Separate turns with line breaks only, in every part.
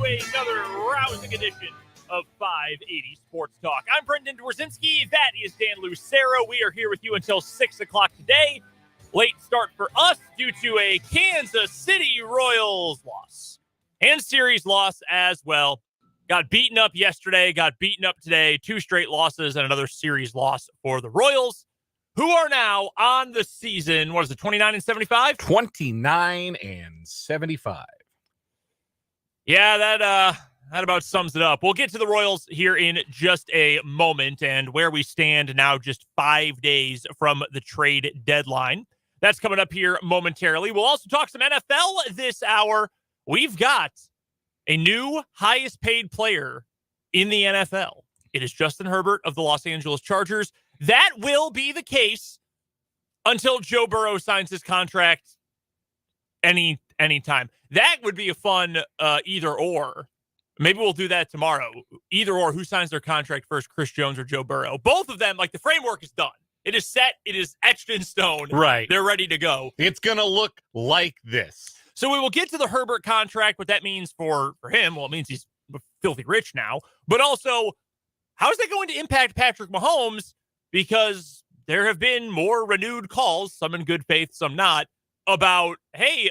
another rousing edition of 580 Sports Talk. I'm Brendan Dworzinski. That is Dan Lucero. We are here with you until 6 o'clock today. Late start for us due to a Kansas City Royals loss. And series loss as well. Got beaten up yesterday, got beaten up today. 2 straight losses and another series loss for the Royals, who are now on the season, 29-75?
29-75.
Yeah, that about sums it up. We'll get to the Royals here in just a moment and where we stand now just 5 days from the trade deadline. That's coming up here momentarily. We'll also talk some NFL this hour. We've got a new highest paid player in the NFL. It is Justin Herbert of the Los Angeles Chargers. That will be the case until Joe Burrow signs his contract anytime. That would be a fun either or. Maybe we'll do that tomorrow. Either or, who signs their contract first, Chris Jones or Joe Burrow? Both of them, like, the framework is done. It is set. It is etched in stone.
Right.
They're ready to go.
It's going to look like this.
So we will get to the Herbert contract, what that means for him. Well, it means he's filthy rich now. But also, how is that going to impact Patrick Mahomes? Because there have been more renewed calls, some in good faith, some not, about, hey,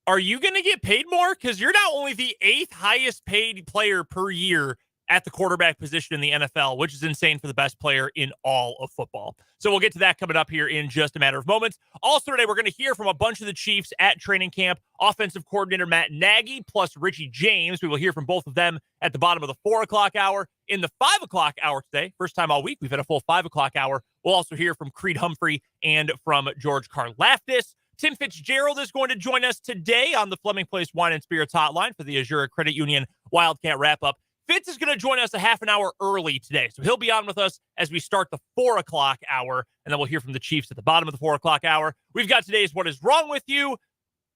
are you going to get paid more? Because you're now only the 8th highest paid player per year at the quarterback position in the NFL, which is insane for the best player in all of football. So we'll get to that coming up here in just a matter of moments. Also today, we're going to hear from a bunch of the Chiefs at training camp. Offensive coordinator Matt Nagy plus Richie James. We will hear from both of them at the bottom of the 4 o'clock hour. In the 5 o'clock hour today, first time all week, we've had a full 5 o'clock hour. We'll also hear from Creed Humphrey and from George Karlaftis. Tim Fitzgerald is going to join us today on the Fleming Place Wine and Spirits hotline for the Azura Credit Union Wildcat wrap-up. Fitz is going to join us a half an hour early today, so he'll be on with us as we start the 4 o'clock hour, and then we'll hear from the Chiefs at the bottom of the 4 o'clock hour. We've got today's What Is Wrong With You?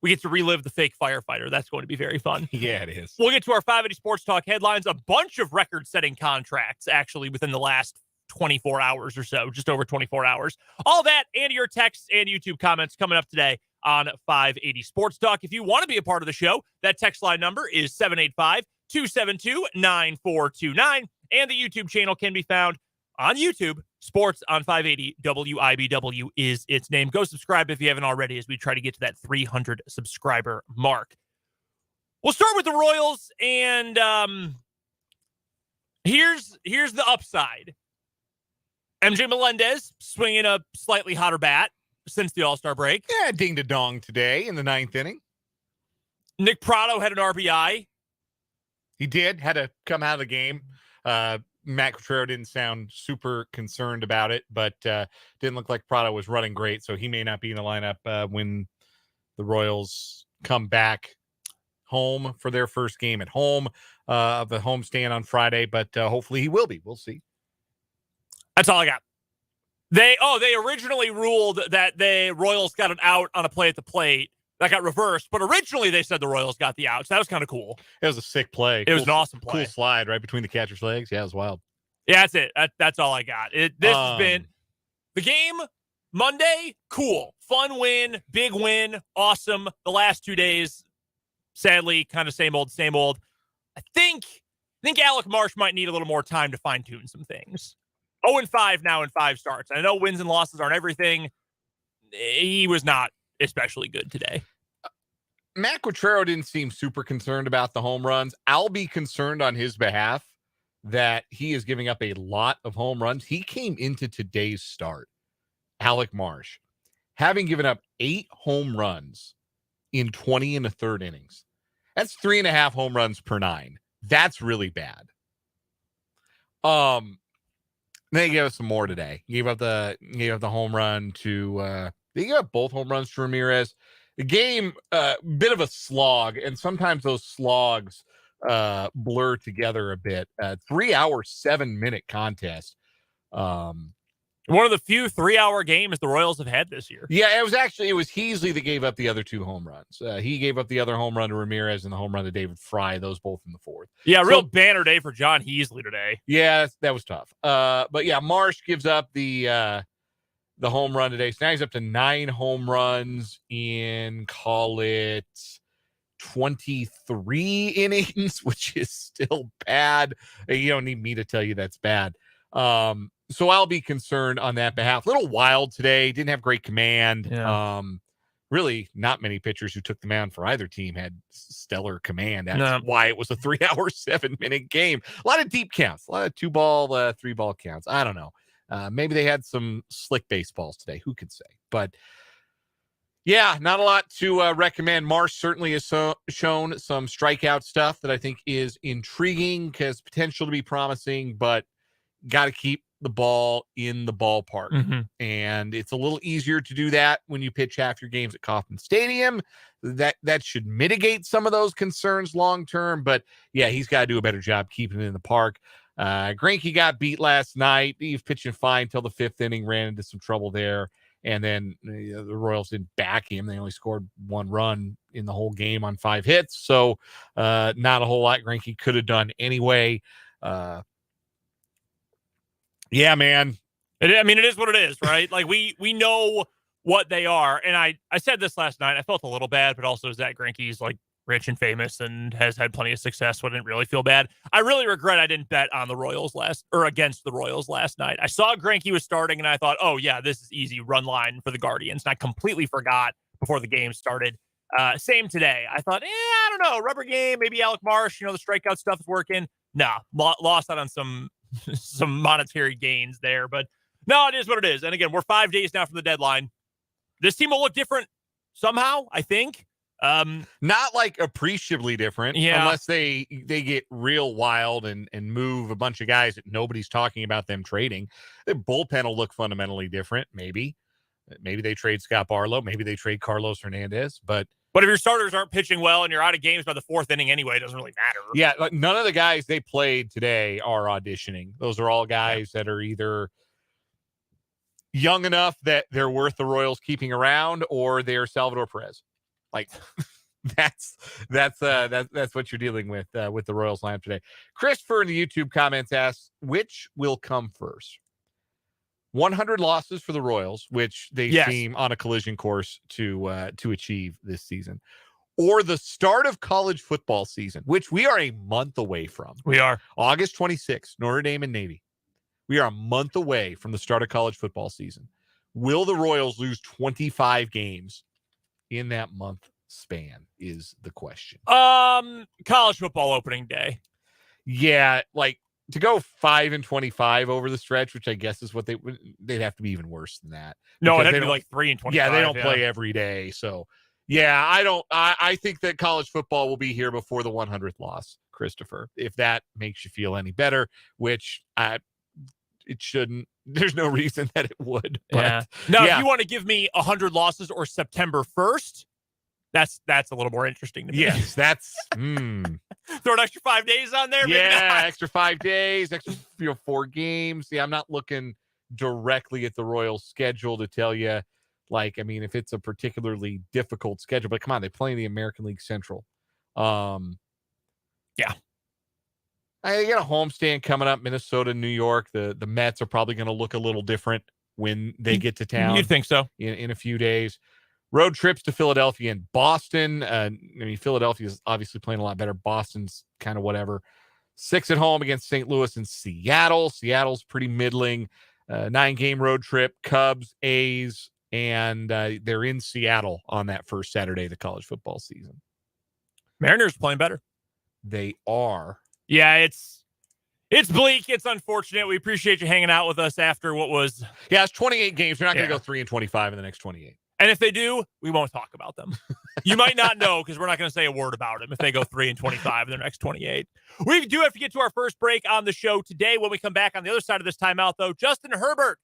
We get to relive the fake firefighter. That's going to be very fun.
Yeah, it is.
We'll get to our 580 Sports Talk headlines, a bunch of record-setting contracts, actually, within the last 24 hours or so, just over 24 hours. All that and your texts and YouTube comments coming up today on 580 Sports Talk. If you want to be a part of the show, that text line number is 785-272-9429, and the YouTube channel can be found on YouTube. Sports on 580 WIBW is its name. Go subscribe if you haven't already as we try to get to that 300 subscriber mark. We'll start with the Royals, and here's the upside. MJ Melendez swinging a slightly hotter bat since the All-Star break.
Yeah, ding-da-dong today in the 9th inning.
Nick Pratto had an RBI.
He did. Had to come out of the game. Matt Quatrero didn't sound super concerned about it, but didn't look like Pratto was running great, so he may not be in the lineup when the Royals come back home for their first game at home of the homestand on Friday, but hopefully he will be. We'll see.
That's all I got. They originally ruled that the Royals got an out on a play at the plate. That got reversed, but originally they said the Royals got the out, so that was kind of cool.
It was a sick play.
It was an awesome play.
Cool slide right between the catcher's legs. Yeah, it was wild.
Yeah, that's it. That's all I got. This has been the game Monday. Cool. Fun win. Big win. Awesome. The last 2 days, sadly, kind of same old, same old. I think Alec Marsh might need a little more time to fine-tune some things. 0-5 now in 5 starts. I know wins and losses aren't everything. He was not especially good today.
Matt Quatrero didn't seem super concerned about the home runs. I'll be concerned on his behalf that he is giving up a lot of home runs. He came into today's start, Alec Marsh, having given up 8 home runs in 20 and a third innings. That's 3.5 home runs per 9. That's really bad. Then he gave us some more today. He gave up the home run to they gave up both home runs to Ramirez. The game, bit of a slog, and sometimes those slogs blur together a bit. 3-hour, 7-minute contest.
One of the few 3-hour games the Royals have had this year.
Yeah, it was Heasley that gave up the other 2 home runs. He gave up the other home run to Ramirez and the home run to David Fry, those both in the 4th.
Yeah, real banner day for John Heasley today.
Yeah, that was tough. But yeah, Marsh gives up the home run today. So now he's up to 9 home runs in, call it, 23 innings, which is still bad. You don't need me to tell you that's bad. So I'll be concerned on that behalf. A little wild today. Didn't have great command.
Yeah.
Really not many pitchers who took the mound for either team had stellar command. That's why it was a 3-hour, 7-minute game. A lot of deep counts, a lot of 2-ball, 3-ball counts. I don't know. Maybe they had some slick baseballs today. Who could say? But yeah, not a lot to recommend. Marsh certainly has shown some strikeout stuff that I think is intriguing, has potential to be promising, but got to keep the ball in the ballpark.
Mm-hmm.
And it's a little easier to do that when you pitch half your games at Kauffman Stadium. That should mitigate some of those concerns long term. But yeah, he's got to do a better job keeping it in the park. Greinke got beat last night. He was pitching fine till the 5th inning, ran into some trouble there. And then the Royals didn't back him. They only scored 1 run in the whole game on 5 hits. So not a whole lot Greinke could have done anyway. Yeah, man.
It is what it is, right? Like we know what they are. And I said this last night. I felt a little bad, but also Zach Greinke's like rich and famous and has had plenty of success, so I didn't really feel bad. I really regret I didn't bet on the Royals against the Royals last night. I saw Greinke was starting and I thought, oh yeah, this is easy run line for the Guardians. And I completely forgot before the game started. Same today. I thought, I don't know, rubber game, maybe Alec Marsh, the strikeout stuff is working. Nah, lost out on some monetary gains there, but no, it is what it is. And again, we're 5 days now from the deadline. This team will look different somehow, I think.
Not like appreciably different, unless they get real wild and move a bunch of guys that nobody's talking about them trading. The bullpen will look fundamentally different. Maybe they trade Scott Barlow. Maybe they trade Carlos Hernandez. But
if your starters aren't pitching well and you're out of games by the 4th inning anyway, it doesn't really matter.
Yeah, like none of the guys they played today are auditioning. Those are all guys that are either young enough that they're worth the Royals keeping around, or they're Salvador Perez. Like that's what you're dealing with the Royals lineup today. Christopher in the YouTube comments asks, which will come first? 100 losses for the Royals, which they seem on a collision course to achieve this season, or the start of college football season, which we are a month away from.
We are
August 26th, Notre Dame and Navy. We are a month away from the start of college football season. Will the Royals lose 25 games in that month span is the question.
College football opening day.
Yeah, like to go 5-25 over the stretch, which I guess is what they'd have to be even worse than that.
No, it'd have to be like 3-25.
Yeah, they don't play every day. So yeah, I think that college football will be here before the 100th loss, Christopher, if that makes you feel any better, which it shouldn't. There's no reason that it would. But,
Now, if you want to give me 100 losses or September 1st, that's a little more interesting to me.
Yes, that's
throw an extra 5 days on there.
Yeah, extra 5 days, extra 4 games. Yeah, I'm not looking directly at the Royals' schedule to tell you. Like, I mean, if it's a particularly difficult schedule, but come on, they play in the American League Central.
Yeah.
I got a homestand coming up, Minnesota, New York. The Mets are probably going to look a little different when they get to town.
You'd think so.
In a few days. Road trips to Philadelphia and Boston. Philadelphia is obviously playing a lot better. Boston's kind of whatever. 6 at home against St. Louis and Seattle. Seattle's pretty middling. 9-game road trip. Cubs, A's, and they're in Seattle on that first Saturday of the college football season.
Mariners playing better.
They are.
Yeah, it's bleak. It's unfortunate. We appreciate you hanging out with us after what was.
Yeah, it's 28 games. They're not going to go 3-25 in the next 28.
And if they do, we won't talk about them. You might not know because we're not going to say a word about them if they go 3-25 in their next 28. We do have to get to our first break on the show today. When we come back on the other side of this timeout, though, Justin Herbert,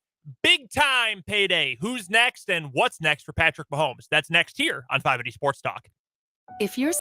big time payday. Who's next and what's next for Patrick Mahomes? That's next here on 580 Sports Talk.
If you're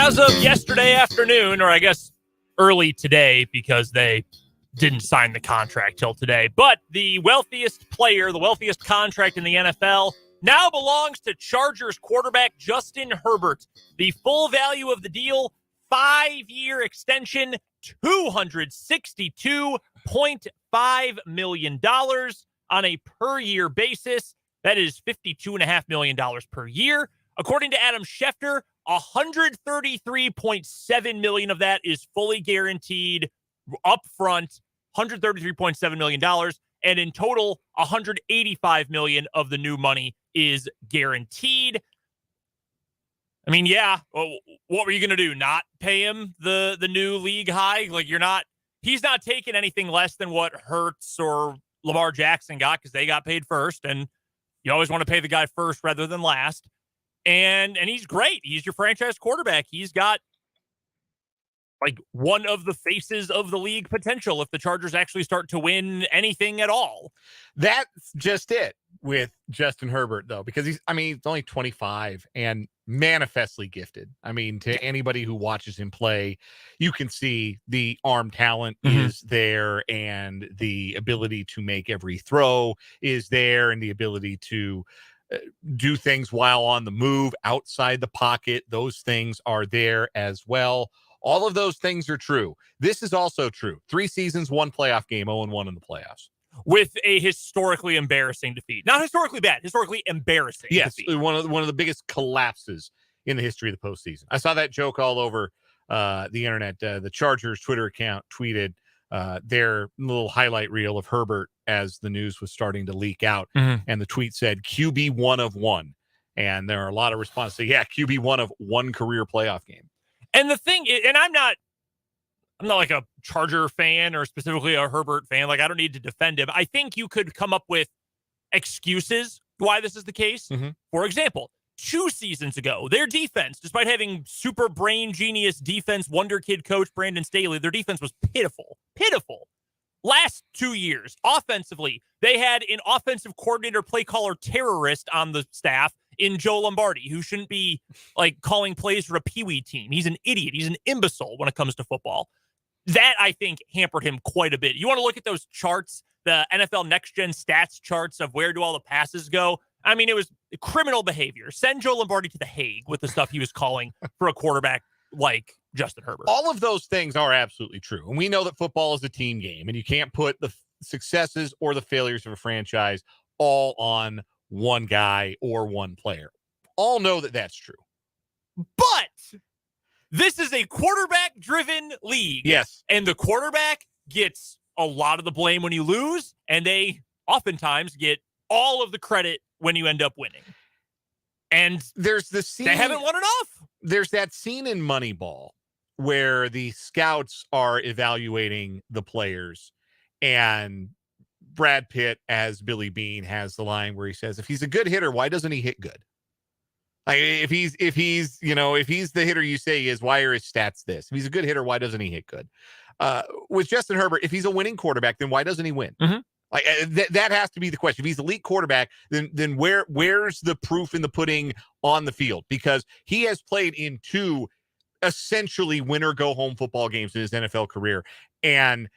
As of yesterday afternoon, or I guess early today, because they didn't sign the contract till today, but the wealthiest player, the wealthiest contract in the NFL, now belongs to Chargers quarterback Justin Herbert. The full value of the deal, 5-year extension, $262.5 million on a per-year basis. That is $52.5 million per year. According to Adam Schefter, $133.7 million of that is fully guaranteed up front, $133.7 million. And in total, $185 million of the new money is guaranteed. I mean, yeah, well, what were you going to do? Not pay him the new league high? Like, he's not taking anything less than what Hurts or Lamar Jackson got, because they got paid first. And you always want to pay the guy first rather than last. And he's great. He's your franchise quarterback. He's got like one of the faces of the league potential if the Chargers actually start to win anything at all.
That's just it with Justin Herbert, though, because he's only 25 and manifestly gifted. I mean, to anybody who watches him play, you can see the arm talent is there, and the ability to make every throw is there, and the ability to do things while on the move outside the pocket. Those things are there as well. All of those things are true. This is also true. 3 seasons, 1 playoff game, 0-1 in the playoffs.
With a historically embarrassing defeat. Not historically bad, historically embarrassing.
Yes,
defeat.
one of the biggest collapses in the history of the postseason. I saw that joke all over the internet. The Chargers Twitter account tweeted their little highlight reel of Herbert as the news was starting to leak out. And the tweet said, QB 1 of 1. And there are a lot of responses. Yeah, QB 1 of 1 career playoff game.
And the thing is, and I'm not like a Charger fan or specifically a Herbert fan. Like, I don't need to defend him. I think you could come up with excuses why this is the case. For example, 2 seasons ago, their defense, despite having super brain genius defense wonder kid coach Brandon Staley, their defense was pitiful. Last 2 years, offensively, they had an offensive coordinator, play caller terrorist on the staff in Joe Lombardi, who shouldn't be like calling plays for a peewee team. He's an idiot. He's an imbecile when it comes to football. That, I think, hampered him quite a bit. You want to look at those charts, the NFL Next Gen stats charts of where do all the passes go? I mean, it was criminal behavior. Send Joe Lombardi to The Hague with the stuff he was calling for a quarterback like Justin Herbert.
All of those things are absolutely true. And we know that football is a team game, and you can't put the successes or the failures of a franchise all on one guy or one player. All know that that's true.
But this is a quarterback-driven league.
Yes.
And the quarterback gets a lot of the blame when you lose, and they oftentimes get all of the credit when you end up winning. And
there's the scene.
They haven't won enough.
There's that scene in Moneyball where the scouts are evaluating the players, and Brad Pitt as Billy Beane has the line where he says, if he's a good hitter, why doesn't he hit good? Like, if he's the hitter you say he is, why are his stats this? If he's a good hitter, why doesn't he hit good? With Justin Herbert, if he's a winning quarterback, then why doesn't he win? Like, that has to be the question. If he's elite quarterback, then where's the proof in the pudding on the field? Because he has played in 2 essentially winner go home football games in his NFL career, and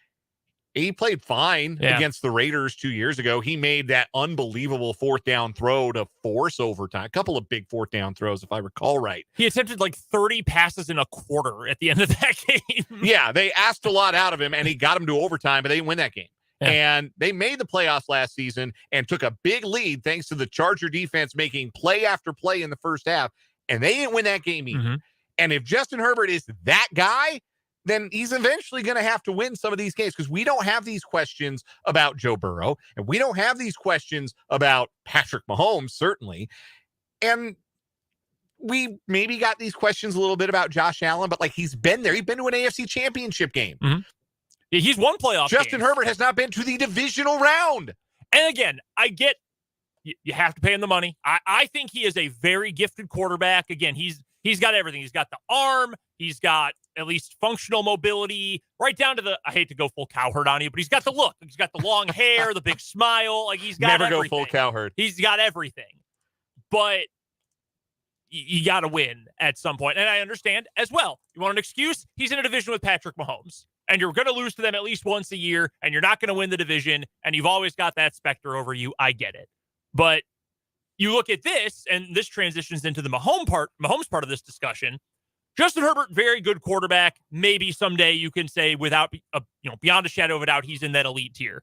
he played fine against the Raiders 2 years ago. He made that unbelievable 4th down throw to force overtime. A couple of big 4th down throws, if I recall right.
He attempted like 30 passes in a quarter at the end of that game.
Yeah, they asked a lot out of him, and he got him to overtime, but they didn't win that game. And they made the playoffs last season and took a big lead thanks to the Charger defense making play after play in the first half, and they didn't win that game either. And if Justin Herbert is that guy, then he's eventually going to have to win some of these games, because we don't have these questions about Joe Burrow, and we don't have these questions about Patrick Mahomes, certainly. And we maybe got these questions a little bit about Josh Allen, but like, he's been there. He's been to an AFC championship game.
Yeah, he's won playoff
Justin
games.
Herbert has not been to the divisional round.
And again, I get you have to pay him the money. I think he is a very gifted quarterback. Again, he's got everything. He's got the arm. He's got at least functional mobility, right down to I hate to go full Cowherd on you, but he's got the look. He's got the long hair, the big smile. Like, he's got
Never
everything.
go full Cowherd.
He's got everything. But you got to win at some point. And I understand as well. You want an excuse? He's in a division with Patrick Mahomes, and you're going to lose to them at least once a year, and you're not going to win the division, and you've always got that specter over you. I get it. But you look at this, and this transitions into the Mahomes part of this discussion. Justin Herbert, very good quarterback. Maybe someday you can say without, beyond a shadow of a doubt, he's in that elite tier.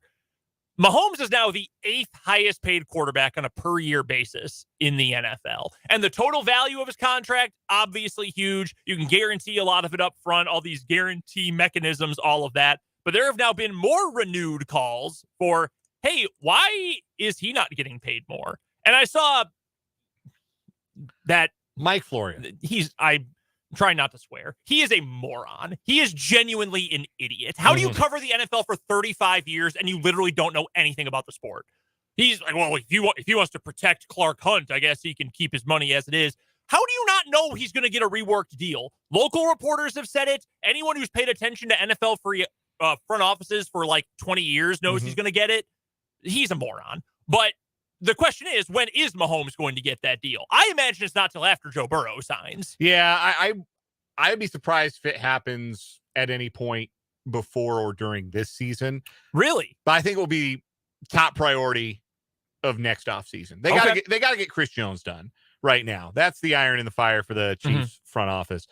Mahomes is now the 8th highest paid quarterback on a per year basis in the NFL. And the total value of his contract, obviously huge. You can guarantee a lot of it up front, all these guarantee mechanisms, all of that. But there have now been more renewed calls for, hey, why is he not getting paid more? And I saw that
Mike Florian.
I'm trying not to swear. He is a moron. He is genuinely an idiot. How do you cover the NFL for 35 years and you literally don't know anything about the sport? He's like, well, if he wants to protect Clark Hunt, I guess he can keep his money as it is. How do you not know he's going to get a reworked deal? Local reporters have said it. Anyone who's paid attention to NFL front offices for like 20 years knows he's going to get it. He's a moron. But the question is, when is Mahomes going to get that deal? I imagine it's not till after Joe Burrow signs.
Yeah, I'd be surprised if it happens at any point before or during this season.
Really?
But I think it will be top priority of next offseason. They gotta get Chris Jones done right now. That's the iron in the fire for the Chiefs front office.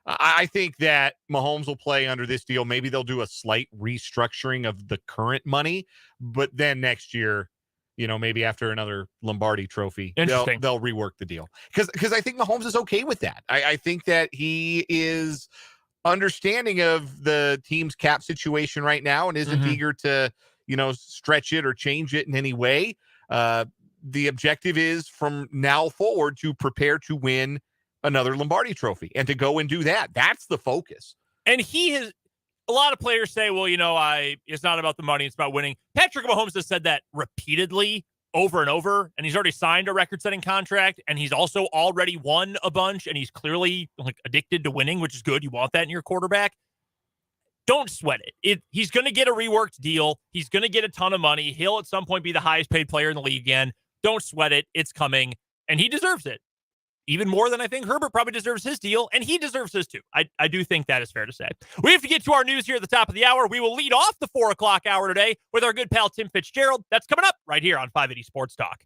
I think that Mahomes will play under this deal. Maybe they'll do a slight restructuring of the current money, but then next year, maybe after another Lombardi trophy, they'll rework the deal. Because I think Mahomes is okay with that. I think that he is understanding of the team's cap situation right now and isn't eager to, stretch it or change it in any way. The objective is from now forward to prepare to win another Lombardi trophy and to go and do that. That's the focus.
And a lot of players say, well, it's not about the money, it's about winning. Patrick Mahomes has said that repeatedly over and over, and he's already signed a record-setting contract, and he's also already won a bunch, and he's clearly addicted to winning, which is good. You want that in your quarterback. Don't sweat it. He's going to get a reworked deal. He's going to get a ton of money. He'll at some point be the highest paid player in the league again. Don't sweat it. It's coming, and he deserves it. Even more than I think Herbert probably deserves his deal, and he deserves his too. I do think that is fair to say. We have to get to our news here at the top of the hour. We will lead off the 4 o'clock hour today with our good pal Tim Fitzgerald. That's coming up right here on 580 Sports Talk.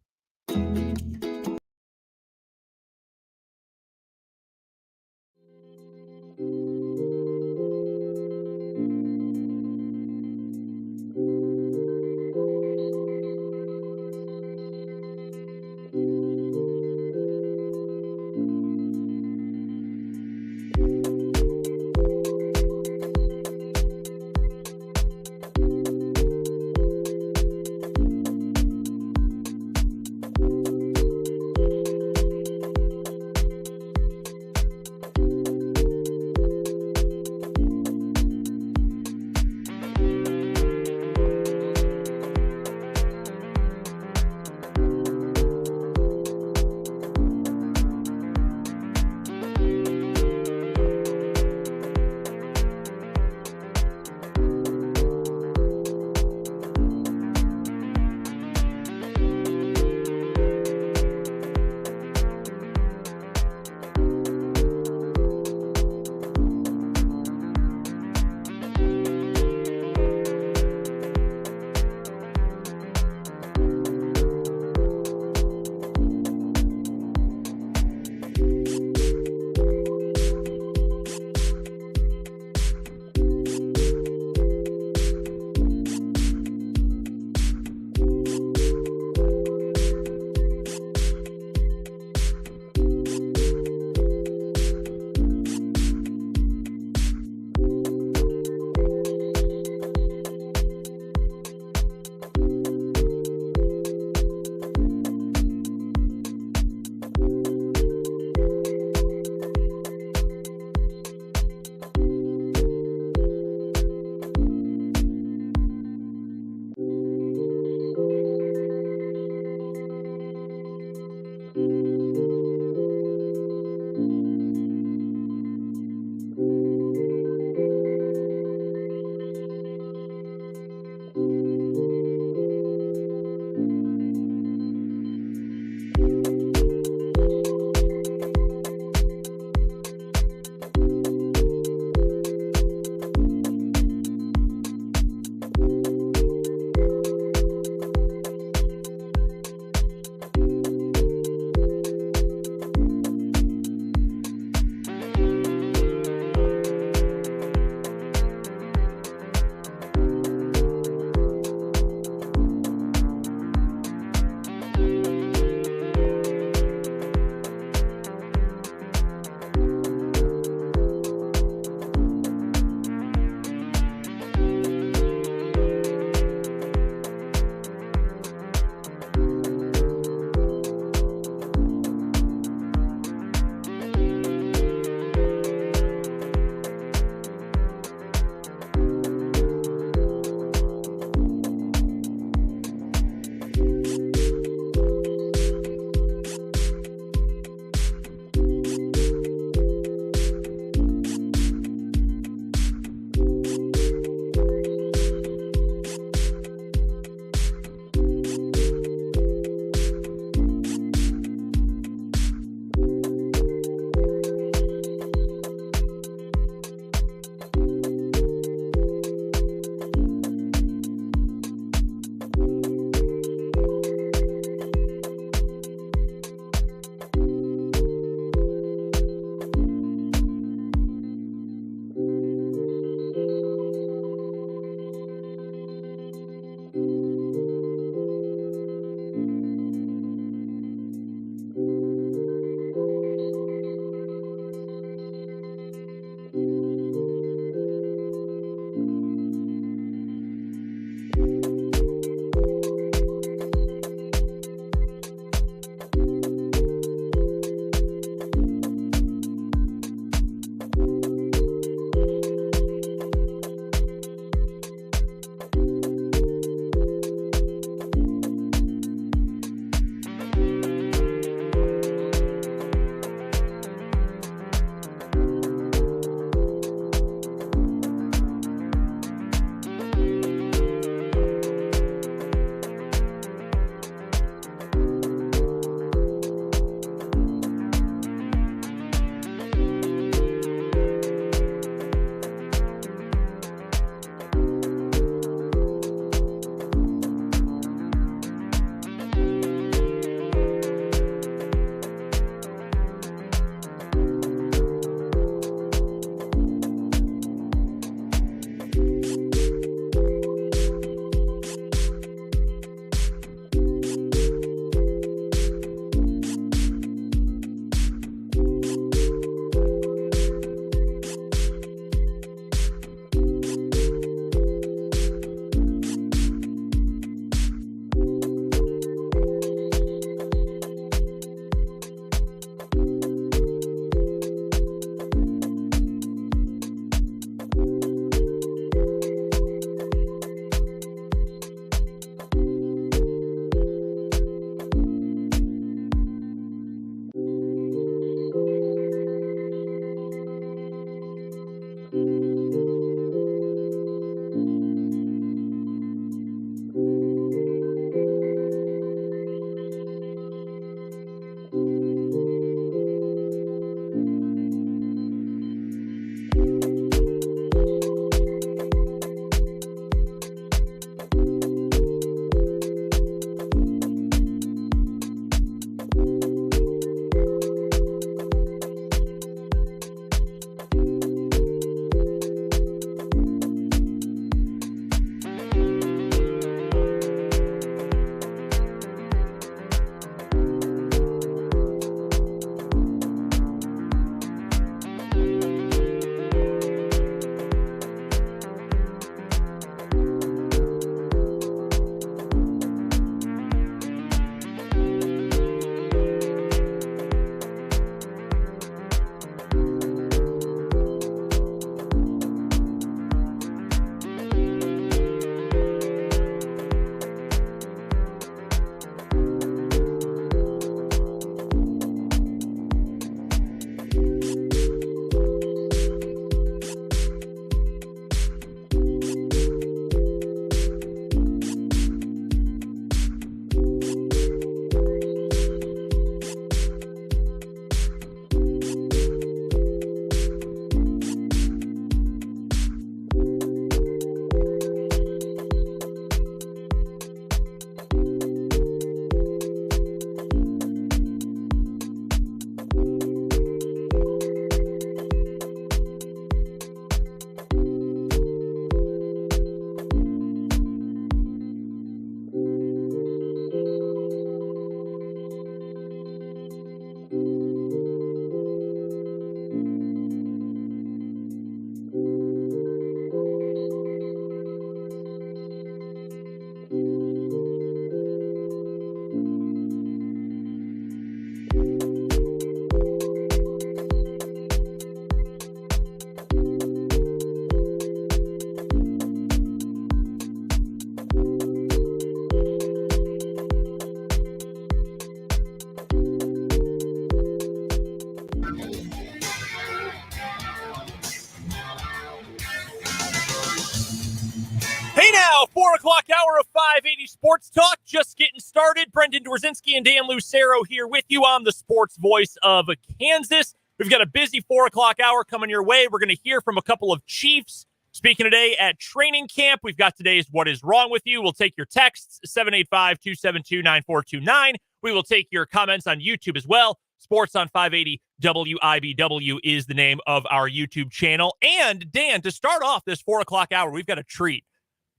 o'clock hour of 580 Sports Talk. Just getting started. Brendan Dworzinski and Dan Lucero here with you on the sports voice of Kansas. We've got a busy 4 o'clock hour coming your way. We're going to hear from a couple of Chiefs speaking today at training camp. We've got today's What Is Wrong With You. We'll take your texts, 785-272-9429. We will take your comments on YouTube as well. Sports on 580 WIBW is the name of our YouTube channel. And Dan, to start off this 4 o'clock hour, we've got a treat.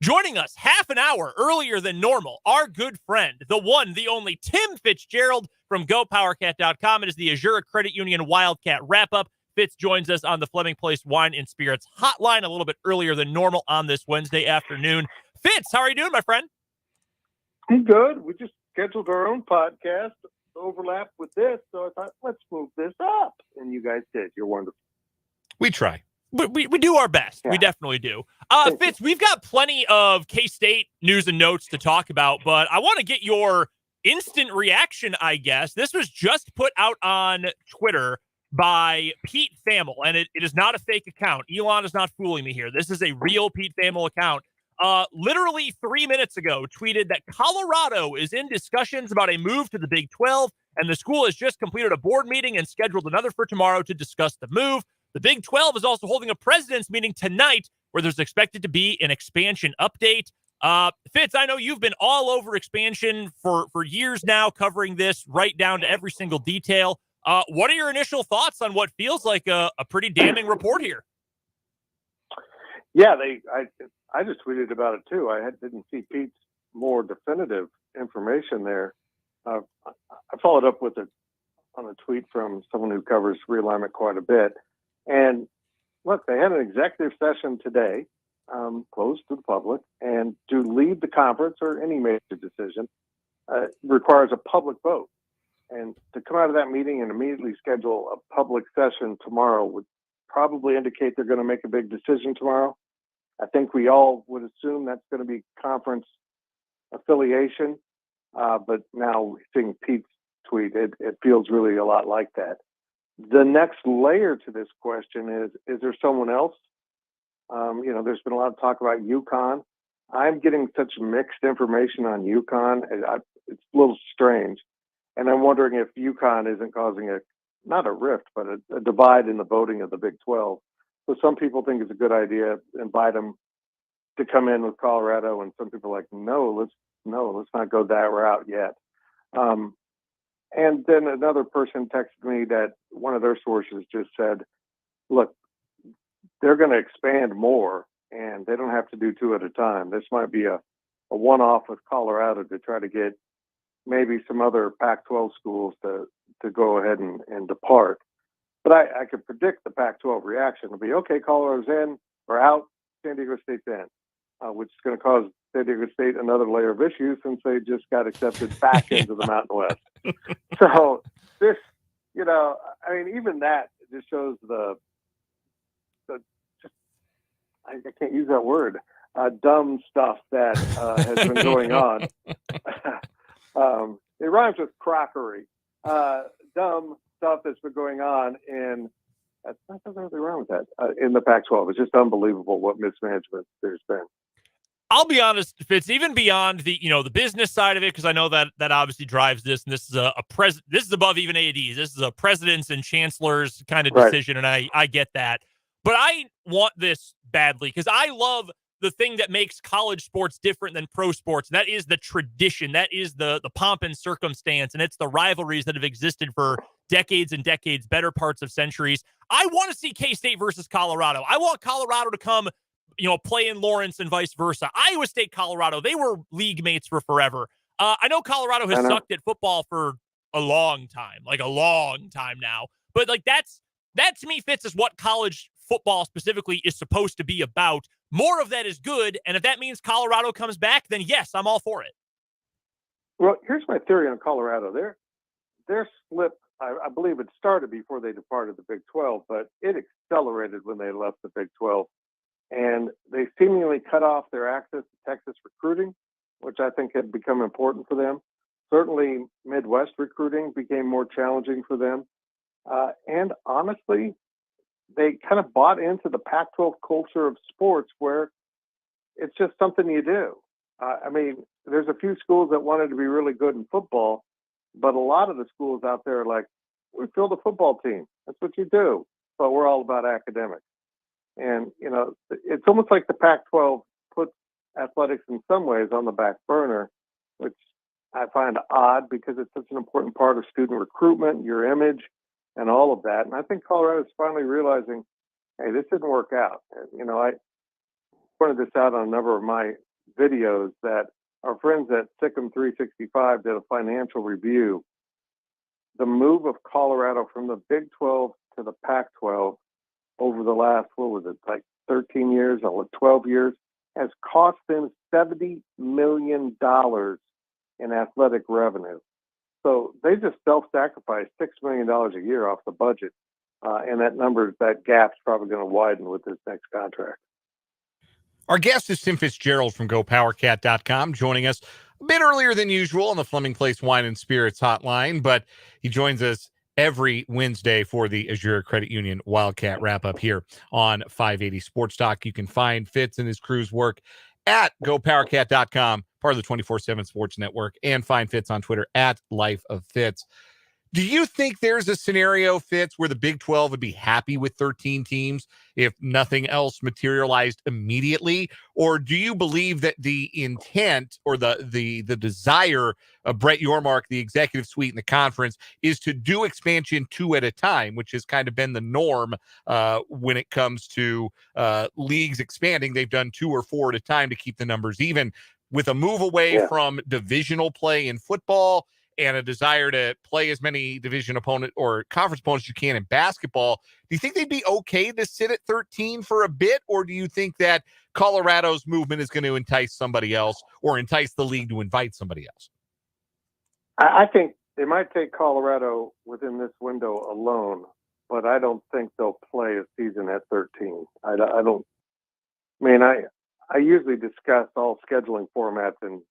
Joining us half an hour earlier than normal, our good friend, the one, the only Tim Fitzgerald from GoPowerCat.com. It is the Azura Credit Union Wildcat Wrap-Up. Fitz joins us on the Fleming Place Wine and Spirits hotline a little bit earlier than normal on this Wednesday afternoon. Fitz, how are you doing, my friend?
I'm good. We just scheduled our own podcast to overlap with this, so I thought, let's move this up. And you guys did. You're wonderful.
We try.
We do our best. Yeah. We definitely do. Fitz, we've got plenty of K-State news and notes to talk about, but I want to get your instant reaction, I guess. This was just put out on Twitter by Pete Thamel, and it is not a fake account. Elon is not fooling me here. This is a real Pete Thamel account. Literally 3 minutes ago, tweeted that Colorado is in discussions about a move to the Big 12, and the school has just completed a board meeting and scheduled another for tomorrow to discuss the move. The Big 12 is also holding a president's meeting tonight where there's expected to be an expansion update. Fitz, I know you've been all over expansion for years now, covering this right down to every single detail. What are your initial thoughts on what feels like a pretty damning report here?
Yeah, I just tweeted about it too. I didn't see Pete's more definitive information there. I followed up with it on a tweet from someone who covers realignment quite a bit. And look, they had an executive session today, closed to the public, and to lead the conference or any major decision requires a public vote. And to come out of that meeting and immediately schedule a public session tomorrow would probably indicate they're going to make a big decision tomorrow. I think we all would assume that's going to be conference affiliation, but now seeing Pete's tweet, it feels really a lot like that. The next layer to this question is there someone else? There's been a lot of talk about UConn. I'm getting such mixed information on UConn. It's a little strange. And I'm wondering if UConn isn't causing not a rift, but a divide in the voting of the Big 12. So some people think it's a good idea, invite them to come in with Colorado. And some people are like, no, let's not go that route yet. And then another person texted me that one of their sources just said, look, they're going to expand more and they don't have to do two at a time. This might be a one-off with Colorado to try to get maybe some other Pac-12 schools to go ahead and depart. But I could predict the Pac-12 reaction. It'll be, okay, Colorado's in or out, San Diego State's in, which is going to cause San Diego State another layer of issues since they just got accepted back into the Mountain West. So this, even that just shows I can't use that word, dumb stuff that has been going on. It rhymes with crockery. Dumb stuff that's been going on that's not really wrong with that, in the Pac-12. It's just unbelievable what mismanagement there's been.
I'll be honest, Fitz, even beyond the business side of it, because I know that obviously drives this, and this is this is above even ADs. This is a presidents and chancellors kind of decision, right. And I get that. But I want this badly because I love the thing that makes college sports different than pro sports. And that is the tradition. That is the pomp and circumstance. And it's the rivalries that have existed for decades and decades, better parts of centuries. I want to see K-State versus Colorado. I want Colorado to come, play in Lawrence and vice versa. Iowa State, Colorado, they were league mates for forever. I know Colorado has sucked at football for a long time now. But that to me fits as what college football specifically is supposed to be about. More of that is good, and if that means Colorado comes back, then yes, I'm all for it.
Well, here's my theory on Colorado. Their slip, I believe it started before they departed the Big 12, but it accelerated when they left the Big 12. And they seemingly cut off their access to Texas recruiting, which I think had become important for them. Certainly, Midwest recruiting became more challenging for them. And honestly, they kind of bought into the Pac-12 culture of sports where it's just something you do. I mean, there's a few schools that wanted to be really good in football, but a lot of the schools out there are like, we field a football team. That's what you do. But we're all about academics. And, it's almost like the Pac-12 puts athletics in some ways on the back burner, which I find odd because it's such an important part of student recruitment, your image, and all of that. And I think Colorado's finally realizing, hey, this didn't work out. And, I pointed this out on a number of my videos that our friends at Sikkim 365 did a financial review. The move of Colorado from the Big 12 to the Pac-12 over the last, what was it, like 13 years or 12 years, has cost them $70 million in athletic revenue. So they just self-sacrificed $6 million a year off the budget. And that gap's probably going to widen with this next contract.
Our guest is Tim Fitzgerald from GoPowerCat.com, joining us a bit earlier than usual on the Fleming Place Wine and Spirits hotline, but he joins us every Wednesday for the Azure Credit Union Wildcat wrap-up here on 580 Sports Talk. You can find Fitz and his crew's work at GoPowerCat.com, part of the 24/7 Sports Network, and find Fitz on Twitter at Life of Fitz. Do you think there's a scenario, Fitz, where the Big 12 would be happy with 13 teams if nothing else materialized immediately? Or do you believe that the intent or the desire of Brett Yormark, the executive suite and the conference, is to do expansion 2 at a time, which has kind of been the norm when it comes to leagues expanding? They've done 2 or 4 at a time to keep the numbers even, with a move away from divisional play in football and a desire to play as many division opponent or conference opponents as you can in basketball. Do you think they'd be okay to sit at 13 for a bit? Or do you think that Colorado's movement is going to entice somebody else or entice the league to invite somebody else?
I think they might take Colorado within this window alone, but I don't think they'll play a season at 13. I usually discuss all scheduling formats in,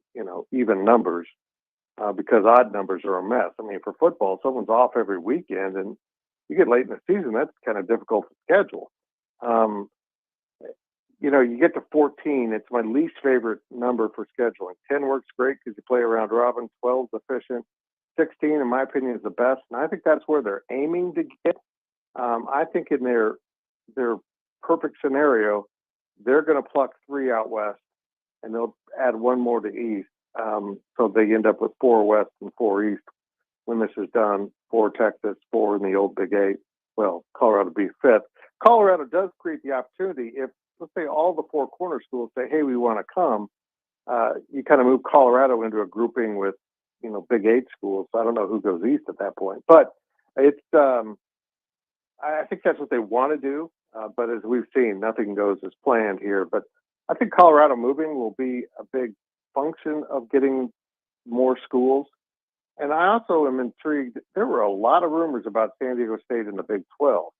even numbers. Because odd numbers are a mess. I mean, for football, someone's off every weekend, and you get late in the season, that's kind of difficult to schedule. You get to 14, it's my least favorite number for scheduling. 10 works great because you play a round robin, 12 is efficient. 16, in my opinion, is the best, and I think that's where they're aiming to get. I think in their perfect scenario, they're going to pluck 3 out west, and they'll add 1 more to east. So they end up with 4 West and 4 East when this is done. 4 Texas, 4 in the old Big 8. Well, Colorado be 5th. Colorado does create the opportunity if, let's say, all the 4 corner schools say, hey, we want to come. You kind of move Colorado into a grouping with, Big 8 schools. So I don't know who goes east at that point. But it's, I think that's what they want to do. But as we've seen, nothing goes as planned here. But I think Colorado moving will be a big function of getting more schools. And I also am intrigued. There were a lot of rumors about San Diego State in the Big 12.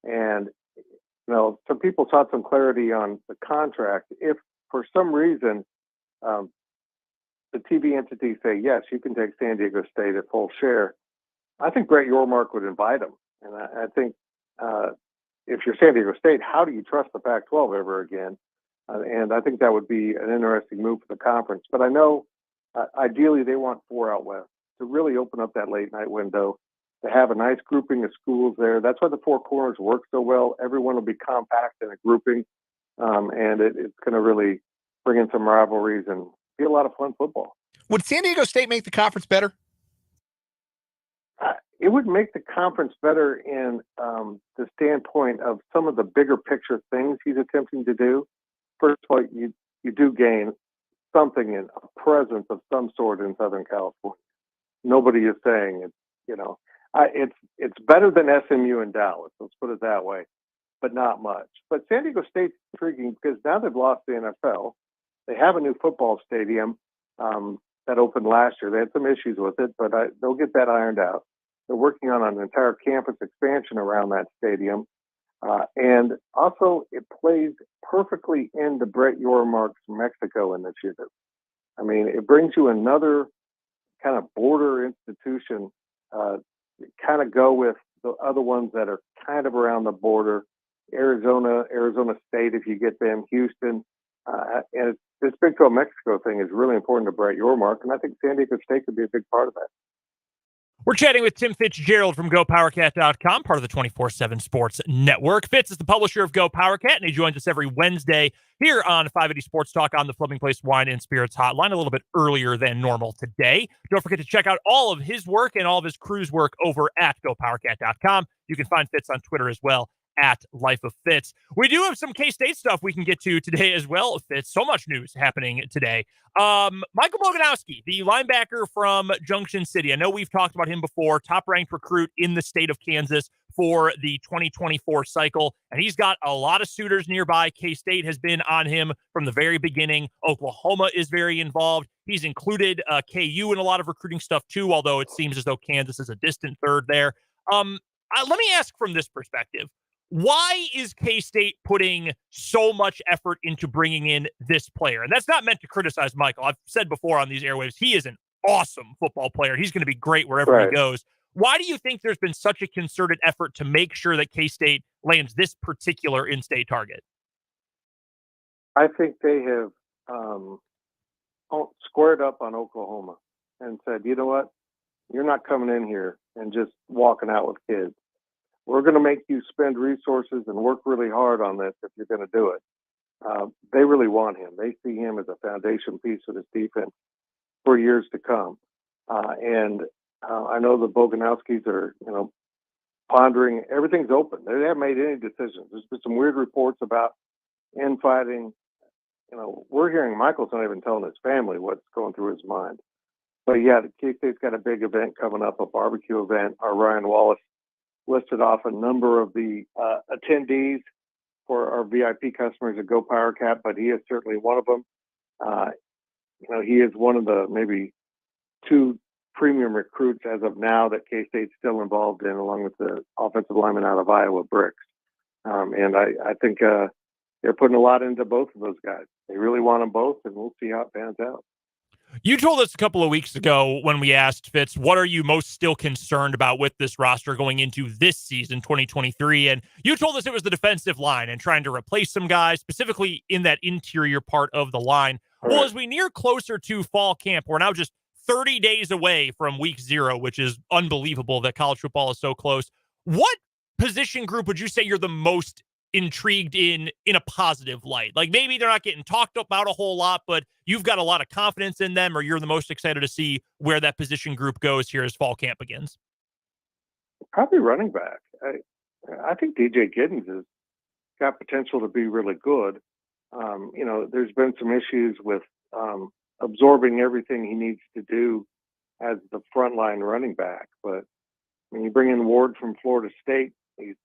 And, some people sought some clarity on the contract. If for some reason the TV entities say, yes, you can take San Diego State at full share, I think Brett Yormark would invite them. And I think if you're San Diego State, how do you trust the Pac-12 ever again? And I think that would be an interesting move for the conference. But I know ideally they want 4 out west to really open up that late night window, to have a nice grouping of schools there. That's why the 4 corners work so well. Everyone will be compact in a grouping, and it's going to really bring in some rivalries and be a lot of fun football.
Would San Diego State make the conference better?
It would make the conference better in the standpoint of some of the bigger picture things he's attempting to do. First of all, you do gain something in a presence of some sort in Southern California. Nobody is saying it's better than SMU and Dallas. Let's put it that way, but not much. But San Diego State's intriguing because now they've lost the NFL. They have a new football stadium that opened last year. They had some issues with it, but they'll get that ironed out. They're working on an entire campus expansion around that stadium. And also, it plays perfectly into Brett Yormark's Mexico initiative. I mean, it brings you another kind of border institution, kind of go with the other ones that are kind of around the border. Arizona State, if you get them, Houston. And this Big 12 Mexico thing is really important to Brett Yormark, and I think San Diego State could be a big part of that.
We're chatting with Tim Fitzgerald from GoPowerCat.com, part of the 24/7 Sports Network. Fitz is the publisher of Go PowerCat, and he joins us every Wednesday here on 580 Sports Talk on the Flipping Place Wine and Spirits Hotline, a little bit earlier than normal today. Don't forget to check out all of his work and all of his crew's work over at GoPowerCat.com. You can find Fitz on Twitter as well, at Life of Fitz. We do have some K-State stuff we can get to today as well, Fitz. So much news happening today. Michael Boganowski, the linebacker from Junction City. I know we've talked about him before, top-ranked recruit in the state of Kansas for the 2024 cycle, and he's got a lot of suitors nearby. K-State has been on him from the very beginning. Oklahoma is very involved. He's included KU in a lot of recruiting stuff too, although it seems as though Kansas is a distant third there. Let me ask from this perspective. Why is K-State putting so much effort into bringing in this player? And that's not meant to criticize Michael. I've said before on these airwaves, he is an awesome football player. He's going to be great wherever he goes. Why do you think there's been such a concerted effort to make sure that K-State lands this particular in-state target?
I think they have squared up on Oklahoma and said, you know what? You're not coming in here and just walking out with kids. We're going to make you spend resources and work really hard on this if you're going to do it. They really want him. They see him as a foundation piece of this defense for years to come. I know the Boganowskis are, pondering. Everything's open. They haven't made any decisions. There's been some weird reports about infighting. We're hearing Michael's not even telling his family what's going through his mind. But yeah, the K-State's got a big event coming up, a barbecue event. Our Ryan Wallace listed off a number of the attendees for our VIP customers at Go PowerCat, but he is certainly one of them. He is one of the maybe two premium recruits as of now that K-State's still involved in, along with the offensive lineman out of Iowa, Bricks. And I think they're putting a lot into both of those guys. They really want them both, and we'll see how it pans out.
You told us a couple of weeks ago when we asked Fitz, what are you most still concerned about with this roster going into this season, 2023? And you told us it was the defensive line and trying to replace some guys, specifically in that interior part of the line. Well, as we near closer to fall camp, we're now just 30 days away from week 0, which is unbelievable that college football is so close. What position group would you say you're the most intrigued in a positive light? Like, maybe they're not getting talked about a whole lot, but you've got a lot of confidence in them, or you're the most excited to see where that position group goes here as fall camp begins?
Probably running back. I think DJ Giddens has got potential to be really good. There's been some issues with absorbing everything he needs to do as the frontline running back. But when you bring in Ward from Florida State, he's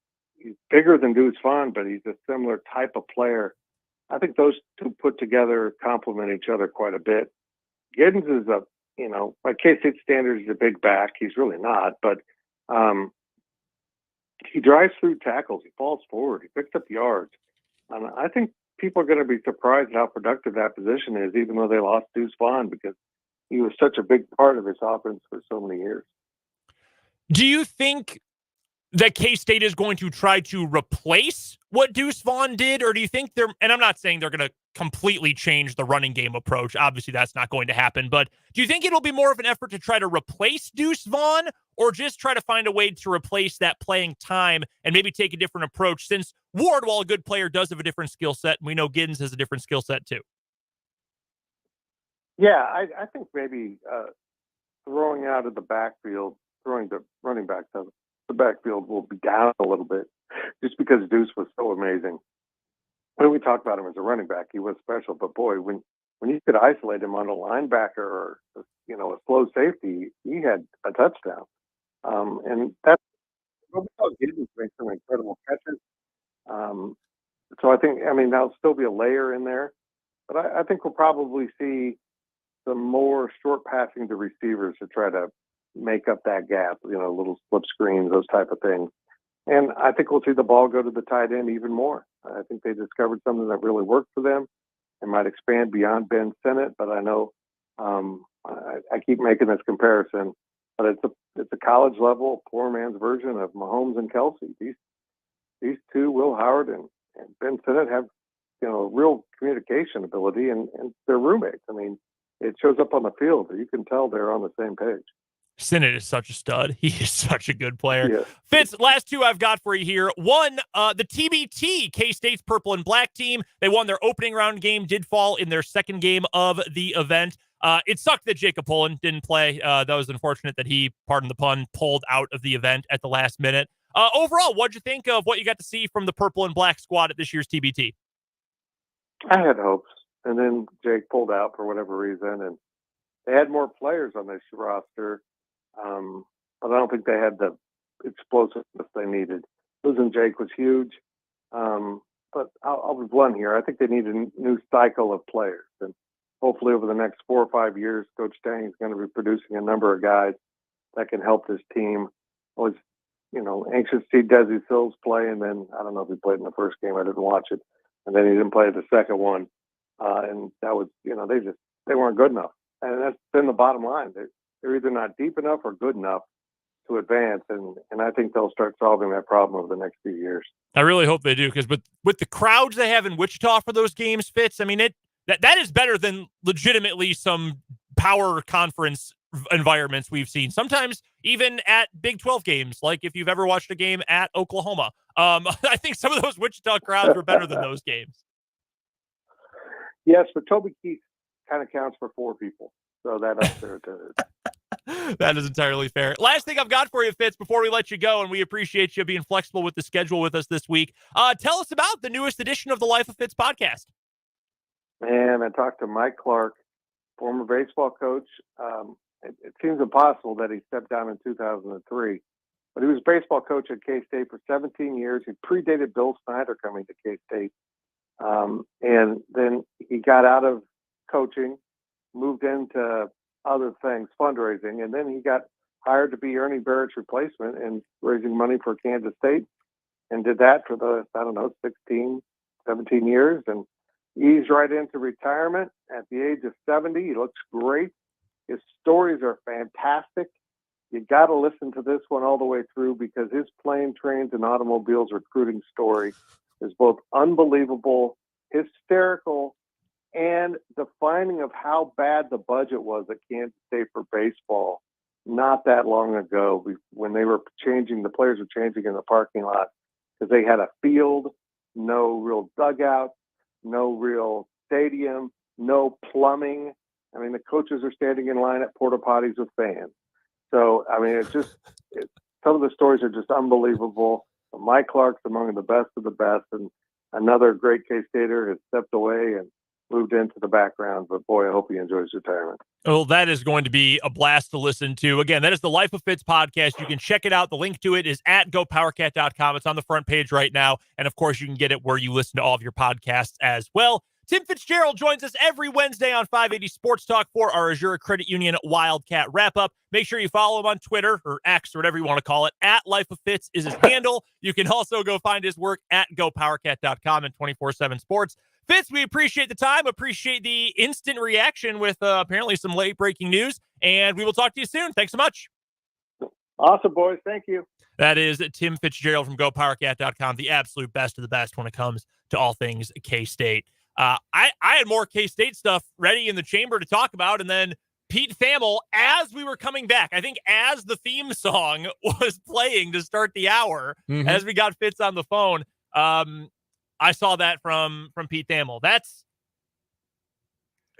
bigger than Deuce Vaughn, but he's a similar type of player. I think those two put together complement each other quite a bit. Giddens is by K-State standards, he's a big back. He's really not, but he drives through tackles. He falls forward. He picks up yards. And I think people are going to be surprised at how productive that position is, even though they lost Deuce Vaughn, because he was such a big part of his offense for so many years.
Do you think that K-State is going to try to replace what Deuce Vaughn did? Or do you think and I'm not saying they're going to completely change the running game approach. Obviously, that's not going to happen. But do you think it'll be more of an effort to try to replace Deuce Vaughn, or just try to find a way to replace that playing time and maybe take a different approach, since Ward, while a good player, does have a different skill set, and we know Giddens has a different skill set too?
Yeah, I think maybe throwing out of the backfield, throwing the running backs out of the backfield will be down a little bit, just because Deuce was so amazing. When we talk about him as a running back, he was special. But boy, when you could isolate him on a linebacker or a slow safety, he had a touchdown. And that's Giddens makes some incredible catches. So I think there'll still be a layer in there, but I think we'll probably see some more short passing to receivers to try to make up that gap, little slip screens, those type of things. And I think we'll see the ball go to the tight end even more. I think they discovered something that really worked for them and might expand beyond Ben Sinnott. But I know I keep making this comparison, but it's a college level poor man's version of Mahomes and Kelsey. These two, Will Howard and Ben Sinnott, have real communication ability, and they're roommates. I mean, it shows up on the field. You can tell they're on the same page.
Sinnott is such a stud. He is such a good player.
Yeah.
Fitz, last two I've got for you here. One, the TBT, K-State's purple and black team. They won their opening round game, did fall in their second game of the event. It sucked that Jacob Pullen didn't play. That was unfortunate that he, pardon the pun, pulled out of the event at the last minute. Overall, what'd you think of what you got to see from the purple and black squad at this year's TBT?
I had hopes, and then Jake pulled out for whatever reason, and they had more players on this roster, but I don't think they had the explosiveness they needed. Losing Jake was huge, but I'll be blunt here. I think they need a new cycle of players, and hopefully over the next 4 or 5 years, Coach Tang is going to be producing a number of guys that can help this team. Always, anxious to see Desi Sills play, and then I don't know if he played in the first game. I didn't watch it, and then he didn't play the second one, and that was, they weren't good enough, and that's been the bottom line. They're either not deep enough or good enough to advance, and I think they'll start solving that problem over the next few years.
I really hope they do, because with the crowds they have in Wichita for those games, Fitz, I mean, that is better than legitimately some power conference environments we've seen. Sometimes even at Big 12 games, like if you've ever watched a game at Oklahoma. I think some of those Wichita crowds were better than those games.
Yes, but Toby Keith kind of counts for 4 people. So that up there too.
That is entirely fair. Last thing I've got for you, Fitz, before we let you go, and we appreciate you being flexible with the schedule with us this week. Tell us about the newest edition of the Life of Fitz podcast.
Man, I talked to Mike Clark, former baseball coach. It seems impossible that he stepped down in 2003, but he was baseball coach at K-State for 17 years. He predated Bill Snyder coming to K-State. And then he got out of coaching, moved into other things, fundraising, and then he got hired to be Ernie Barrett's replacement and raising money for Kansas State, and did that for the, 16, 17 years, and eased right into retirement at the age of 70. He looks great. His stories are fantastic. You got to listen to this one all the way through, because his plane, trains, and automobiles recruiting story is both unbelievable, hysterical, and defining of how bad the budget was at Kansas State for baseball not that long ago, when they were changing, the players were changing in the parking lot because they had a field, no real dugout, no real stadium, no plumbing. I mean, the coaches are standing in line at porta potties with fans. So, I mean, some of the stories are just unbelievable. Mike Clark's among the best of the best, and another great K-Stater has stepped away and moved into the background, but boy, I hope he enjoys retirement.
Well, that is going to be a blast to listen to. Again, that is the Life of Fitz podcast. You can check it out. The link to it is at gopowercat.com. It's on the front page right now. And of course, you can get it where you listen to all of your podcasts as well. Tim Fitzgerald joins us every Wednesday on 580 Sports Talk for our Azure Credit Union Wildcat wrap-up. Make sure you follow him on Twitter, or X, or whatever you want to call it. At Life of Fitz is his handle. You can also go find his work at gopowercat.com and 24/7 Sports. Fitz, we appreciate the time, appreciate the instant reaction with apparently some late-breaking news, and we will talk to you soon. Thanks so much.
Awesome, boys. Thank you.
That is Tim Fitzgerald from gopowercat.com, the absolute best of the best when it comes to all things K-State. I had more K-State stuff ready in the chamber to talk about, and then Pete Thamel, as we were coming back, I think as the theme song was playing to start the hour, as we got Fitz on the phone, I saw that from Pete Thamel. That's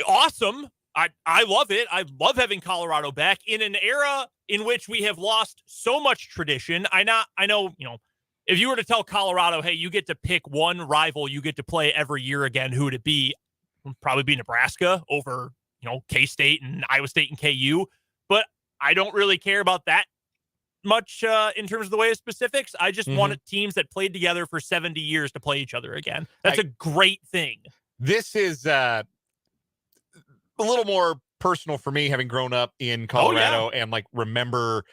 awesome. I love it. I love having Colorado back in an era in which we have lost so much tradition. I know, if you were to tell Colorado, hey, you get to pick one rival you get to play every year again, who would it be? It would probably be Nebraska over, K-State and Iowa State and KU. But I don't really care about that much in terms of the way of specifics. I just wanted teams that played together for 70 years to play each other again. That's a great thing. This is
a little more personal for me, having grown up in Colorado and remember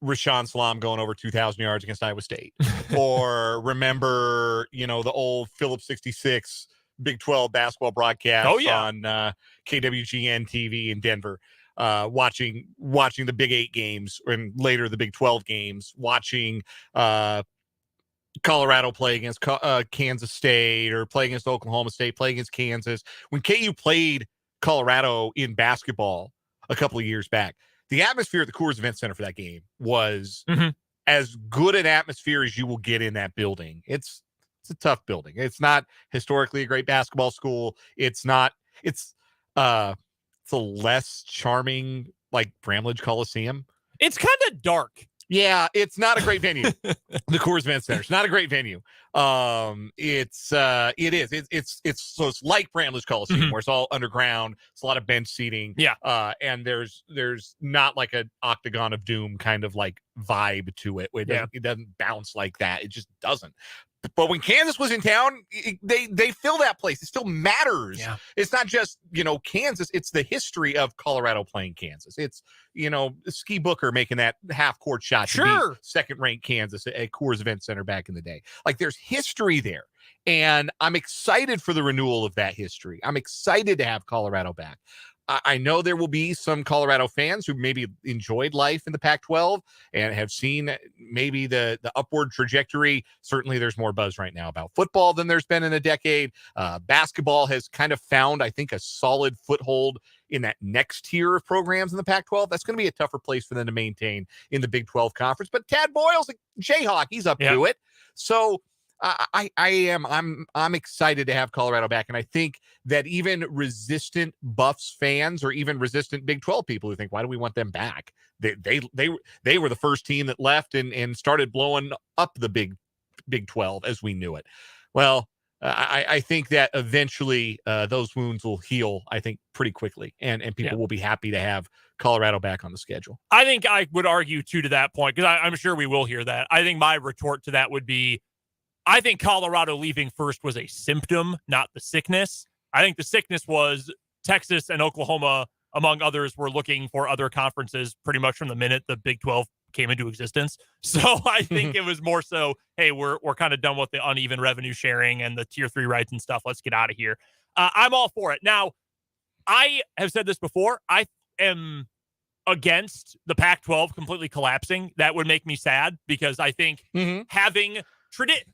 Rashawn Salam going over 2,000 yards against Iowa State, or remember, the old Phillips 66 Big 12 basketball broadcast on KWGN TV in Denver. Watching the Big 8 games, and later the Big 12 games, watching Colorado play against Kansas State or play against Oklahoma State, play against Kansas. When KU played Colorado in basketball a couple of years back, the atmosphere at the Coors Event Center for that game was as good an atmosphere as you will get in that building. It's a tough building. It's not historically a great basketball school. It's a less charming like Bramlage Coliseum.
It's kind of dark.
Yeah, it's not a great venue. The Coors Event Center. It's not a great venue. It's like Bramlage Coliseum, where it's all underground. It's a lot of bench seating.
Yeah.
And there's not like an Octagon of Doom kind of like vibe to it. It doesn't bounce like that. It just doesn't. But when Kansas was in town, they fill that place. It still matters.
Yeah.
It's not just, Kansas. It's the history of Colorado playing Kansas. It's, Ski Booker making that half-court shot to beat second-ranked Kansas at Coors Event Center back in the day. Like, there's history there. And I'm excited for the renewal of that history. I'm excited to have Colorado back. I know there will be some Colorado fans who maybe enjoyed life in the Pac-12 and have seen maybe the upward trajectory. Certainly there's more buzz right now about football than there's been in a decade. Basketball has kind of found, I think, a solid foothold in that next tier of programs in the Pac-12. That's going to be a tougher place for them to maintain in the Big 12 conference. But Tad Boyle's a Jayhawk. He's up to it. So I'm excited to have Colorado back. And I think that even resistant Buffs fans or even resistant Big 12 people who think, why do we want them back? They were the first team that left and started blowing up the Big 12 as we knew it. Well, I think that eventually those wounds will heal, I think, pretty quickly. And people will be happy to have Colorado back on the schedule.
I think I would argue, too, to that point, because I'm sure we will hear that. I think my retort to that would be, I think Colorado leaving first was a symptom, not the sickness. I think the sickness was Texas and Oklahoma, among others, were looking for other conferences pretty much from the minute the Big 12 came into existence. So I think it was more so, hey, we're kind of done with the uneven revenue sharing and the tier 3 rights and stuff. Let's get out of here. I'm all for it. Now, I have said this before. I am against the Pac-12 completely collapsing. That would make me sad because I think having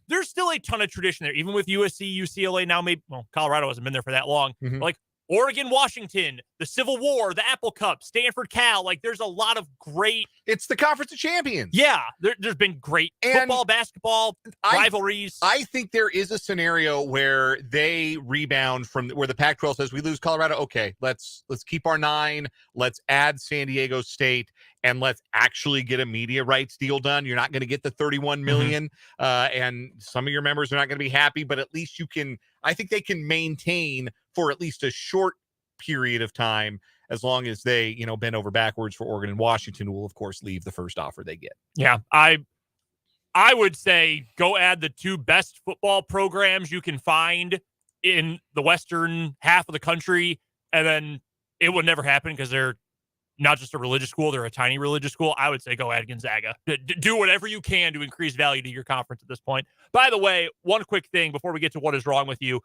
there's still a ton of tradition there, even with USC, UCLA now. Maybe Colorado hasn't been there for that long. Like Oregon, Washington, the Civil War, the Apple Cup, Stanford, Cal. Like there's a lot of great.
It's the Conference of Champions.
Yeah, there's been great football, basketball rivalries.
I think there is a scenario where they rebound from where the Pac-12 says we lose Colorado. Okay, let's keep our 9. Let's add San Diego State. And let's actually get a media rights deal done. You're not going to get the $31 million, and some of your members are not going to be happy, but at least I think they can maintain for at least a short period of time, as long as they, bend over backwards for Oregon and Washington, who will, of course, leave the first offer they get.
Yeah, I would say go add the 2 best football programs you can find in the western half of the country, and then it would never happen because they're not just a religious school, they're a tiny religious school. I would say go add Gonzaga. Do whatever you can to increase value to your conference at this point. By the way, one quick thing before we get to what is wrong with you.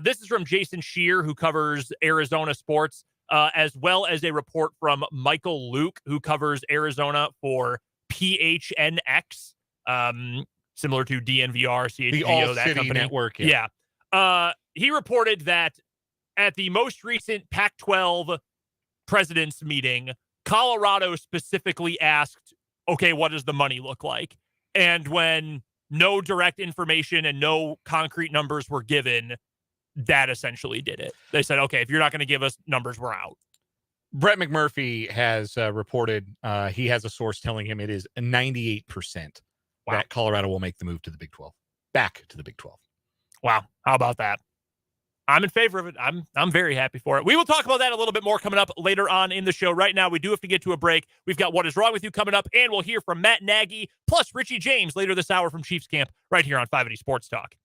This is from Jason Shear, who covers Arizona sports, as well as a report from Michael Luke, who covers Arizona for PHNX, similar to DNVR, CHGO,
the All
that
City
company.
Network.
Yeah. He reported that at the most recent Pac-12 president's meeting, Colorado specifically asked, okay, what does the money look like? And when no direct information and no concrete numbers were given, that essentially did it. They said, okay, if you're not going to give us numbers, we're out.
Brett McMurphy has reported he has a source telling him it is 98% that Colorado will make the move to the Big 12, back to the Big 12.
Wow. How about that? I'm in favor of it. I'm very happy for it. We will talk about that a little bit more coming up later on in the show. Right now, we do have to get to a break. We've got What Is Wrong With You coming up, and we'll hear from Matt Nagy plus Richie James later this hour from Chiefs Camp right here on 580 Sports Talk.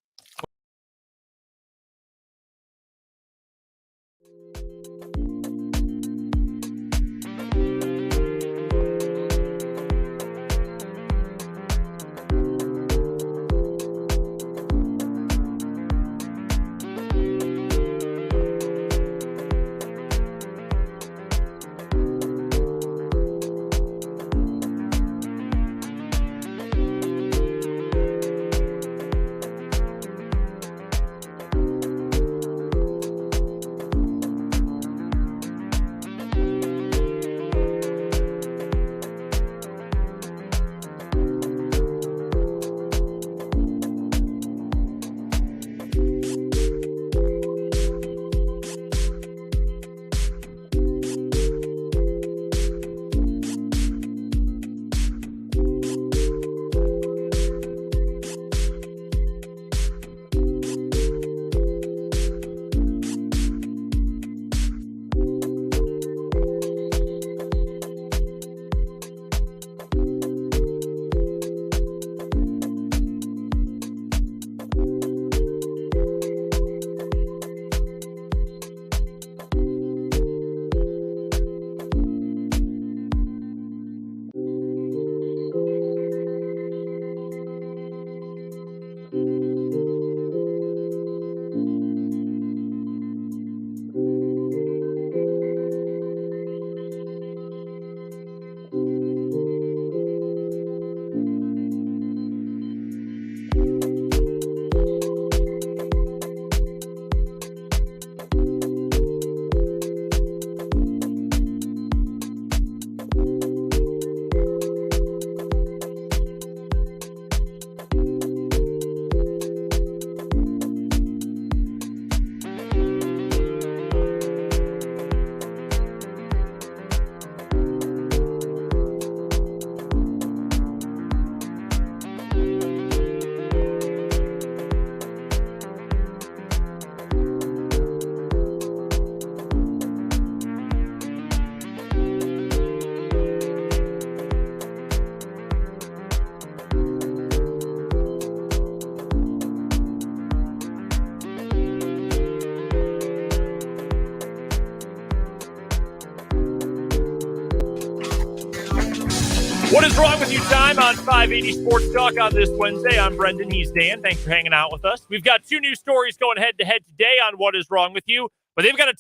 What is wrong with you time on 580 Sports Talk on this Wednesday? I'm Brendan. He's Dan. Thanks for hanging out with us. We've got two news stories going head-to-head today on what is wrong with you, but they've got a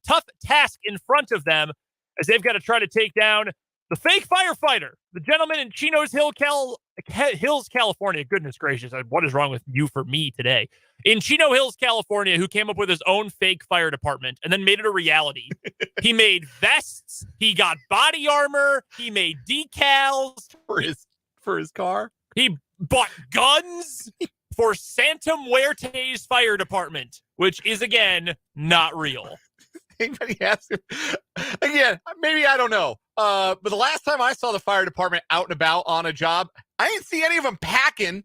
tough task in front of them as they've got to try to take down the fake firefighter, the gentleman in Chino Hills, California. Goodness gracious, what is wrong with you for me today? In Chino Hills, California, who came up with his own fake fire department and then made it a reality. He made vests. He got body armor. He made decals
for his car.
He bought guns for Santa Muerte's fire department, which is, again, not real.
Anybody ask him? Again, maybe I don't know. But the last time I saw the fire department out and about on a job, I didn't see any of them packing.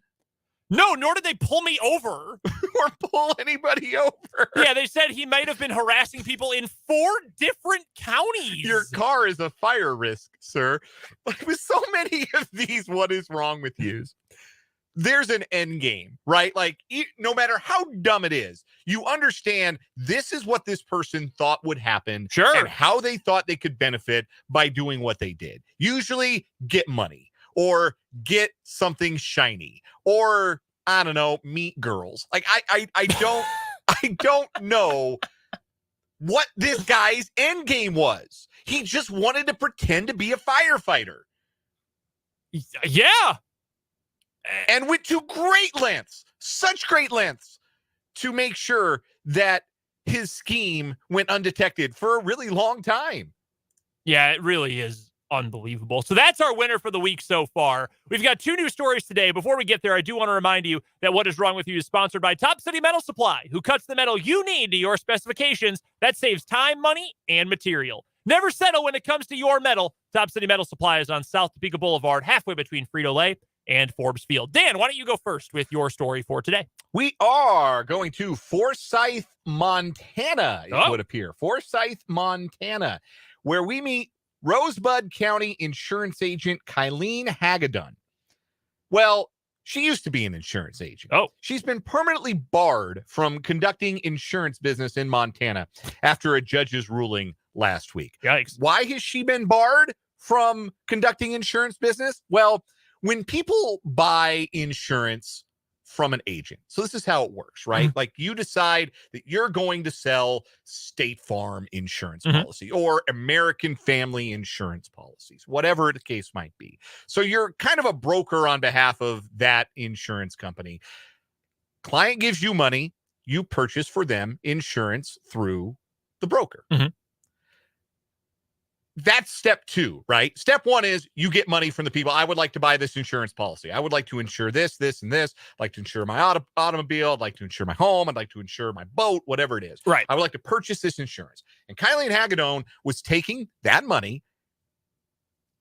No, nor did they pull me over.
Or pull anybody over.
Yeah, they said he might have been harassing people in 4 different counties.
Your car is a fire risk, sir. But with so many of these, what is wrong with yous? There's an end game, right? Like, no matter how dumb it is, you understand this is what this person thought would happen.
Sure.
And how they thought they could benefit by doing what they did. Usually get money or get something shiny or, I don't know, meet girls. Like, I don't know what this guy's end game was. He just wanted to pretend to be a firefighter.
Yeah.
And went to great lengths, such great lengths, to make sure that his scheme went undetected for a really long time.
Yeah, it really is unbelievable. So that's our winner for the week so far. We've got 2 new stories today. Before we get there, I do want to remind you that What is Wrong with You is sponsored by Top City Metal Supply, who cuts the metal you need to your specifications. That saves time, money, and material. Never settle when it comes to your metal. Top City Metal Supply is on South Topeka Boulevard, halfway between Frito-Lay and Forbes Field. Dan, why don't you go first with your story for today?
We are going to Forsyth, Montana, it would appear. Forsyth, Montana, where we meet Rosebud County insurance agent Kylene Hagedorn. Well, she used to be an insurance agent.
Oh.
She's been permanently barred from conducting insurance business in Montana after a judge's ruling last week.
Yikes.
Why has she been barred from conducting insurance business? Well, when people buy insurance from an agent, so this is how it works, right? Like, you decide that you're going to sell State Farm insurance policy or American Family insurance policies, whatever the case might be. So you're kind of a broker on behalf of that insurance company. Client gives you money, you purchase for them insurance through the broker. That's step 2, right? Step 1 is you get money from the people. I would like to buy this insurance policy. I would like to insure this, this, and this. I'd like to insure my automobile. I'd like to insure my home. I'd like to insure my boat, whatever it is.
Right.
I would like to purchase this insurance. And Kylene Hagedorn was taking that money,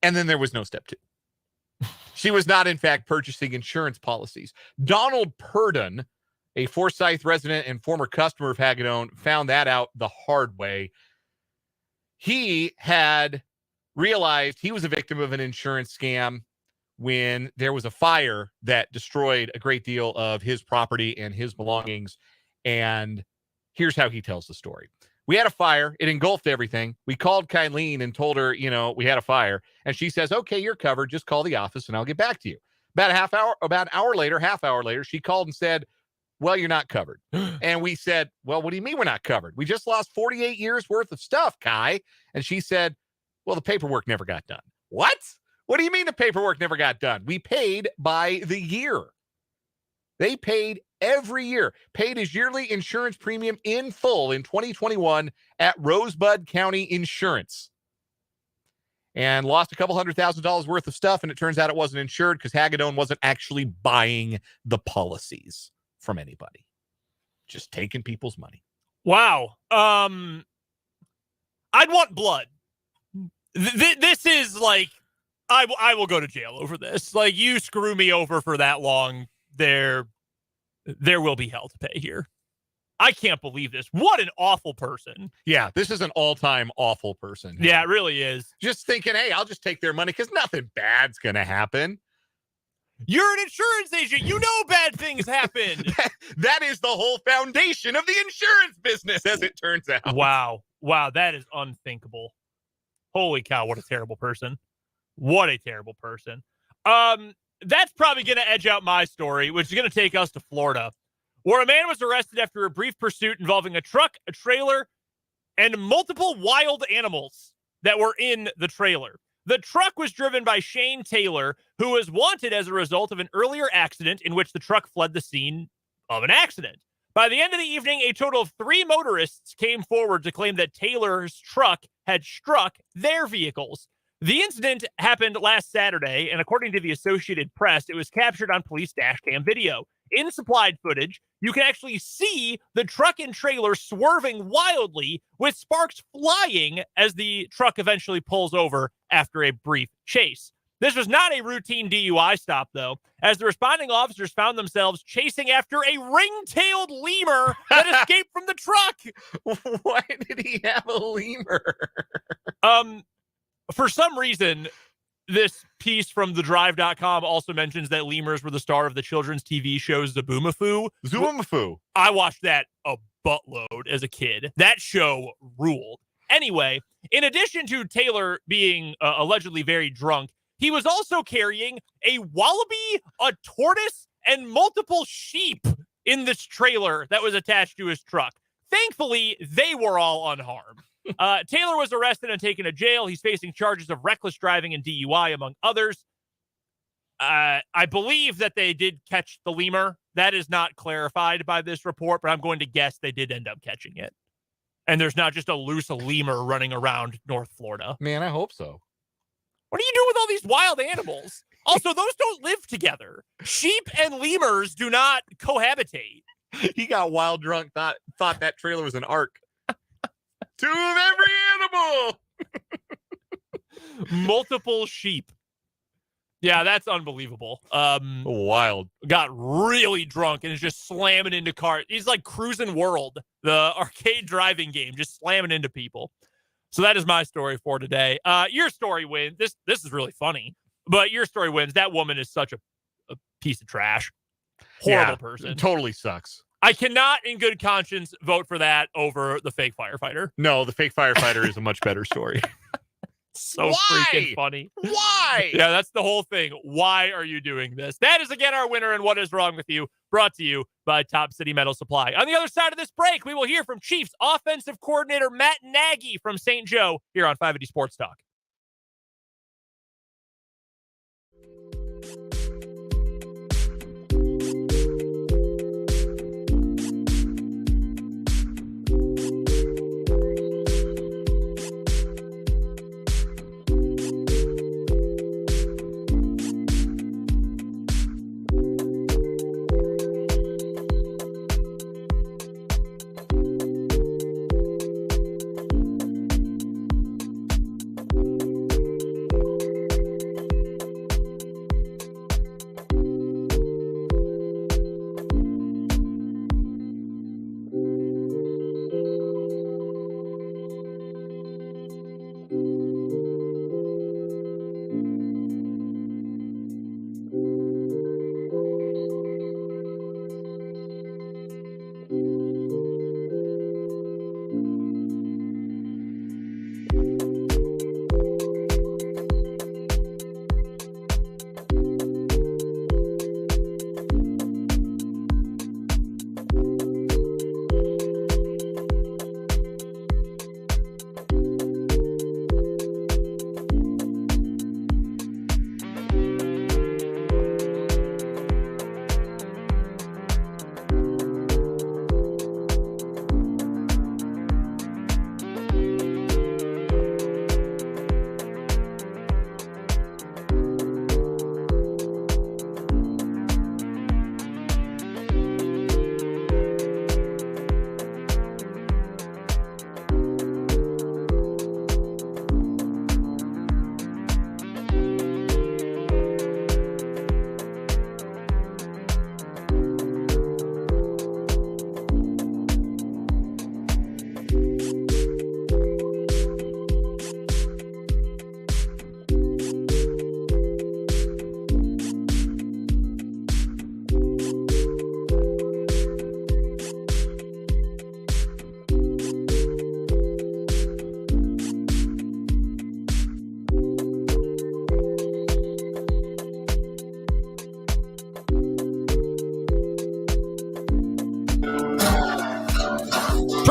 and then there was no step 2. She was not, in fact, purchasing insurance policies. Donald Purdon, a Forsyth resident and former customer of Hagedorn, found that out the hard way. He had realized he was a victim of an insurance scam when there was a fire that destroyed a great deal of his property and his belongings. And here's how he tells the story. We had a fire. It engulfed everything. We called Kylene and told her, we had a fire. And she says, okay, you're covered. Just call the office and I'll get back to you. About an hour later, she called and said, well, you're not covered. And we said, well, what do you mean we're not covered? We just lost 48 years worth of stuff, Kai. And she said, well, the paperwork never got done. What? What do you mean the paperwork never got done? We paid by the year. They paid every year, paid his yearly insurance premium in full in 2021 at Rosebud County Insurance. And lost a couple $100,000 worth of stuff. And it turns out it wasn't insured because Hagedorn wasn't actually buying the policies from anybody, just taking people's money.
Wow. I'd want blood. This is like, I will go to jail over this. Like, you screw me over for that long, there will be hell to pay here. I can't believe this. What an awful person.
Yeah, this is an all-time awful person.
Yeah, it really is.
Just thinking, hey, I'll just take their money because nothing bad's going to happen.
You're an insurance agent. You know bad things happen.
That is the whole foundation of the insurance business, as it turns out.
Wow. That is unthinkable. Holy cow, what a terrible person. What a terrible person. That's probably going to edge out my story, which is going to take us to Florida, where a man was arrested after a brief pursuit involving a truck, a trailer, and multiple wild animals that were in the trailer. The truck was driven by Shane Taylor, who was wanted as a result of an earlier accident in which the truck fled the scene of an accident. By the end of the evening, a total of 3 motorists came forward to claim that Taylor's truck had struck their vehicles. The incident happened last Saturday, and according to the Associated Press, it was captured on police dashcam video. In supplied footage, you can actually see the truck and trailer swerving wildly with sparks flying as the truck eventually pulls over after a brief chase. This was not a routine DUI stop, though, as the responding officers found themselves chasing after a ring-tailed lemur that escaped from the truck.
Why did he have a lemur?
For some reason, this piece from thedrive.com also mentions that lemurs were the star of the children's TV show Zoboomafoo.
Zoomafoo.
I watched that a buttload as a kid. That show ruled. Anyway, in addition to Taylor being allegedly very drunk, he was also carrying a wallaby, a tortoise, and multiple sheep in this trailer that was attached to his truck. Thankfully, they were all unharmed. Taylor was arrested and taken to jail. He's facing charges of reckless driving and DUI, among others. I believe that they did catch the lemur. That is not clarified by this report, but I'm going to guess they did end up catching it. And there's not just a loose lemur running around North Florida.
Man, I hope so.
What do you do with all these wild animals? Also, those don't live together. Sheep and lemurs do not cohabitate.
He got wild drunk, thought that trailer was an ark. Two of every animal.
Multiple sheep. Yeah, that's unbelievable.
Wild.
Got really drunk and is just slamming into cars. He's like Cruising World, the arcade driving game, just slamming into people. So that is my story for today. Your story wins. This is really funny, but your story wins. That woman is such a piece of trash. Horrible person.
Totally sucks.
I cannot, in good conscience, vote for that over the fake firefighter.
No, the fake firefighter is a much better story.
So
Why?
freaking funny.
Why?
Yeah, that's the whole thing. Why are you doing this? That is, again, our winner and What Is Wrong With You, brought to you by Top City Metal Supply. On the other side of this break, we will hear from Chiefs offensive coordinator Matt Nagy from St. Joe here on 580 Sports Talk.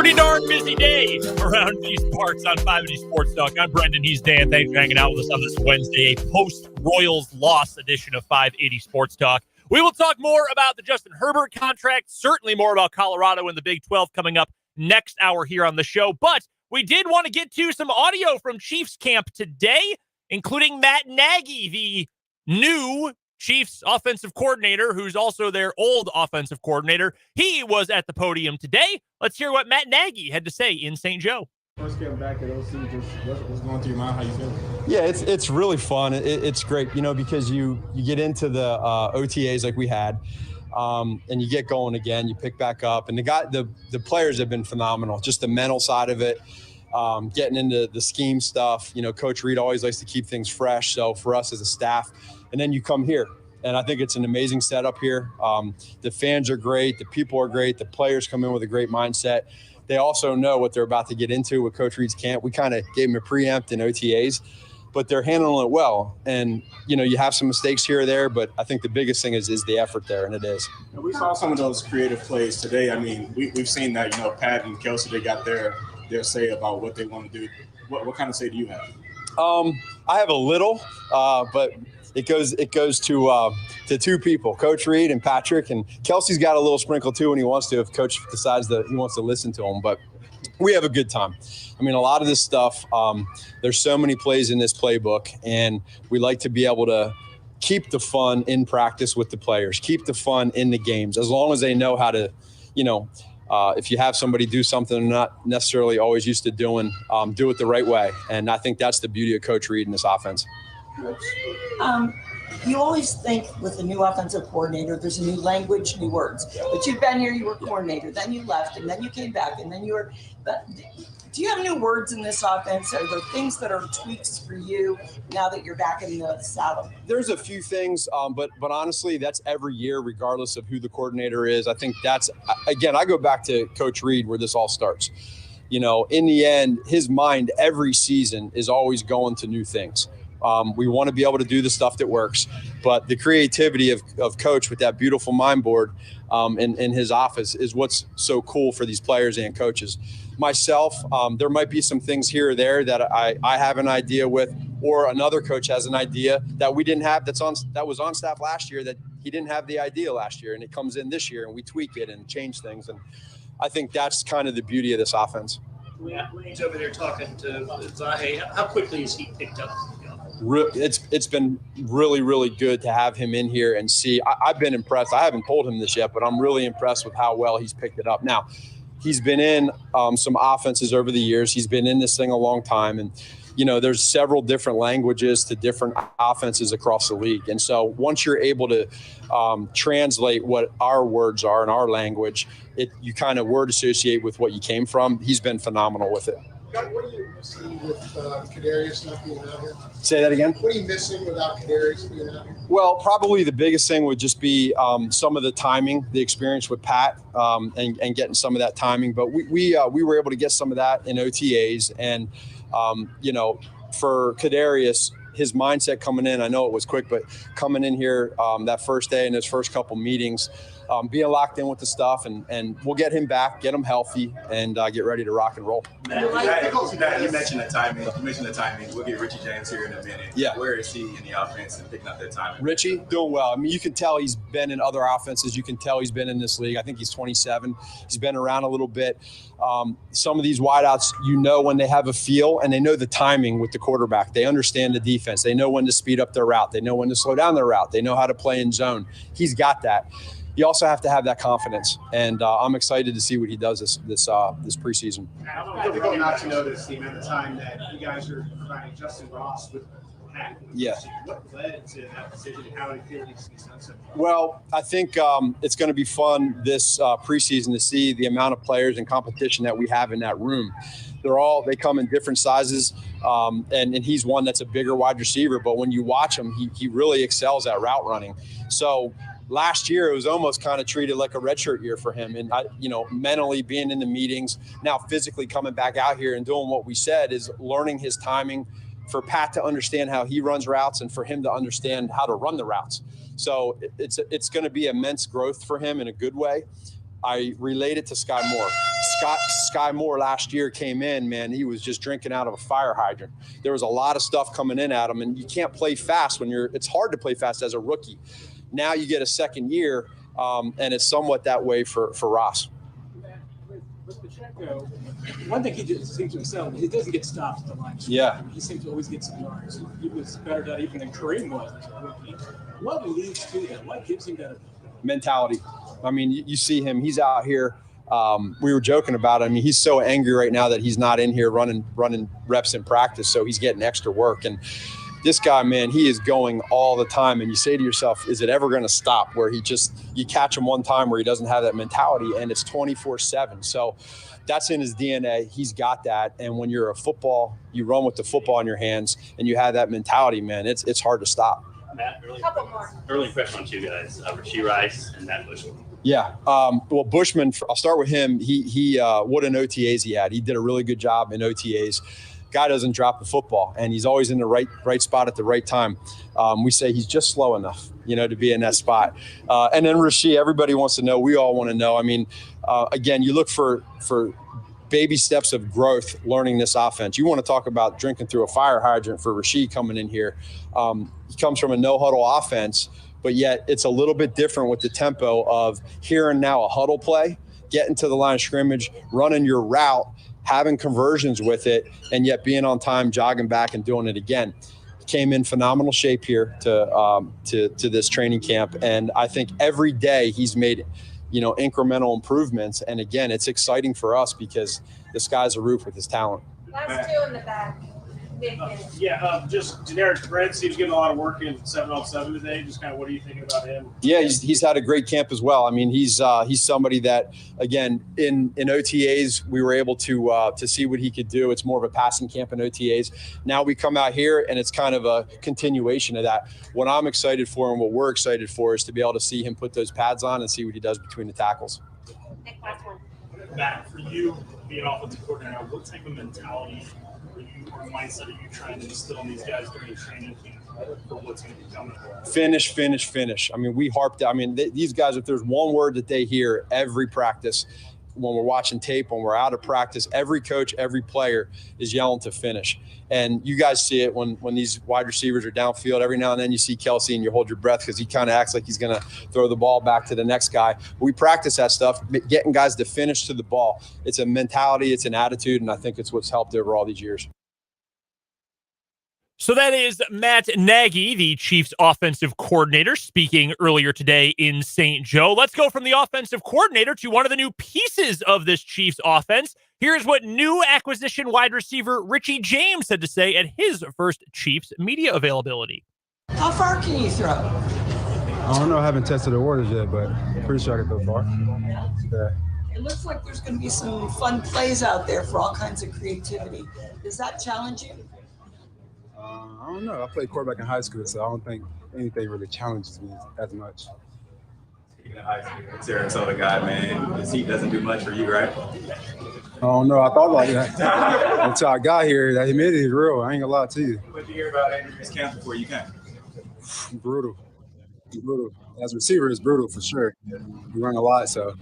Pretty darn busy day around these parts on 580 Sports Talk. I'm Brendan. He's Dan. Thanks for hanging out with us on this Wednesday, a post-Royals loss edition of 580 Sports Talk. We will talk more about the Justin Herbert contract, certainly more about Colorado and the Big 12 coming up next hour here on the show. But we did want to get to some audio from Chiefs camp today, including Matt Nagy, the new Chiefs offensive coordinator, who's also their old offensive coordinator. He was at the podium today. Let's hear what Matt Nagy had to say in St. Joe.
First getting back at OC, just what's going through your mind? How you feeling?
Yeah, it's really fun. It's great, because you get into the OTAs like we had, and you get going again. You pick back up, and the players have been phenomenal. Just the mental side of it, getting into the scheme stuff. Coach Reed always likes to keep things fresh. So for us as a staff, and then you come here, and I think it's an amazing setup here. The fans are great. The people are great. The players come in with a great mindset. They also know what they're about to get into with Coach Reed's camp. We kind of gave them a preempt in OTAs, but they're handling it well. And, you have some mistakes here or there, but I think the biggest thing is the effort there, and it is.
And we saw some of those creative plays today. I mean, we've seen that, Pat and Kelsey, they got their say about what they want to do. What kind of say do you have?
I have a little, but it goes to two people, Coach Reed and Patrick, and Kelsey's got a little sprinkle too when he wants to, if Coach decides that he wants to listen to him. But we have a good time. I mean, a lot of this stuff, there's so many plays in this playbook, and we like to be able to keep the fun in practice with the players, keep the fun in the games, as long as they know how to, if you have somebody do something they're not necessarily always used to doing, do it the right way. And I think that's the beauty of Coach Reed in this offense.
You always think with a new offensive coordinator, there's a new language, new words. But you've been here, you were coordinator, then you left, and then you came back, and then you were. But do you have new words in this offense? Are there things that are tweaks for you now that you're back in the saddle?
There's a few things, but honestly, that's every year, regardless of who the coordinator is. I think that's, again, I go back to Coach Reed where this all starts. In the end, his mind every season is always going to new things. We want to be able to do the stuff that works, but the creativity of Coach with that beautiful mind board in his office is what's so cool for these players and coaches. Myself, there might be some things here or there that I have an idea with, or another coach has an idea that we didn't have that was on staff last year that he didn't have the idea last year, and it comes in this year and we tweak it and change things. And I think that's kind of the beauty of this offense.
When he's over there talking to Zahe, how quickly is he picked up?
It's been really, really good to have him in here and see. I've been impressed. I haven't told him this yet, but I'm really impressed with how well he's picked it up. Now, he's been in some offenses over the years. He's been in this thing a long time. And, there's several different languages to different offenses across the league. And so once you're able to translate what our words are in our language, you kind of word associate with what you came from. He's been phenomenal with it.
What are you missing with Kadarius not being out here?
Say that again?
What are you missing without Kadarius being out here?
Well, probably the biggest thing would just be some of the timing, the experience with Pat, and getting some of that timing. But we were able to get some of that in OTAs. And, for Kadarius, his mindset coming in, I know it was quick, but coming in here that first day and his first couple meetings, being locked in with the stuff, and we'll get him back, get him healthy, and get ready to rock and roll.
You mentioned the timing. We'll get Richie James here in a minute.
Yeah.
Where is he in the offense and picking up that timing?
Richie, doing well. I mean, you can tell he's been in other offenses. You can tell he's been in this league. I think he's 27. He's been around a little bit. Some of these wideouts, when they have a feel and they know the timing with the quarterback. They understand the defense. They know when to speed up their route. They know when to slow down their route. They know how to play in zone. He's got that. You also have to have that confidence, and I'm excited to see what he does this preseason.
How difficult not to notice the amount of time that you guys are providing Justin Ross with Pat?
Yeah.
What led to that decision, and how did it feel to see so far?
Well, I think it's going to be fun this preseason to see the amount of players and competition that we have in that room. They come in different sizes, and he's one that's a bigger wide receiver. But when you watch him, he really excels at route running. So last year, it was almost kind of treated like a redshirt year for him. And, mentally being in the meetings, now physically coming back out here and doing what we said is learning his timing, for Pat to understand how he runs routes and for him to understand how to run the routes. So it's going to be immense growth for him in a good way. I relate it to Sky Moore. Sky Moore last year came in, man, he was just drinking out of a fire hydrant. There was a lot of stuff coming in at him, and you can't play fast it's hard to play fast as a rookie. Now you get a second year, and it's somewhat that way for Ross.
With Pacheco, one thing he just seems to excel, he doesn't get stopped at the line.
Yeah.
He seems to always get some yards. He was better at that even than Kareem was as a rookie. What leads to that? What gives him that
mentality? I mean, you see him, he's out here. We were joking about it. I mean, he's so angry right now that he's not in here running reps in practice, so he's getting extra work. And this guy, man, he is going all the time. And you say to yourself, is it ever going to stop where you catch him one time where he doesn't have that mentality, and it's 24/7. So that's in his DNA. He's got that. And when you're you run with the football in your hands and you have that mentality, man, it's hard to stop.
Matt, early impression on two guys, Rasheed Rice and Matt Bushman.
Yeah. Well, Bushman, I'll start with him. He what an OTAs he had. He did a really good job in OTAs. Guy doesn't drop the football, and he's always in the right spot at the right time. We say he's just slow enough, to be in that spot. And then Rasheed, everybody wants to know. We all want to know. I mean, again, you look for baby steps of growth learning this offense. You want to talk about drinking through a fire hydrant for Rasheed coming in here. He comes from a no-huddle offense, but yet it's a little bit different with the tempo of here and now a huddle play, getting to the line of scrimmage, running your route, having conversions with it, and yet being on time, jogging back and doing it again. He came in phenomenal shape here to this training camp, and I think every day he's made incremental improvements. And again, it's exciting for us because the sky's the roof with his talent.
Last two in the back.
Just generic Fred seems getting a lot of work in 7-on-7 today. Just kind of what are you thinking about him?
Yeah, he's had a great camp as well. I mean, he's somebody that, again, in OTAs we were able to see what he could do. It's more of a passing camp in OTAs. Now we come out here and it's kind of a continuation of that. What I'm excited for and what we're excited for is to be able to see him put those pads on and see what he does between the tackles.
Matt, for you being offensive coordinator, what type of mentality or mindset are you trying to instill in these guys during training camp for what's going to be coming?
Finish. I mean, these guys, if there's one word that they hear every practice, when we're watching tape, when we're out of practice, every coach, every player is yelling to finish. And you guys see it when these wide receivers are downfield. Every now and then you see Kelsey and you hold your breath because he kind of acts like he's going to throw the ball back to the next guy. We practice that stuff, getting guys to finish to the ball. It's a mentality, it's an attitude, and I think it's what's helped over all these years.
So that is Matt Nagy, the Chiefs offensive coordinator, speaking earlier today in St. Joe. Let's go from the offensive coordinator to one of the new pieces of this Chiefs offense. Here's what new acquisition wide receiver Richie James had to say at his first Chiefs media availability.
How far can you throw?
I don't know. I haven't tested the waters yet, but I'm pretty sure I can throw far. Yeah.
It looks like there's going to be some fun plays out there for all kinds of creativity. Does that challenge you?
I don't know. I played quarterback in high school, so I don't think anything really challenges me as much.
Speaking of high school, Sarasota guy, man, this heat doesn't do much for you, right?
I don't know. I thought about that until I got here. That humidity is real. I ain't gonna lie to you.
What did you hear about Andrew's camp before you came?
Brutal. As a receiver, it's brutal for sure. You run a lot, so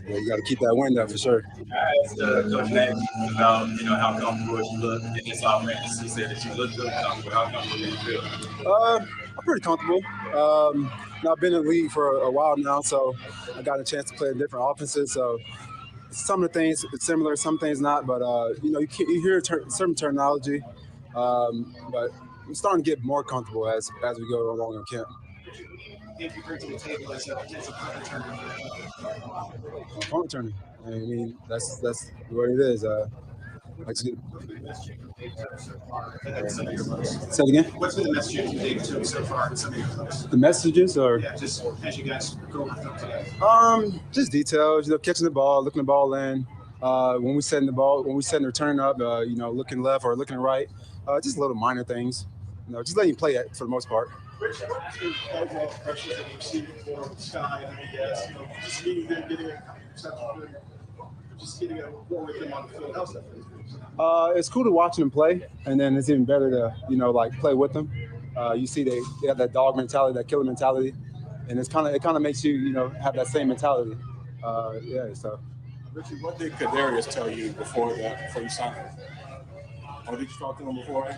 you got to keep that wind up for sure.
I asked Coach Nagy about how comfortable you look in this offense. He said that you look really comfortable. How comfortable do you feel?
I'm pretty comfortable. I've been in the league for a while now, so I got a chance to play in different offenses. So some of the things it's similar, some things not. But you hear certain terminology. But I'm starting to get more comfortable as we go along in camp.
If you bring to the table as a punt returner?
Punt returning. I mean, that's what it is. Say it again.
What's been the message you've taken to him so far in some of your posts?
The messages, or
just as you guys go over them today.
Just details. Catching the ball, looking the ball in. When we setting the return up, looking left or looking right. Just little minor things. Just letting you play it for the most part.
Rich, what are your overall impressions that you've seen for Sky and MBS? Just meeting them, getting a reception, just getting a war with them on the field. How's that for you?
It's cool to watch them play, and then it's even better to play with them. You see they have that dog mentality, that killer mentality, and it kind of makes you have that same mentality. So
Richie, what did Kadarius tell you before you signed him? Or did you talk to him before?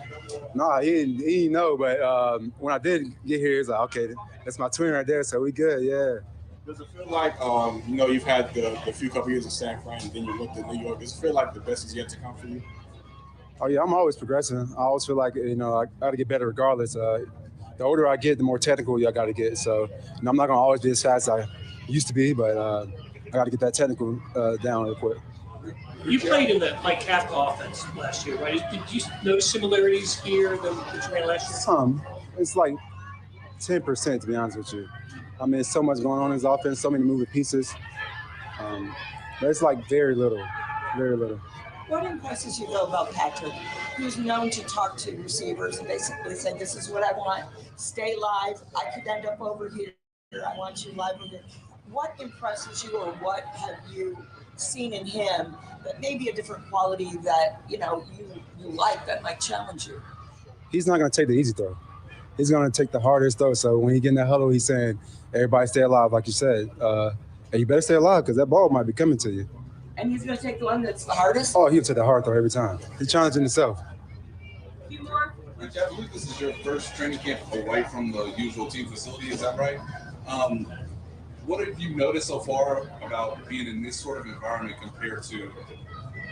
No, he didn't know, but when I did get here, he's like, okay, that's my twin right there, so we good, yeah.
Does it feel like, you've had the few couple years of San Fran, and then you went to New York. Does it feel like the best is yet to come for you?
Oh, yeah, I'm always progressing. I always feel like, I got to get better regardless. The older I get, the more technical I got to get. So I'm not going to always be as fast as I used to be, but I got to get that technical down real quick.
You played in the Mike Kafka offense last year, right? Did you notice similarities here that you ran last year?
Some. It's like 10%, to be honest with you. I mean, there's so much going on in his offense, so many moving pieces. But it's like very little, very little.
What impresses you, though, about Patrick, who's known to talk to receivers and basically say, this is what I want, stay live, I could end up over here, I want you live over here. What impresses you, or what have you seen in him that may be a different quality that, you like, that might challenge you?
He's not going to take the easy throw. He's going to take the hardest throw. So when he get in that huddle, he's saying, everybody stay alive, like you said. And you better stay alive because that ball might be coming to you.
And he's going to take the one that's the hardest?
Oh, he'll take the hard throw every time. He's challenging himself.
A few more? Rich, I believe this is your first training camp away from the usual team facility. Is that right? What have you noticed so far about being in this sort of environment compared to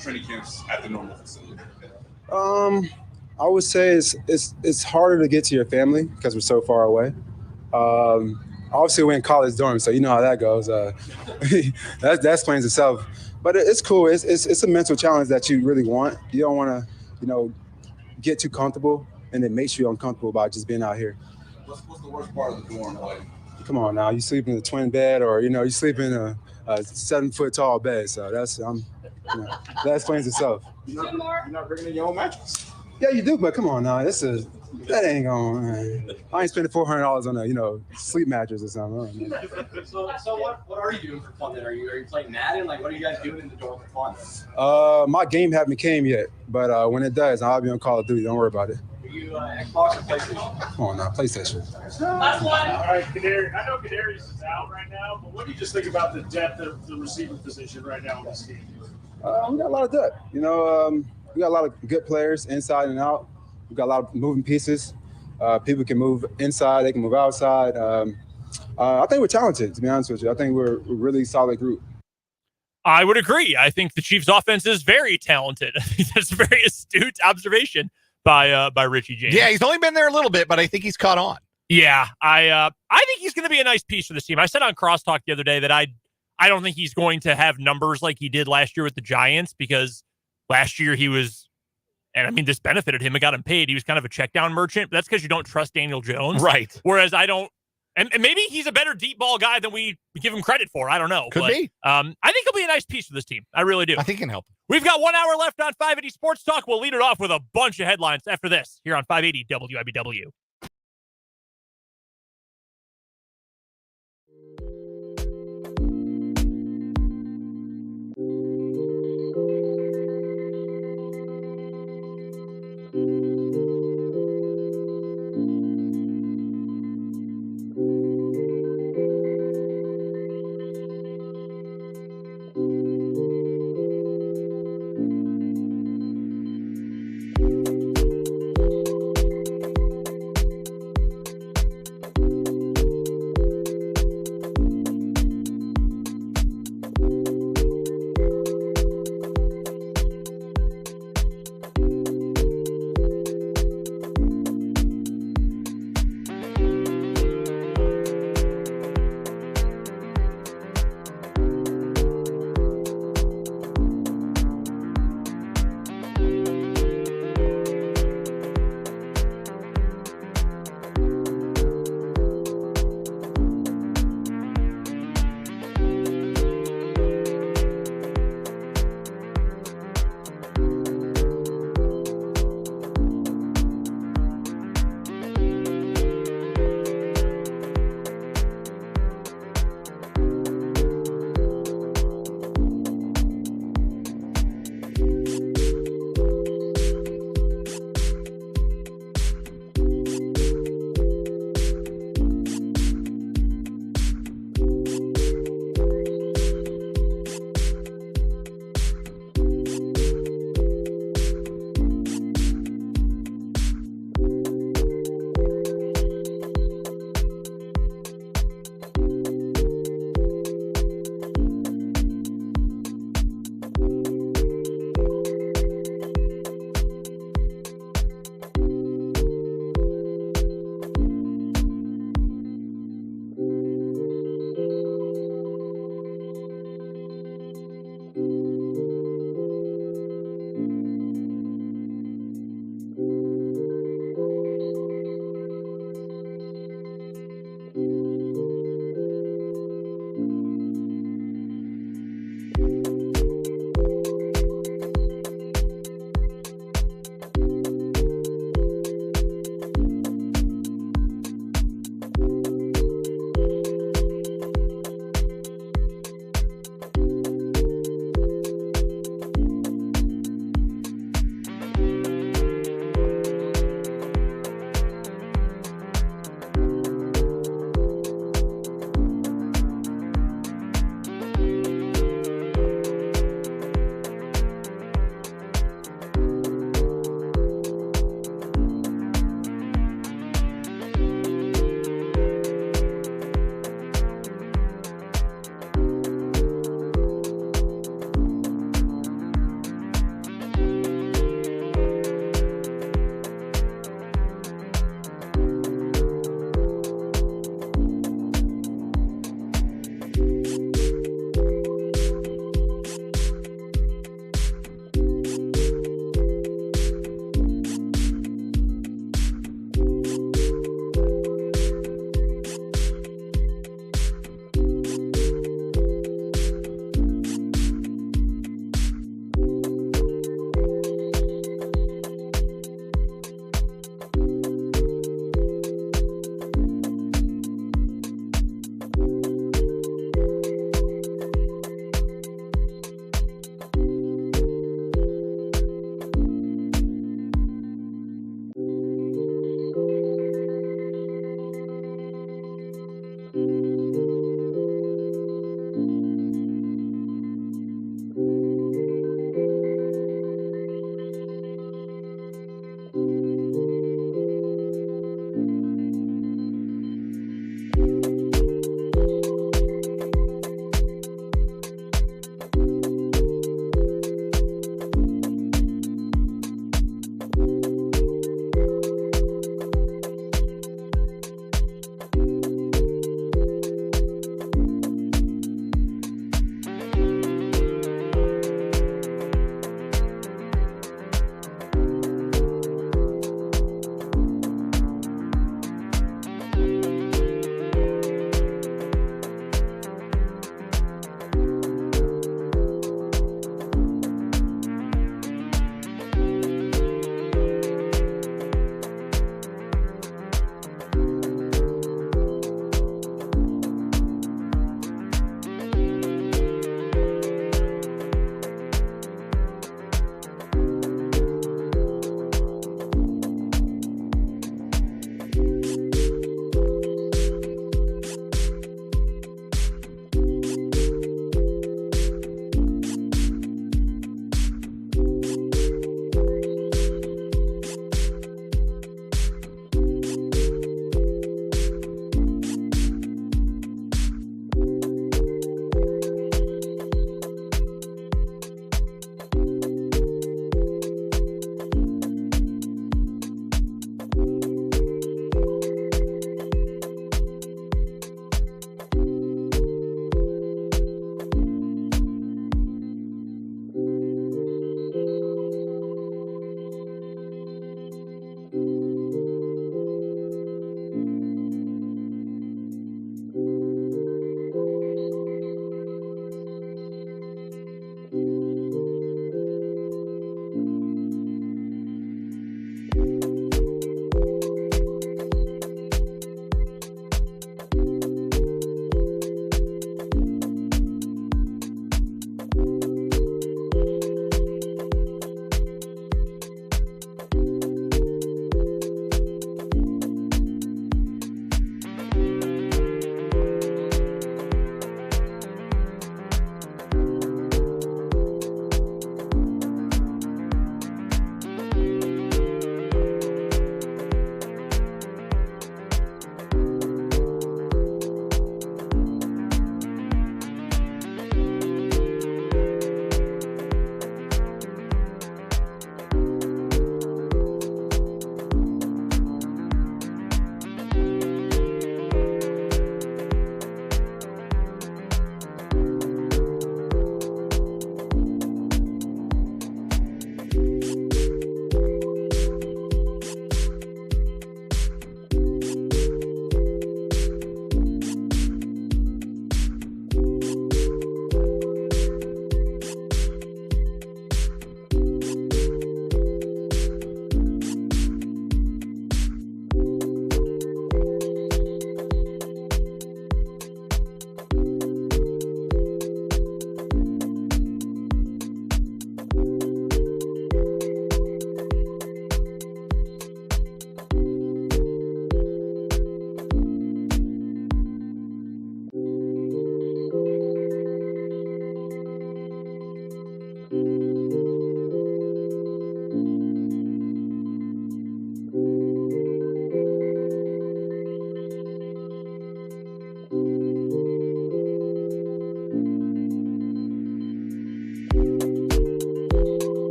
training camps at the normal facility?
I would say it's harder to get to your family because we're so far away. Obviously, we're in college dorms, so you know how that goes. That explains itself. But it's cool. It's a mental challenge that you really want. You don't want to, get too comfortable, and it makes you uncomfortable about just being out here.
What's the worst part of the dorm like?
Come on now, you sleep in a twin bed, or you sleep in a 7-foot tall bed. So that explains itself.
You're not bringing in your own mattress.
Yeah, you do, but come on now, that ain't going. I ain't spending $400 on a sleep mattress or something.
So what are you doing for fun then? Are you playing Madden? Like, what are you guys doing in the dorm for fun?
My game haven't came yet, but when it does, I'll be on Call of Duty. Don't worry about it.
Are you Xbox or PlayStation?
Come on now, PlayStation.
Last one. All right, I know Kadarius is out right now, but what do you just think about the depth of the receiver position right now on this team?
We got a lot of depth. We got a lot of good players inside and out. We got a lot of moving pieces. People can move inside, they can move outside. I think we're talented, to be honest with you. I think we're a really solid group.
I would agree. I think the Chiefs' offense is very talented. I think that's a very astute observation by Richie James.
Yeah, he's only been there a little bit, but I think he's caught on.
Yeah, I think he's going to be a nice piece for this team. I said on Crosstalk the other day that I don't think he's going to have numbers like he did last year with the Giants, because last year he was, and I mean, this benefited him. It got him paid. He was kind of a check down merchant, but that's because you don't trust Daniel Jones.
Right.
Whereas I don't, and maybe he's a better deep ball guy than we give him credit for. I don't know.
Could be.
I think he'll be a nice piece for this team. I really do.
I think he can help.
We've got 1 hour left on 580 Sports Talk. We'll lead it off with a bunch of headlines after this here on 580 WIBW.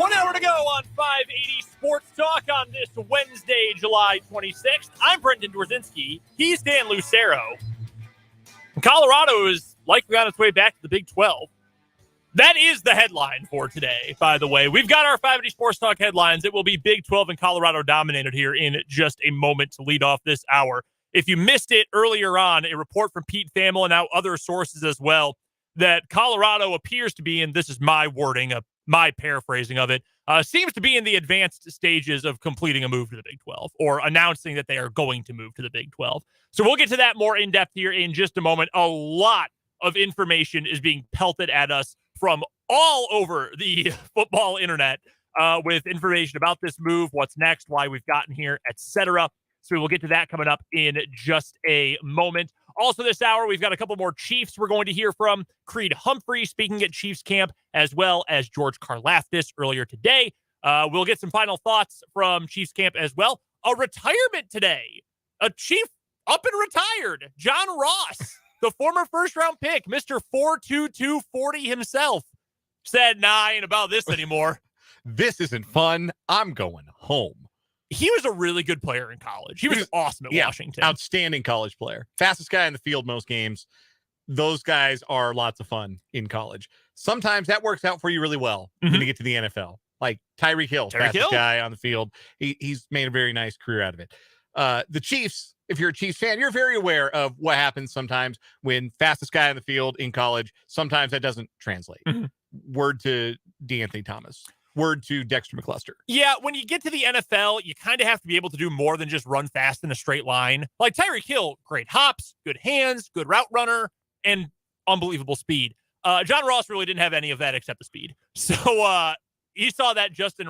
1 hour to go on 580 Sports Talk on this Wednesday, July 26th. I'm Brendan Dworzinski. He's Dan Lucero. Colorado is likely on its way back to the Big 12. That is the headline for today, by the way. We've got our 580 Sports Talk headlines. It will be Big 12 and Colorado dominated here in just a moment to lead off this hour. If you missed it earlier on, a report from Pete Thamel and now other sources as well, that Colorado appears to be, and this is my wording, my paraphrasing of it, seems to be in the advanced stages of completing a move to the Big 12 or announcing that they are going to move to the Big 12. So we'll get to that more in depth here in just a moment. A lot of information is being pelted at us from all over the football internet with information about this move, what's next, why we've gotten here, etc. So we will get to that coming up in just a moment. Also this hour, we've got a couple more Chiefs we're going to hear from. Creed Humphrey speaking at Chiefs camp, as well as George Karlaftis earlier today. We'll get some final thoughts from Chiefs camp as well. A retirement today. A Chief up and retired. John Ross, the former first-round pick, Mr. 4.2240 himself, said, nah, I ain't about this anymore.
This isn't fun. I'm going home.
He was a really good player in college. He was awesome at Washington.
Outstanding college player. Fastest guy in the field most games. Those guys are lots of fun in college. Sometimes that works out for you really well when you get to the NFL. Like Tyreek Hill, fastest guy on the field. He's made a very nice career out of it. The Chiefs, if you're a Chiefs fan, you're very aware of what happens sometimes when fastest guy on the field in college. Sometimes that doesn't translate. Word to DeAnthony Thomas. Word to Dexter McCluster.
Yeah, when you get to the NFL, you kind of have to be able to do more than just run fast in a straight line. Like Tyreek Hill, great hops, good hands, good route runner, and unbelievable speed. John Ross really didn't have any of that except the speed. So he saw that Justin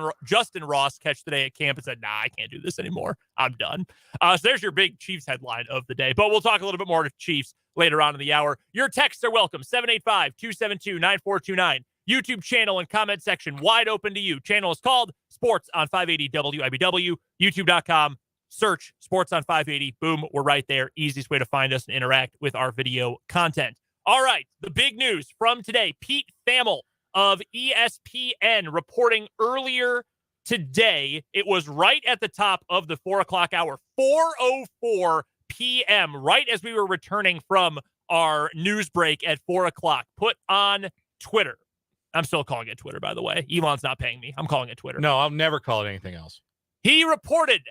Ross catch today at camp and said, nah, I can't do this anymore. I'm done. So there's your big Chiefs headline of the day. But we'll talk a little bit more to Chiefs later on in the hour. Your texts are welcome. 785-272-9429. YouTube channel and comment section wide open to you. Channel is called Sports on 580 WIBW. YouTube.com. Search Sports on 580. Boom, we're right there. Easiest way to find us and interact with our video content. All right, the big news from today. Pete Thamel of ESPN reporting earlier today. It was right at the top of the 4 o'clock hour, 4:04 p.m., right as we were returning from our news break at 4 o'clock. Put on Twitter. I'm still calling it Twitter, by the way. Elon's not paying me. I'm calling it Twitter.
No, I'll never call it anything else.
He reported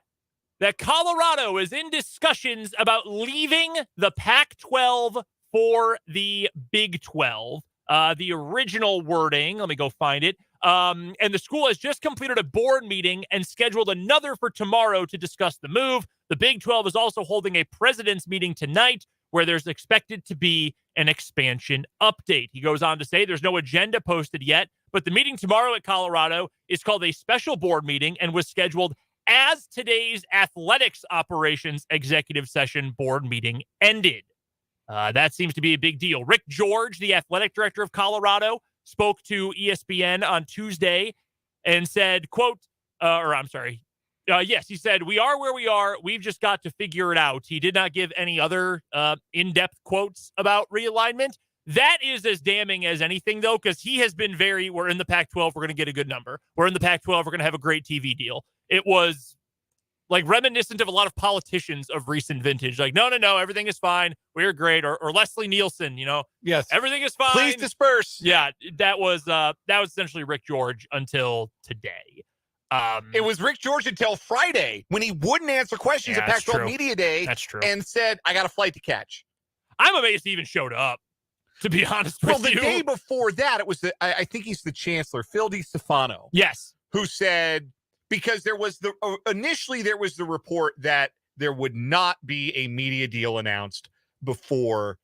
that Colorado is in discussions about leaving the Pac-12 for the Big 12. The original wording, let me go find it. And the school has just completed a board meeting and scheduled another for tomorrow to discuss the move. The Big 12 is also holding a president's meeting tonight where there's expected to be an expansion update. He goes on to say there's no agenda posted yet, but the meeting tomorrow at Colorado is called a special board meeting and was scheduled as today's athletics operations executive session board meeting ended. That seems to be a big deal. Rick George, the athletic director of Colorado, spoke to ESPN on Tuesday and said, quote, yes, he said, we are where we are. We've just got to figure it out. He did not give any other in-depth quotes about realignment. That is as damning as anything, though, because he has been we're in the Pac-12, we're going to get a good number. We're in the Pac-12, we're going to have a great TV deal. It was like reminiscent of a lot of politicians of recent vintage. Like, no, everything is fine. We're great. Or Leslie Nielsen,
yes,
everything is fine.
Please disperse.
Yeah, that was essentially Rick George until today.
It was Rick George until Friday when he wouldn't answer questions at Pac-12 Media Day.
That's true.
And said, I got a flight to catch.
I'm amazed he even showed up, to be honest with you.
Well, the day before that, it was I think he's the chancellor, Phil DiStefano.
Yes.
Who said, because initially there was the report that there would not be a media deal announced before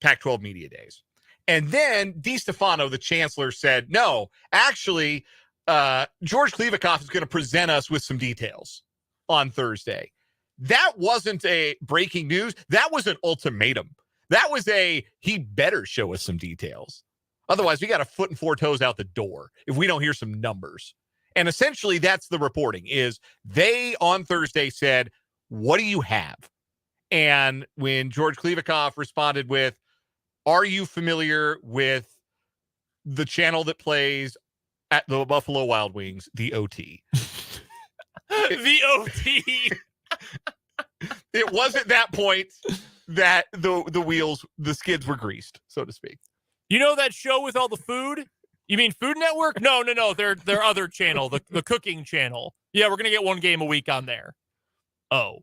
Pac-12 Media Days. And then DiStefano, the chancellor, said, no, actually, George Kliavkoff is going to present us with some details on Thursday. That wasn't a breaking news. That was an ultimatum. That was he better show us some details. Otherwise, we got a foot and 4 toes out the door if we don't hear some numbers. And essentially, that's the reporting is they on Thursday said, what do you have? And when George Kliavkoff responded with, are you familiar with the channel that plays at the Buffalo Wild Wings, the OT.
The OT.
It was at that point that the skids were greased, so to speak.
You know that show with all the food? You mean Food Network? No. Their other channel, the cooking channel. Yeah, we're going to get one game a week on there. Oh.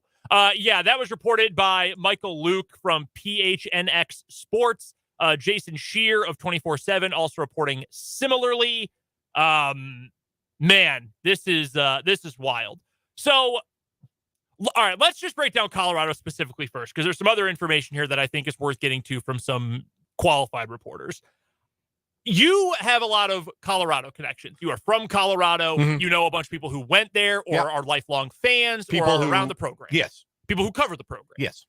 Yeah, that was reported by Michael Luke from PHNX Sports. Jason Shear of 24/7 also reporting similarly. Man, this is wild. So, all right, let's just break down Colorado specifically first, because there's some other information here that I think is worth getting to from some qualified reporters. You have a lot of Colorado connections. You are from Colorado.
Mm-hmm.
You know a bunch of people who went there or are lifelong fans or are around the program.
Yes.
People who cover the program.
Yes.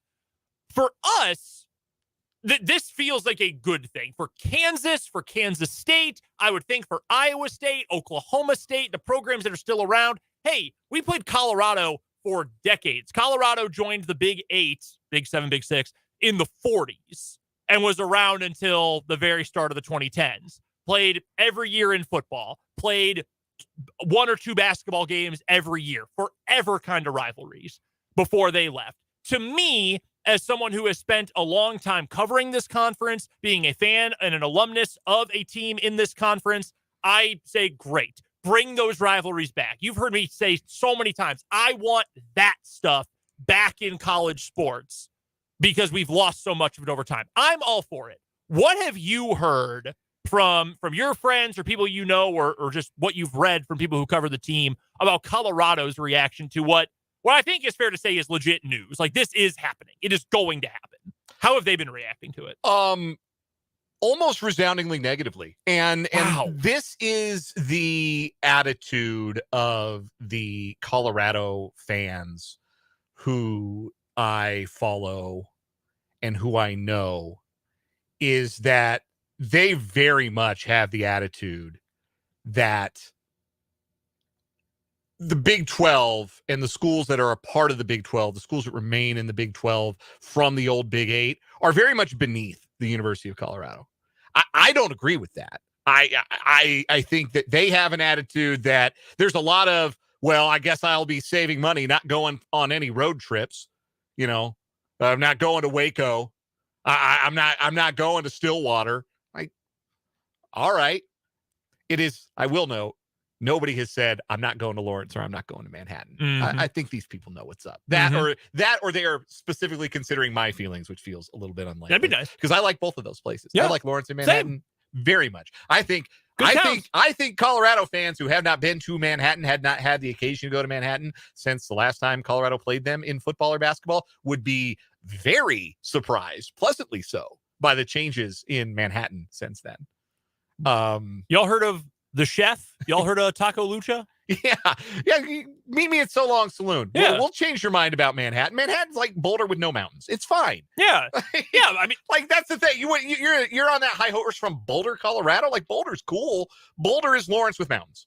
For us, this feels like a good thing. For Kansas, for Kansas State, I would think for Iowa State, Oklahoma State, the programs that are still around. Hey, we played Colorado for decades. Colorado joined the Big 8, Big 7, Big 6 in the 40s and was around until the very start of the 2010s. Played every year in football. Played 1 or 2 basketball games every year. Forever kind of rivalries before they left. To me, as someone who has spent a long time covering this conference, being a fan and an alumnus of a team in this conference, I say great. Bring those rivalries back. You've heard me say so many times, I want that stuff back in college sports because we've lost so much of it over time. I'm all for it. What have you heard from your friends or people you know or just what you've read from people who cover the team about Colorado's reaction to what I think is fair to say is legit news? Like, this is happening. It is going to happen. How have they been reacting to it?
Almost resoundingly negatively. And
Wow.
This is the attitude of the Colorado fans who I follow and who I know, is that they very much have the attitude that the Big 12 and the schools that are a part of the Big 12, the schools that remain in the Big 12 from the old Big 8, are very much beneath the University of Colorado. I don't agree with that. I think that they have an attitude that there's a lot of, well, I guess I'll be saving money, not going on any road trips. You know, I'm not going to Waco. I'm not going to Stillwater. All right. It is, I will note, nobody has said, I'm not going to Lawrence or I'm not going to Manhattan.
Mm-hmm.
I think these people know what's up. That or they are specifically considering my feelings, which feels a little bit unlikely.
That'd be nice.
Because I like both of those places.
Yeah.
I like Lawrence and Manhattan very much. I think Colorado fans who have not been to Manhattan, had not had the occasion to go to Manhattan since the last time Colorado played them in football or basketball, would be very surprised, pleasantly so, by the changes in Manhattan since then.
Y'all heard of The Chef? Y'all heard of Taco Lucha?
Yeah. Meet me at So Long Saloon.
Yeah.
We'll change your mind about Manhattan. Manhattan's like Boulder with no mountains. It's fine.
Yeah. Yeah. I mean,
like, that's the thing. You're on that high horse from Boulder, Colorado. Like, Boulder's cool. Boulder is Lawrence with mountains.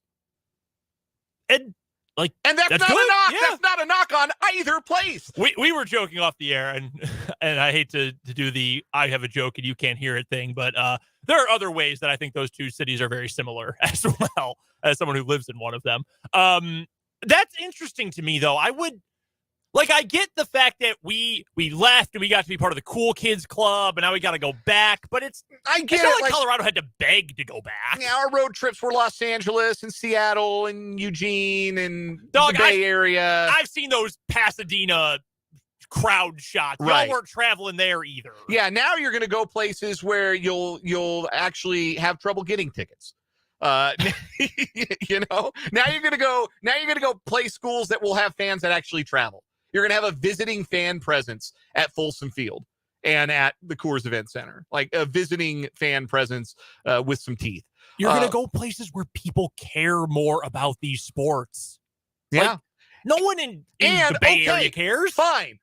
And
that's not
good.
a knock.
Yeah.
That's not a knock on either place.
We were joking off the air, and I hate to do the I have a joke and you can't hear it thing, but there are other ways that I think those two cities are very similar as well, as someone who lives in one of them. That's interesting to me, though. I get the fact that we left and we got to be part of the cool kids club, and now we got to go back. But it's not like Colorado had to beg to go back.
Yeah, our road trips were Los Angeles and Seattle and Eugene and the Bay Area.
I've seen those Pasadena crowd shots.
Right.
Y'all weren't traveling there either.
Yeah, now you're going to go places where you'll actually have trouble getting tickets. Now you're going to go play schools that will have fans that actually travel. You're going to have a visiting fan presence at Folsom Field and at the Coors Event Center, like a visiting fan presence with some teeth.
You're going to go places where people care more about these sports.
Yeah.
Like, no one in the Bay Area cares.
Fine.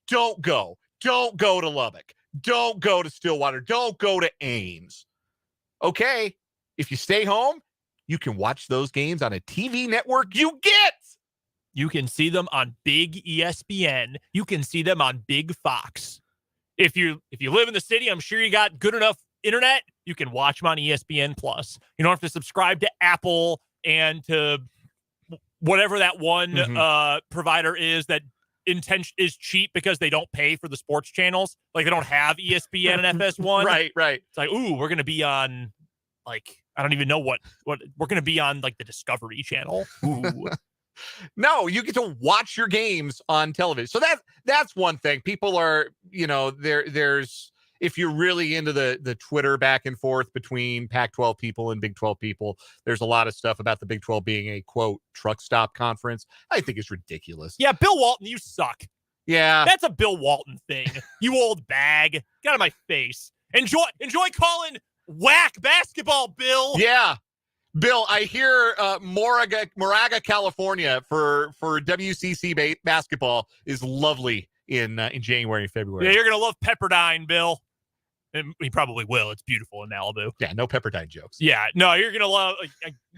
Don't go to Lubbock. Don't go to Stillwater. Don't go to Ames. Okay. If you stay home, you can watch those games on a TV network you get.
You can see them on Big ESPN. You can see them on Big Fox. If you live in the city, I'm sure you got good enough internet. You can watch them on ESPN Plus. You don't have to subscribe to Apple and to whatever that one provider is that is cheap because they don't pay for the sports channels. Like they don't have ESPN and FS1.
Right.
It's like, ooh, we're going to be on like, I don't even know what we're going to be on, like the Discovery Channel. Ooh.
No, you get to watch your games on television. So that's one thing. People are, there's if you're really into the Twitter back and forth between Pac-12 people and Big 12 people, there's a lot of stuff about the Big 12 being a quote truck stop conference. I think it's ridiculous.
Yeah, Bill Walton, you suck.
Yeah.
That's a Bill Walton thing. You old bag. Get out of my face. Enjoy calling whack basketball, Bill.
Yeah. Bill, I hear Moraga, California for WCC basketball is lovely in January and February.
Yeah, you're going to love Pepperdine, Bill. And he probably will. It's beautiful in Malibu.
Yeah, no Pepperdine jokes.
Yeah, no, you're going to love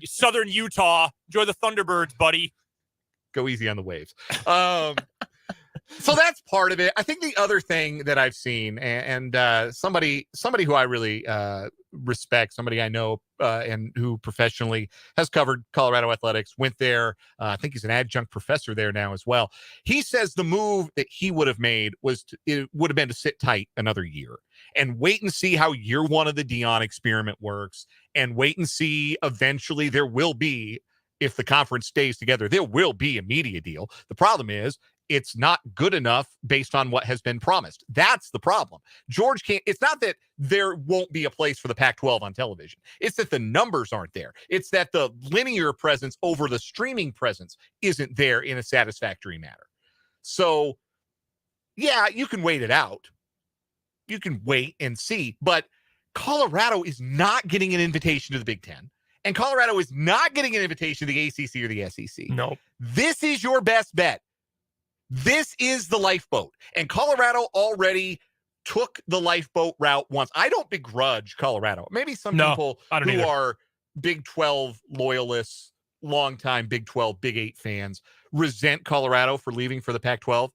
Southern Utah. Enjoy the Thunderbirds, buddy.
Go easy on the waves. So that's part of it. I think the other thing that I've seen, and somebody who I really respect, somebody I know and who professionally has covered Colorado athletics, went there. I think he's an adjunct professor there now as well. He says the move that he would have made it would have been to sit tight another year and wait and see how year one of the Dion experiment works, and wait and see eventually there will be, if the conference stays together, there will be a media deal. The problem is, it's not good enough based on what has been promised. That's the problem. George can't. It's not that there won't be a place for the Pac-12 on television. It's that the numbers aren't there. It's that the linear presence over the streaming presence isn't there in a satisfactory manner. So, yeah, you can wait it out. You can wait and see. But Colorado is not getting an invitation to the Big Ten. And Colorado is not getting an invitation to the ACC or the SEC.
No.
This is your best bet. This is the lifeboat. And Colorado already took the lifeboat route once. I don't begrudge Colorado. Maybe some people who are Big 12 loyalists, longtime Big 12, Big 8 fans, resent Colorado for leaving for the Pac-12.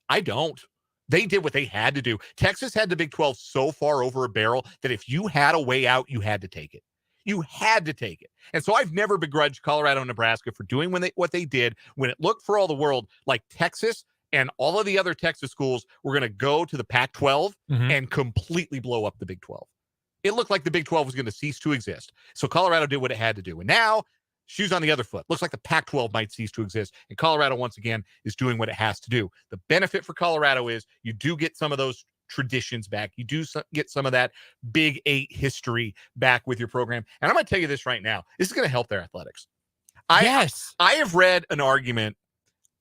I don't. They did what they had to do. Texas had the Big 12 so far over a barrel that if you had a way out, you had to take it. You had to take it. And so I've never begrudged Colorado and Nebraska for doing what they did when it looked for all the world like Texas and all of the other Texas schools were going to go to the Pac-12 and completely blow up the Big 12. It looked like the Big 12 was going to cease to exist. So Colorado did what it had to do. And now, shoes on the other foot. Looks like the Pac-12 might cease to exist. And Colorado, once again, is doing what it has to do. The benefit for Colorado is you do get some of those traditions back. You do get some of that Big 8 history back with your program. And I'm going to tell you this right now. This is going to help their athletics. I have read an argument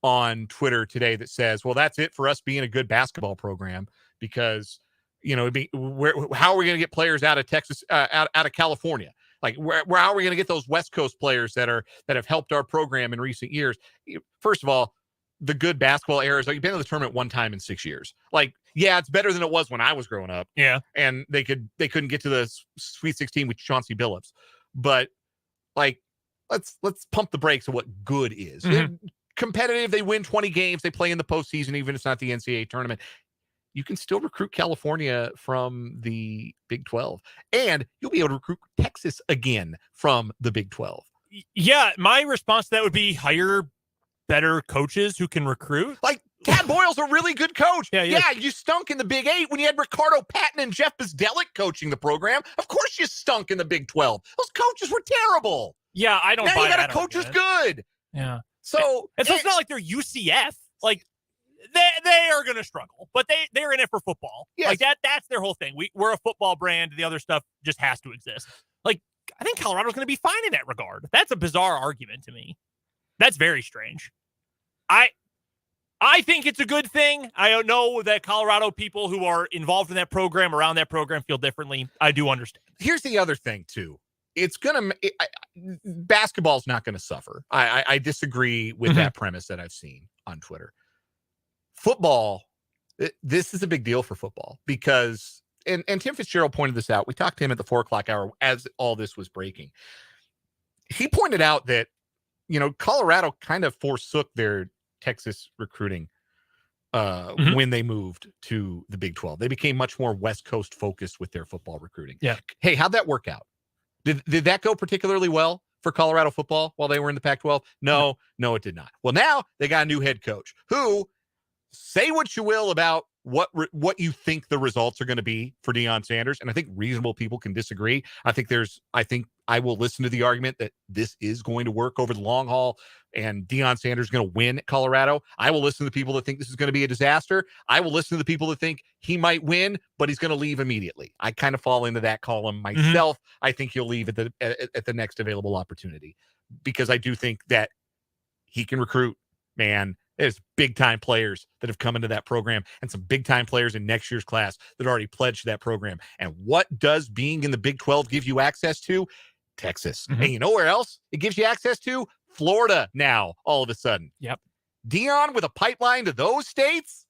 on Twitter today that says, well, that's it for us being a good basketball program because, how are we going to get players out of Texas, out of California? Like, how are we going to get those West Coast players that have helped our program in recent years? First of all, the good basketball era is like you've been to the tournament one time in 6 years. Like, yeah, it's better than it was when I was growing up.
Yeah.
And they couldn't get to the Sweet 16 with Chauncey Billups. But like, let's pump the brakes of what good is. Competitive, they win 20 games, they play in the postseason, even if it's not the NCAA tournament. You can still recruit California from the Big 12. And you'll be able to recruit Texas again from the Big 12.
Yeah, my response to that would be hire better coaches who can recruit.
Like, Tad Boyle's a really good coach.
Yeah,
you stunk in the Big 8 when you had Ricardo Patton and Jeff Bezdelik coaching the program. Of course you stunk in the Big 12. Those coaches were terrible.
Yeah, I don't
now
buy
you got
that
a coach who's
argument.
good.
Yeah.
So
it's not like they're UCF. Like, they are going to struggle, but they're in it for football.
Yes.
Like that's their whole thing. We're a football brand. The other stuff just has to exist. Like, I think Colorado's going to be fine in that regard. That's a bizarre argument to me. That's very strange. I think it's a good thing. I don't know that Colorado people who are involved in that program, around that program, feel differently. I do understand.
Here's the other thing, too. Basketball's not going to suffer. I disagree with that premise that I've seen on Twitter. Football, this is a big deal for football because, and Tim Fitzgerald pointed this out. We talked to him at the 4:00 hour as all this was breaking. He pointed out that, Colorado kind of forsook their Texas recruiting when they moved to the Big 12. They became much more West Coast focused with their football recruiting.
Yeah.
Hey, how'd that work out? Did that go particularly well for Colorado football while they were in the Pac-12? No, it did not. Well, now they got a new head coach who, say what you will about what you think the results are going to be for Deion Sanders, and I think reasonable people can disagree. I think I will listen to the argument that this is going to work over the long haul, and Deion Sanders is going to win at Colorado. I will listen to the people that think this is going to be a disaster. I will listen to the people that think he might win, but he's going to leave immediately. I kind of fall into that column myself. I think he'll leave at the next available opportunity, because I do think that he can recruit, man. There's big-time players that have come into that program and some big-time players in next year's class that already pledged to that program. And what does being in the Big 12 give you access to? Texas. And you know where else it gives you access to? Florida now, all of a sudden.
Yep.
Deion with a pipeline to those states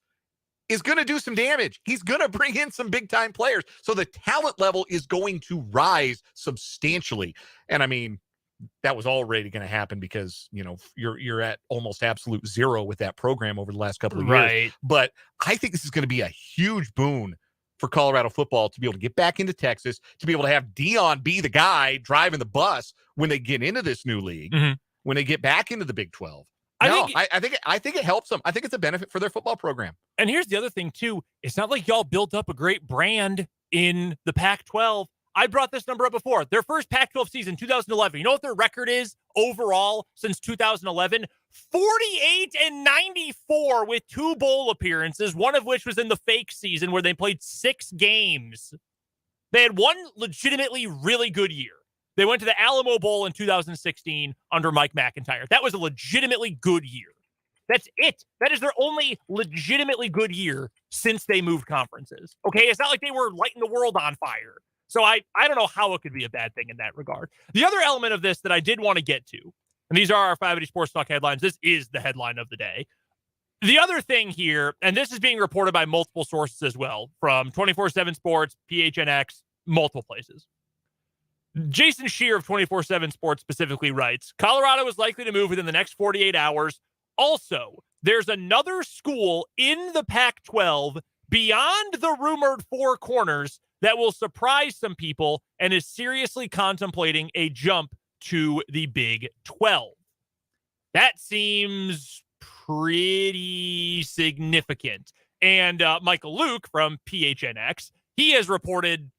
is going to do some damage. He's going to bring in some big-time players. So the talent level is going to rise substantially. And I mean, that was already going to happen because, you're at almost absolute zero with that program over the last couple of years.
Right.
But I think this is going to be a huge boon for Colorado football to be able to get back into Texas, to be able to have Deion be the guy driving the bus when they get into this new league, when they get back into the Big 12. I think it helps them. I think it's a benefit for their football program.
And here's the other thing too. It's not like y'all built up a great brand in the Pac-12. I brought this number up before. Their first Pac-12 season, 2011. You know what their record is overall since 2011? 48-94 with 2 bowl appearances, one of which was in the fake season where they played 6 games. They had one legitimately really good year. They went to the Alamo Bowl in 2016 under Mike McIntyre. That was a legitimately good year. That's it. That is their only legitimately good year since they moved conferences. Okay, it's not like they were lighting the world on fire. So I don't know how it could be a bad thing in that regard. The other element of this that I did want to get to, and these are our 580 Sports Talk headlines. This is the headline of the day. The other thing here, and this is being reported by multiple sources as well, from 24/7 Sports, PHNX, multiple places. Jason Shear of 24/7 Sports specifically writes, Colorado is likely to move within the next 48 hours. Also, there's another school in the Pac-12 beyond the rumored 4 corners that will surprise some people and is seriously contemplating a jump to the Big 12. That seems pretty significant. And Michael Luke from PHNX, he has reported,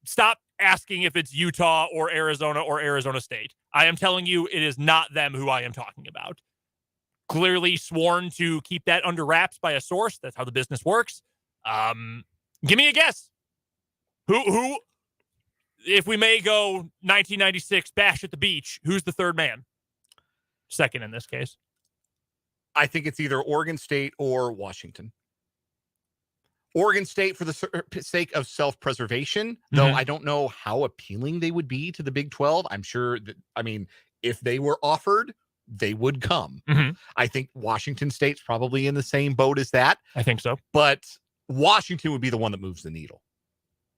stop asking if it's Utah or Arizona State. I am telling you, it is not them who I am talking about. Clearly sworn to keep that under wraps by a source. That's how the business works. Give me a guess. Who, if we may go 1996 Bash at the Beach, who's the third man? Second in this case.
I think it's either Oregon State or Washington. Oregon State for the sake of self-preservation, though I don't know how appealing they would be to the Big 12. I'm sure that, if they were offered, they would come. I think Washington State's probably in the same boat as that.
I think so.
But Washington would be the one that moves the needle.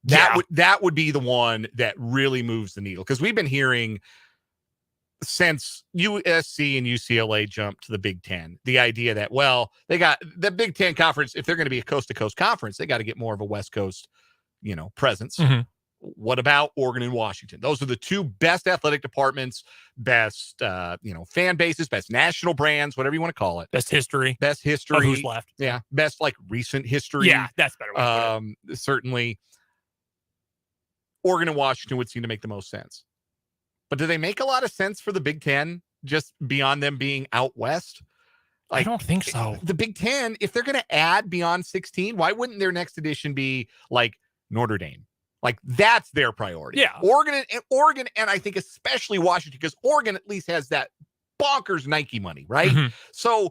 That would be the one that really moves the needle, because we've been hearing since USC and UCLA jumped to the Big Ten, the idea that, they got the Big Ten conference. If they're going to be a coast-to-coast conference, they got to get more of a West Coast, presence. What about Oregon and Washington? Those are the 2 best athletic departments, best, fan bases, best national brands, whatever you want to call it.
Best history.
Of
who's left.
Yeah. Best recent history.
Yeah, that's better.
Certainly Oregon and Washington would seem to make the most sense. But do they make a lot of sense for the Big Ten just beyond them being out west?
I don't think so.
The Big Ten, if they're going to add beyond 16, why wouldn't their next edition be like Notre Dame? That's their priority.
Yeah.
Oregon, and I think especially Washington, because Oregon at least has that bonkers Nike money, right? So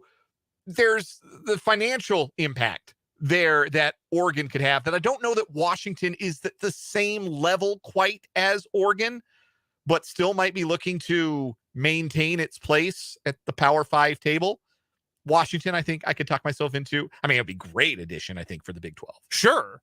there's the financial impact there that Oregon could have that I don't know that Washington is the same level quite as Oregon, but still might be looking to maintain its place at the Power 5 table. Washington, I think I could talk myself into. It'd be a great addition, I think, for the Big 12.
Sure.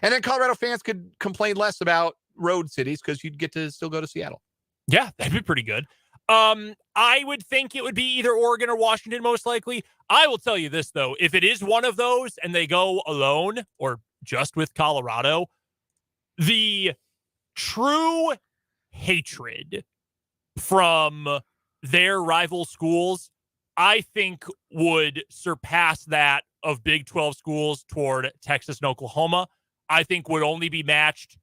And then Colorado fans could complain less about road cities because you'd get to still go to Seattle.
Yeah, that'd be pretty good. I would think it would be either Oregon or Washington, most likely. I will tell you this, though. If it is one of those and they go alone or just with Colorado, the true hatred from their rival schools, I think, would surpass that of Big 12 schools toward Texas and Oklahoma. I think would only be matched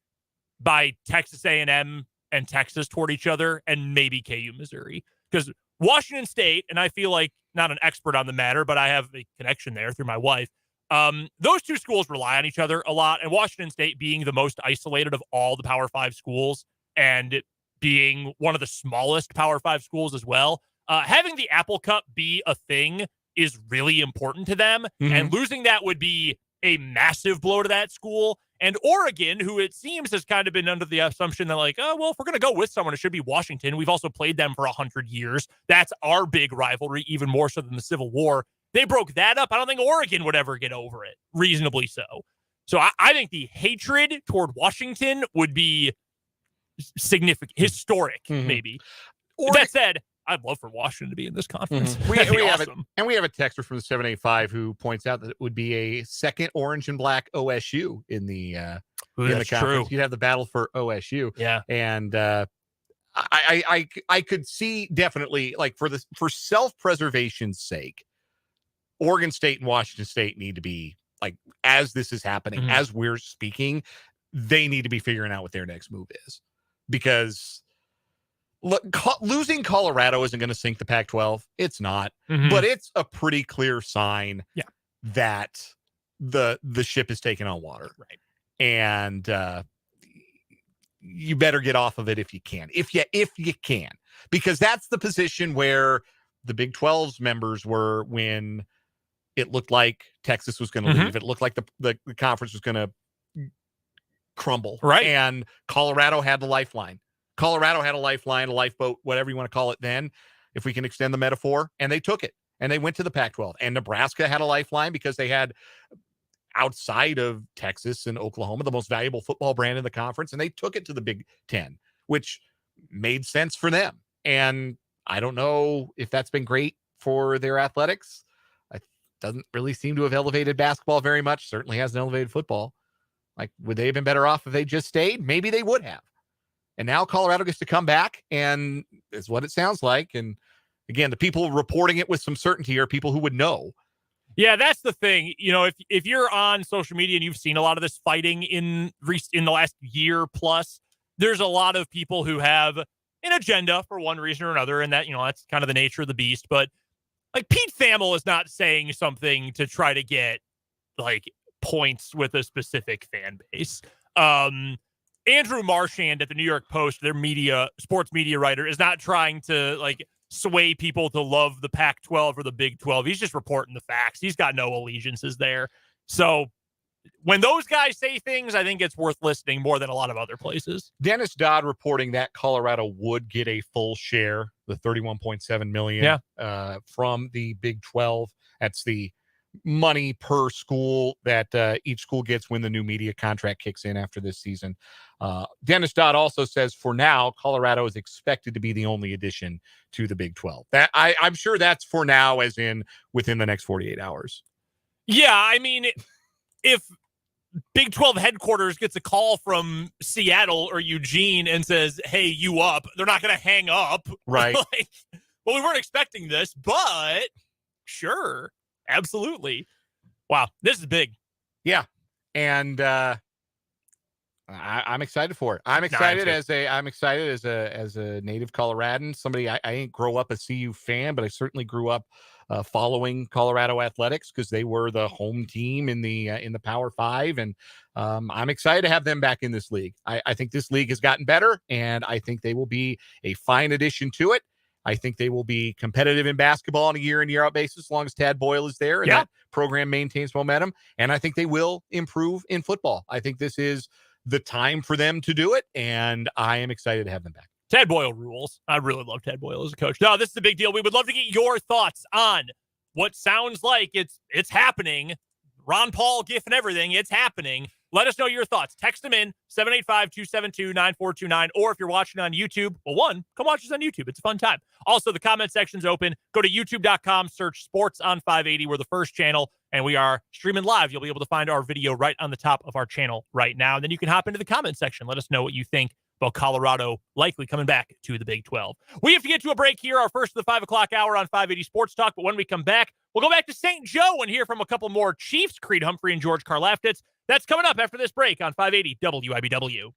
by Texas A&M and Texas toward each other, and maybe KU Missouri. Because Washington State, and I feel like not an expert on the matter, but I have a connection there through my wife. Those two schools rely on each other a lot, and Washington State being the most isolated of all the Power 5 schools and being one of the smallest Power 5 schools as well, having the Apple Cup be a thing is really important to them, and losing that would be a massive blow to that school. And Oregon, who it seems has kind of been under the assumption that like, oh, well, if we're going to go with someone, it should be Washington. We've also played them for 100 years. That's our big rivalry, even more so than the Civil War. They broke that up. I don't think Oregon would ever get over it, reasonably so. So I think the hatred toward Washington would be significant, historic, maybe. That said, I'd love for Washington to be in this conference.
We have
awesome.
and we have a texter from the 785 who points out that it would be a second orange and black OSU in the conference.
True.
You'd have the battle for OSU.
Yeah.
And I could see definitely, like, for self-preservation's sake, Oregon State and Washington State need to be, like, as this is happening, as we're speaking, they need to be figuring out what their next move is. Because look, losing Colorado isn't going to sink the Pac-12. It's not. But it's a pretty clear sign that the ship is taking on water.
Right.
And you better get off of it if you can. If you can. Because that's the position where the Big 12's members were when it looked like Texas was going to leave. It looked like the conference was going to crumble.
Right.
And Colorado had the lifeline. Colorado had a lifeline, a lifeboat, whatever you want to call it then, if we can extend the metaphor, and they took it, and they went to the Pac-12. And Nebraska had a lifeline because they had, outside of Texas and Oklahoma, the most valuable football brand in the conference, and they took it to the Big Ten, which made sense for them. And I don't know if that's been great for their athletics. It doesn't really seem to have elevated basketball very much. Certainly hasn't elevated football. Like, would they have been better off if they just stayed? Maybe they would have. And now Colorado gets to come back, and is what it sounds like. And again, the people reporting it with some certainty are people who would know.
Yeah, that's the thing. You know, if you're on social media and you've seen a lot of this fighting in the last year plus, there's a lot of people who have an agenda for one reason or another, and that, you know, that's kind of the nature of the beast. But like, Pete Thamel is not saying something to try to get like points with a specific fan base. Andrew Marchand at the New York Post, their sports media writer, is not trying to like sway people to love the Pac-12 or the Big 12. He's just reporting the facts. He's got no allegiances there. So when those guys say things, I think it's worth listening more than a lot of other places.
Dennis Dodd reporting that Colorado would get a full share, the $31.7 million from the Big 12. That's the money per school that each school gets when the new media contract kicks in after this season. Dennis Dodd also says for now, Colorado is expected to be the only addition to the Big 12. That I'm sure that's for now, as in within the next 48 hours.
Yeah, I mean, if Big 12 headquarters gets a call from Seattle or Eugene and says, hey, you up, they're not going to hang up.
Right.
Like, well, we weren't expecting this, but sure. Absolutely. Wow. This is big.
Yeah. And I'm excited for it. I'm excited as a native Coloradan, somebody I didn't grow up a CU fan, but I certainly grew up following Colorado athletics because they were the home team in the Power 5. And I'm excited to have them back in this league. I think this league has gotten better, and I think they will be a fine addition to it. I think they will be competitive in basketball on a year in, year out basis as long as Tad Boyle is there and that program maintains momentum. And I think they will improve in football. I think this is the time for them to do it, and I am excited to have them back.
Tad Boyle rules. I really love Tad Boyle as a coach. No, this is a big deal. We would love to get your thoughts on what sounds like it's happening. Ron Paul, GIF, and everything. It's happening. let us know your thoughts. Text them in, 785-272-9429. Or if you're watching on YouTube, well, one, come watch us on YouTube. It's a fun time. Also, the comment section's open. Go to youtube.com, search Sports on 580. We're the first channel, and we are streaming live. You'll be able to find our video right on the top of our channel right now. And then you can hop into the comment section. Let us know what you think about Colorado likely coming back to the Big 12. We have to get to a break here, our first of the 5 o'clock hour on 580 Sports Talk. But when we come back, we'll go back to St. Joe and hear from a couple more Chiefs, Creed Humphrey and George Karlaftis. That's coming up after this break on 580 WIBW.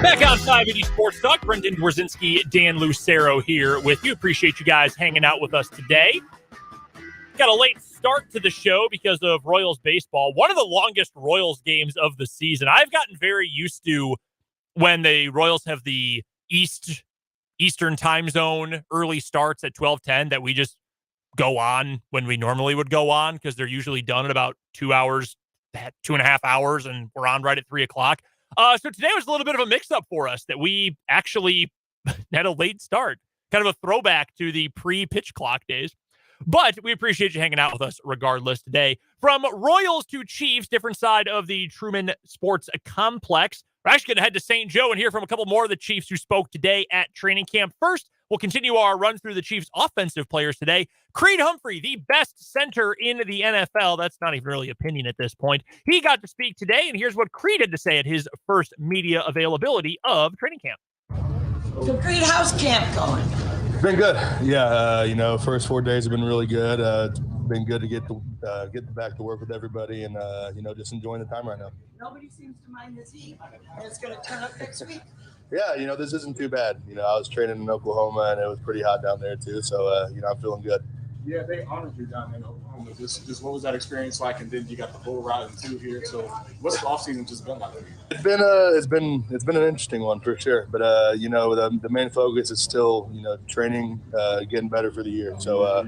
Back on 580 Sports Talk, Brendan Dworzinski, Dan Lucero here with you. Appreciate you guys hanging out with us today. Got a late start to the show because of Royals baseball. One of the longest Royals games of the season. I've gotten very used to when the Royals have the Eastern time zone early starts at 12:10 that we just go on when we normally would go on because they're usually done in about 2 hours, 2.5 hours, and we're on right at 3 o'clock. So today was a little bit of a mix-up for us that we actually had a late start, kind of a throwback to the pre-pitch clock days. But we appreciate you hanging out with us regardless today. From Royals to Chiefs, different side of the Truman Sports Complex. We're actually going to head to St. Joe and hear from a couple more of the Chiefs who spoke today at training camp. First, we'll continue our run through the Chiefs' offensive players today. Creed Humphrey, the best center in the NFL. That's not even really opinion at this point. He got to speak today, and here's what Creed had to say at his first media availability of training camp.
So, Creed, how's camp going?
It's been good. Yeah, first 4 days have been really good. It's been good to get back to work with everybody and, just enjoying the time right now.
Nobody seems to mind this heat. And it's going to turn up next week.
Yeah, this isn't too bad. I was training in Oklahoma, and it was pretty hot down there, too. So, I'm feeling good.
Yeah, they honored you down in Oklahoma.
home. Just what was that experience like? And then you got the bull riding too here. So what's the offseason just been like?
It's been an interesting one for sure. But the main focus is still training, getting better for the year. So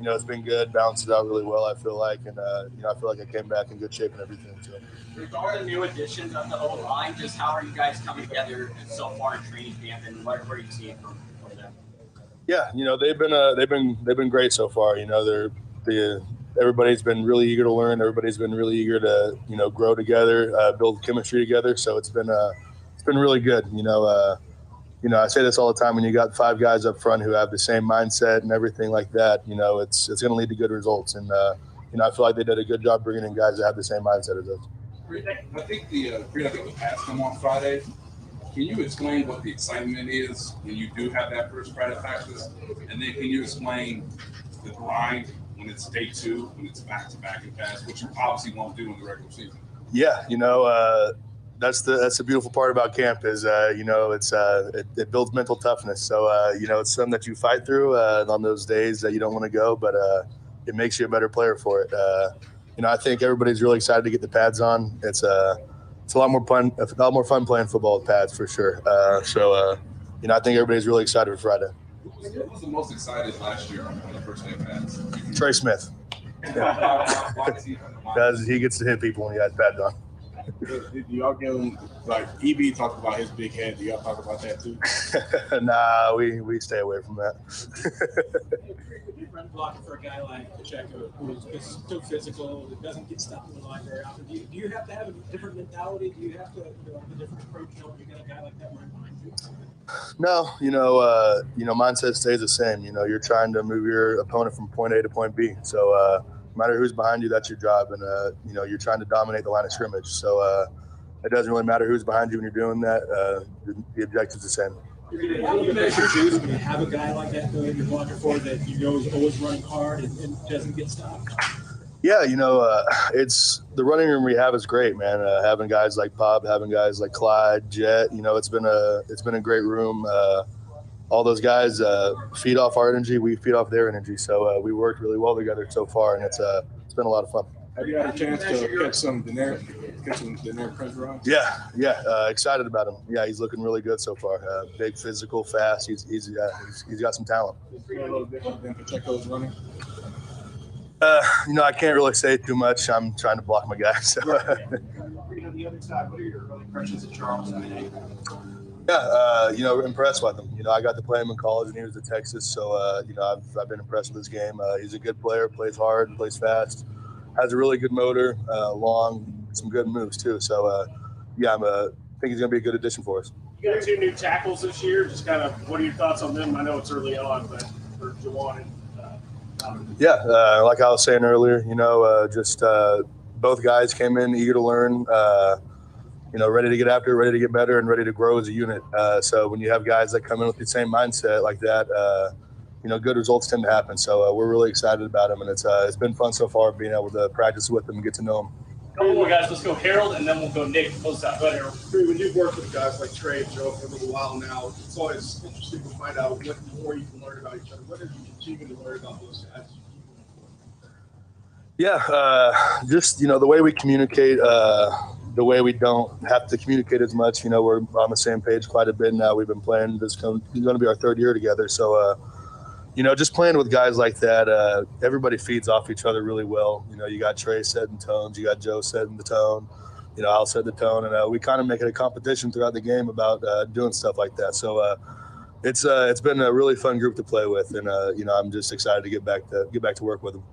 it's been good, balanced it out really well. I feel like, and I feel like I came back in good shape and everything. So.
With all the new additions of the O-line, just how are you guys coming together so far in training camp, and what are you seeing from them?
Yeah, they've been great so far. Everybody's been really eager to learn. Everybody's been really eager to grow together, build chemistry together. So it's been really good. I say this all the time. When you got 5 guys up front who have the same mindset and everything like that, it's going to lead to good results. And I feel like they did a good job bringing in guys that have the same mindset as us.
I think the Pats come on Friday. Can you explain what the excitement is when you do have that first Friday practice? And then can you explain the grind when it's day 2, when it's back-to-back and pass, which you obviously won't do in the regular season?
Yeah, that's the beautiful part about camp is it builds mental toughness. So it's something that you fight through on those days that you don't want to go, but it makes you a better player for it. I think everybody's really excited to get the pads on. It's a lot more fun playing football with pads for sure. I think everybody's really excited for Friday.
Who was the most excited last year on the first day of pads?
Trey Smith. Because he gets to hit people when he has pads on.
Do y'all give him, like EB talked about his big head? Do y'all talk about that too?
Nah, we stay away from that.
Run blocking for a guy like Pacheco, who's so physical, that doesn't get stopped in the line very often. Do you have to have a different mentality? Do you have to have a different approach when you got a guy like that right behind you?
No, mindset stays the same. You're trying to move your opponent from point A to point B. So no matter who's behind you, that's your job. And, you're trying to dominate the line of scrimmage. So it doesn't really matter who's behind you when you're doing that. The objective's the same.
How do you measure shoes when you have a guy like that you're blocking for that is always running hard and doesn't get stopped?
Yeah, it's the running room we have is great, man. Having guys like Pop, having guys like Clyde, Jet, it's been a great room. All those guys feed off our energy, we feed off their energy. So we worked really well together so far, and it's been a lot of fun.
Have you had a chance to catch some Daenerys Prince runs?
Yeah. Excited about him. Yeah, he's looking really good so far. Big, physical, fast. He's got some talent.
Is he a little different than Pacheco's running?
I can't really say too much. I'm trying to block my guy. So.
The other side, what are your early impressions of Charles?
Yeah, impressed with him. I got to play him in college, and he was at Texas. So, I've been impressed with his game. He's a good player, plays hard, plays fast, has a really good motor, long, some good moves too. So, I think he's going to be a good addition for us.
You got 2 new tackles this year. Just kind of, what are your thoughts on them? I know it's early on, but for Juwan and
like I was saying earlier, both guys came in eager to learn, ready to get after, ready to get better, and ready to grow as a unit. So when you have guys that come in with the same mindset like that, good results tend to happen. So we're really excited about them, and it's been fun so far being able to practice with them and get to know them.
Couple more guys. Let's go Harold, and then we'll go Nick. Close out. Go ahead, Harold. When you've worked with guys like Trey and Joe for a little while now, it's always interesting to find out what more you can learn about each other. What have you continued to learn about those guys?
Yeah, just the way we communicate, the way we don't have to communicate as much. We're on the same page quite a bit now. We've been playing. This is going to be our 3rd year together. So, just playing with guys like that, everybody feeds off each other really well. You got Trey setting tones, you got Joe setting the tone, I'll set the tone, and we kind of make it a competition throughout the game about doing stuff like that. So it's been a really fun group to play with, and I'm just excited to get back to work with them.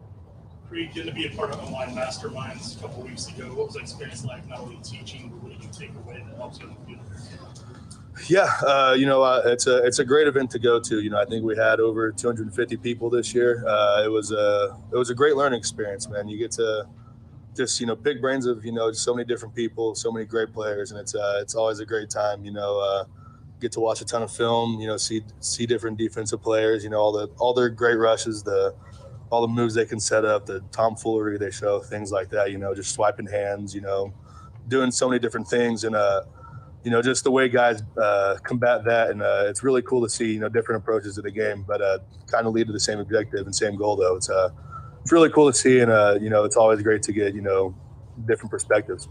Creed, getting to be a part of Online Masterminds a couple weeks ago. What was that experience like? Not only teaching, but what did you take away that helps you in the future?
Yeah, it's a great event to go to. I think we had over 250 people this year. It was a great learning experience, man. You get to just pick brains of so many different people, so many great players, and it's always a great time. Get to watch a ton of film. See different defensive players. All their great rushes, all the moves they can set up, the tomfoolery they show, things like that. Just swiping hands. Doing so many different things, and just the way guys combat that, and it's really cool to see different approaches to the game, but kind of lead to the same objective and same goal though. it's really cool to see. And, it's always great to get, different perspectives.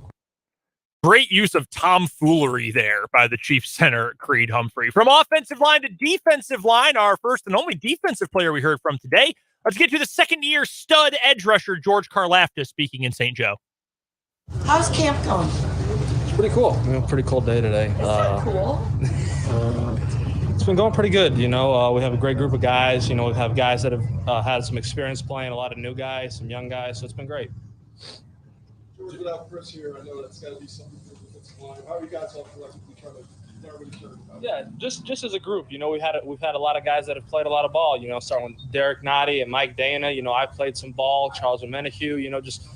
Great use of tomfoolery there by the Chiefs center, Creed Humphrey. From offensive line to defensive line, our first and only defensive player we heard from today. Let's get to the second-year stud edge rusher, George Karlaftis, speaking in St. Joe.
How's camp going?
It's pretty cool. Pretty cool day today.
Is that cool?
It's been going pretty good. We have a great group of guys. We have guys that have had some experience playing, a lot of new guys, some young guys. So it's been great.
George, without Chris here, I know that's got to be something for the defensive line. How are you guys all collectively trying to get everybody started?
Yeah, just as a group, we've had a lot of guys that have played a lot of ball. Starting with Derek Nagy and Mike Dana. I played some ball. Charles Menahue. Just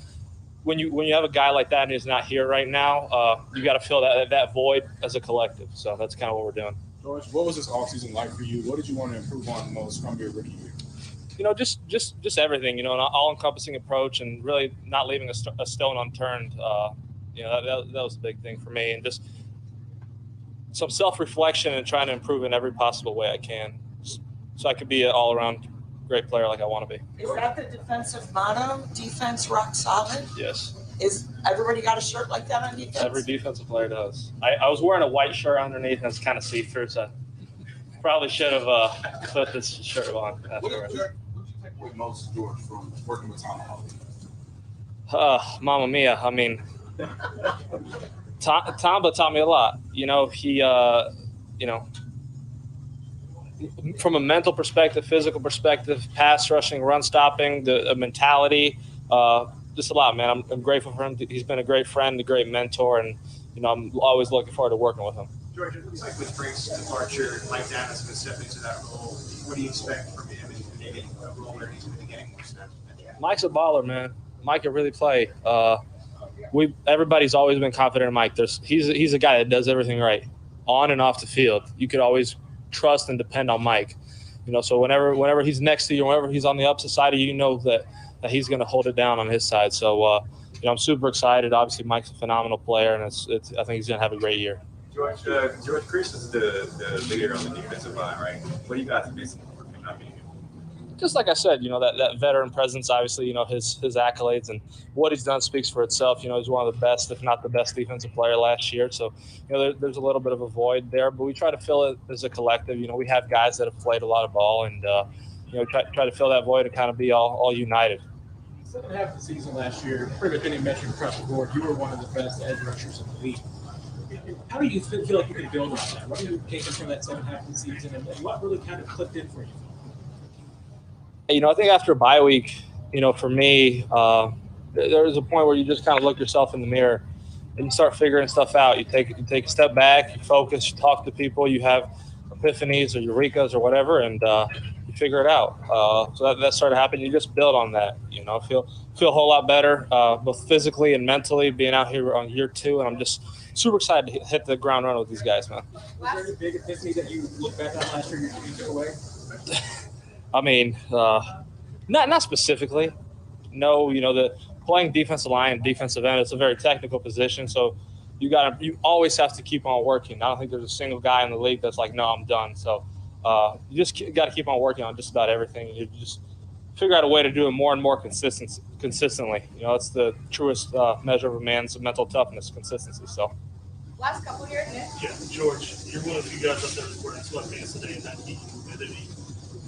when you have a guy like that and he's not here right now, you got to fill that void as a collective. So that's kind of what we're doing.
George, what was this offseason like for you? What did you want to improve on most from your rookie year?
Just everything, an all-encompassing approach and really not leaving a stone unturned. That was a big thing for me, and just some self-reflection and trying to improve in every possible way I can, so I could be an all-around great player like I want to be.
Is that the defensive motto? Defense rock solid?
Yes.
Is everybody got a shirt like that on defense?
Every defensive player does. I was wearing a white shirt underneath, and it's kind of see-through, so probably should have put this shirt on afterwards.
What most, George, from working with Tom
Mamma mia. I mean, Tamba taught me a lot. He, from a mental perspective, physical perspective, pass rushing, run stopping, the mentality, just a lot, man. I'm grateful for him. He's been a great friend, a great mentor, and, I'm always looking forward to working with him.
George, it looks like with Frank's departure, Mike Davis been stepping into that role. What do you expect from him in maybe a role where he's going to be getting more snaps?
Mike's a baller, man. Mike can really play. Everybody's always been confident in Mike. He's a guy that does everything right, on and off the field. You could always trust and depend on Mike. So whenever he's next to you, whenever he's on the opposite side of you, that he's going to hold it down on his side. So I'm super excited. Obviously, Mike's a phenomenal player, and I think he's going to have a great year.
George, Chris is the leader on the defensive line, right? What do you guys missing for him not being here?
Just like I said, that veteran presence, obviously, his accolades and what he's done speaks for itself. He's one of the best, if not the best defensive player last year. So, there's a little bit of a void there, but we try to fill it as a collective. We have guys that have played a lot of ball and, try to fill that void and kind of be all united.
Second half of the season last year, pretty much any metric across the board, you were one of the best edge rushers in the league. How do you feel like you can build on that? What are you taking from that second half of the season, and what really kind of clicked in for you?
I think after a bye week, for me, there was a point where you just kind of look yourself in the mirror and you start figuring stuff out. You take a step back, you focus, you talk to people, you have epiphanies or eurekas or whatever, and you figure it out. So that started happening. You just build on that. Feel a whole lot better, both physically and mentally, being out here on year 2, and I'm just super excited to hit the ground running with these guys, man.
Was there any big epiphany that you look back on last year you took away?
I mean, not specifically. No, the playing defensive line, defensive end, it's a very technical position. So you always have to keep on working. I don't think there's a single guy in the league that's like, no, I'm done. So you just got to keep on working on just about everything. You just figure out a way to do it more and more consistently. It's the truest measure of a man's mental toughness, consistency. So.
Last couple here, Nick.
Yeah, George, you're one of the few guys up there recording sweatpants today in that heat humidity.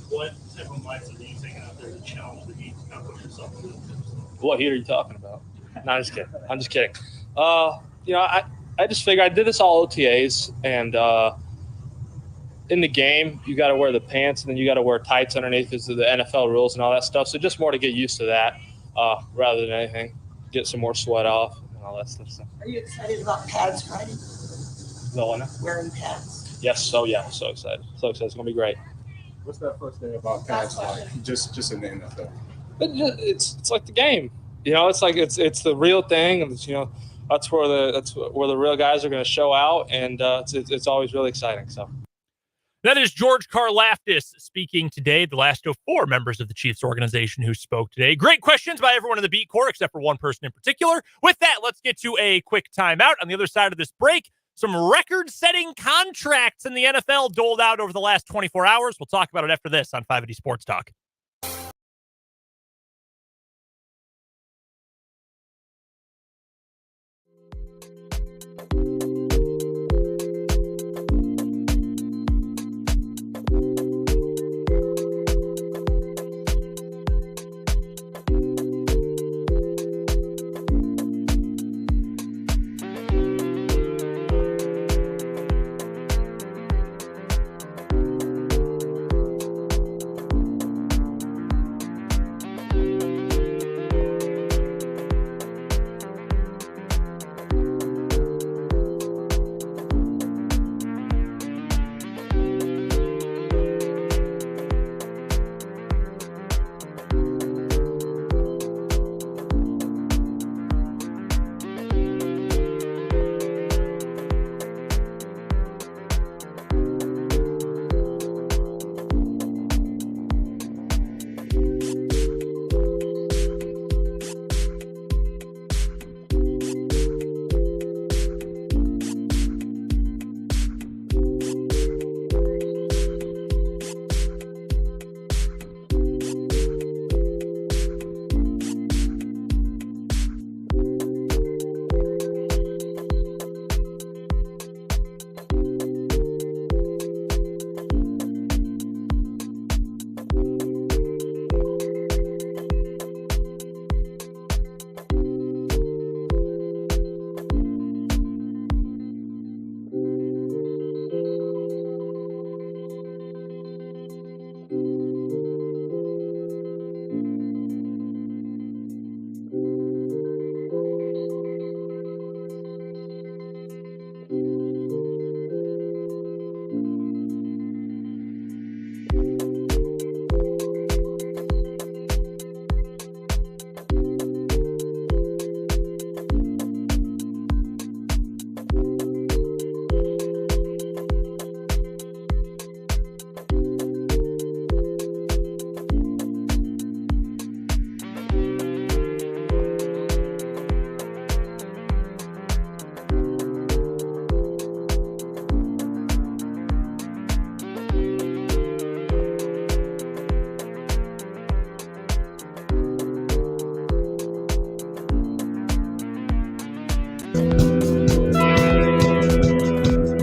What type of mindset are you taking out there to challenge the heat to not put yourself in the
What heat are you talking about? No, I'm just kidding. I just figured I did this all OTAs, and in the game, you got to wear the pants, and then you got to wear tights underneath because of the NFL rules and all that stuff. So just more to get used to that rather than anything. Get some more sweat off and all that stuff. So.
Are you excited about pads Friday? Wearing pads?
Yes. Oh, yeah. So excited. It's going to be great.
What's that first thing about pads like? Just in the NFL.
It's like the game. It's like it's the real thing, and that's where the real guys are going to show out, and it's always really exciting. So.
That is George Karlaftis speaking today, the last of 4 members of the Chiefs organization who spoke today. Great questions by everyone in the beat corps, except for one person in particular. With that, let's get to a quick timeout. On the other side of this break, some record-setting contracts in the NFL doled out over the last 24 hours. We'll talk about it after this on 580 Sports Talk.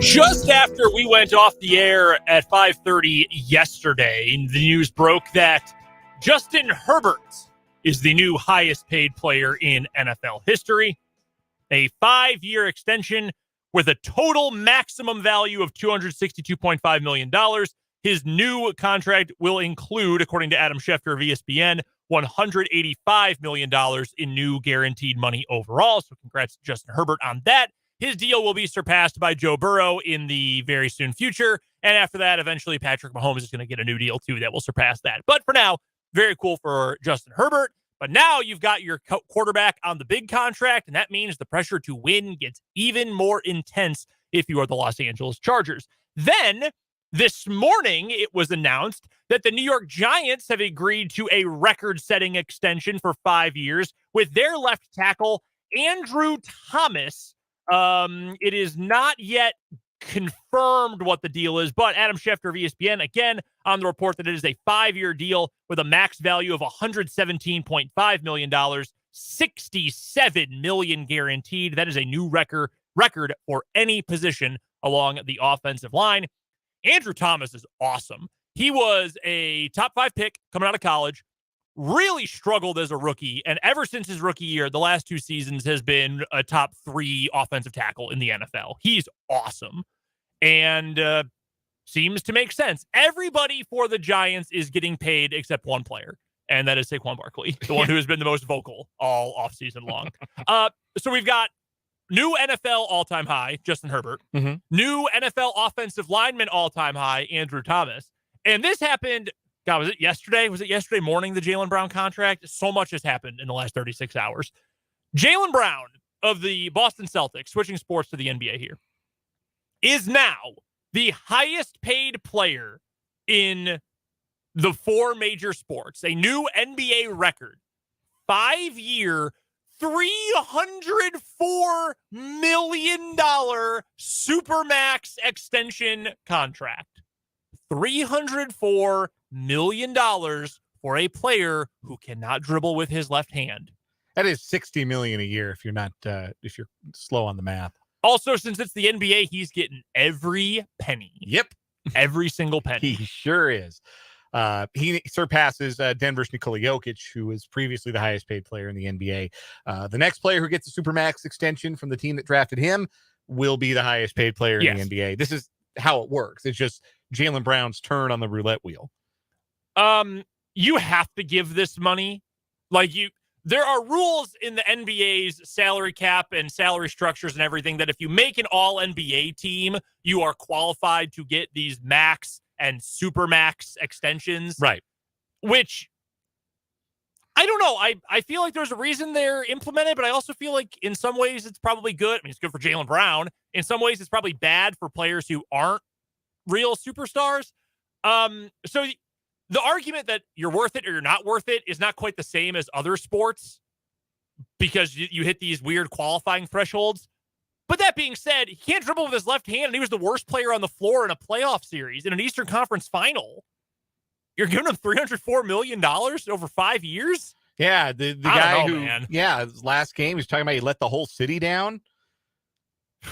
Just after we went off the air at 5:30 yesterday, the news broke that Justin Herbert is the new highest paid player in NFL history. A 5-year extension with a total maximum value of $262.5 million. His new contract will include, according to Adam Schefter of ESPN, $185 million in new guaranteed money overall. So congrats to Justin Herbert on that. His deal will be surpassed by Joe Burrow in the very soon future. And after that, eventually Patrick Mahomes is going to get a new deal too that will surpass that. But for now, very cool for Justin Herbert. But now you've got your quarterback on the big contract, and that means the pressure to win gets even more intense if you are the Los Angeles Chargers. Then, this morning, it was announced that the New York Giants have agreed to a record-setting extension for 5 years with their left tackle, Andrew Thomas. It is not yet confirmed what the deal is, but Adam Schefter of ESPN, again, on the report that it is a 5-year deal with a max value of $117.5 million, $67 million guaranteed. That is a new record for any position along the offensive line. Andrew Thomas is awesome. He was a top 5 pick coming out of college, really struggled as a rookie, and ever since his rookie year, the last 2 seasons has been a top 3 offensive tackle in the NFL. He's awesome and seems to make sense. Everybody for the Giants is getting paid except one player, and that is Saquon Barkley, the one who has been the most vocal all offseason long. So we've got new NFL all-time high, Justin Herbert.
Mm-hmm.
New NFL offensive lineman all-time high, Andrew Thomas. And this happened, God, was it yesterday? Was it yesterday morning, the Jaylen Brown contract? So much has happened in the last 36 hours. Jaylen Brown of the Boston Celtics, switching sports to the NBA here, is now the highest paid player in the 4 major sports. A new NBA record. 5-year, $304 million Supermax extension contract. $304 million for a player who cannot dribble with his left hand.
That is $60 million a year if you're not if you're slow on the math.
Also, since it's the NBA, he's getting every penny.
Yep.
Every single penny.
He sure is. He surpasses Denver's Nikola Jokic, who was previously the highest paid player in the NBA. The next player who gets a Supermax extension from the team that drafted him will be the highest paid player in the NBA. This is how it works. It's just Jaylen Brown's turn on the roulette wheel.
You have to give this money. There are rules in the NBA's salary cap and salary structures and everything that if you make an all-NBA team, you are qualified to get these max and supermax extensions.
Right.
Which, I don't know. I feel like there's a reason they're implemented, but I also feel like in some ways it's probably good. I mean, it's good for Jaylen Brown. In some ways, it's probably bad for players who aren't real superstars. So the argument that you're worth it or you're not worth it is not quite the same as other sports because you hit these weird qualifying thresholds. But that being said, he can't dribble with his left hand, and he was the worst player on the floor in a playoff series in an Eastern Conference final. You're giving him $304 million over 5 years?
Yeah, the guy who, his last game, he's talking about he let the whole city down.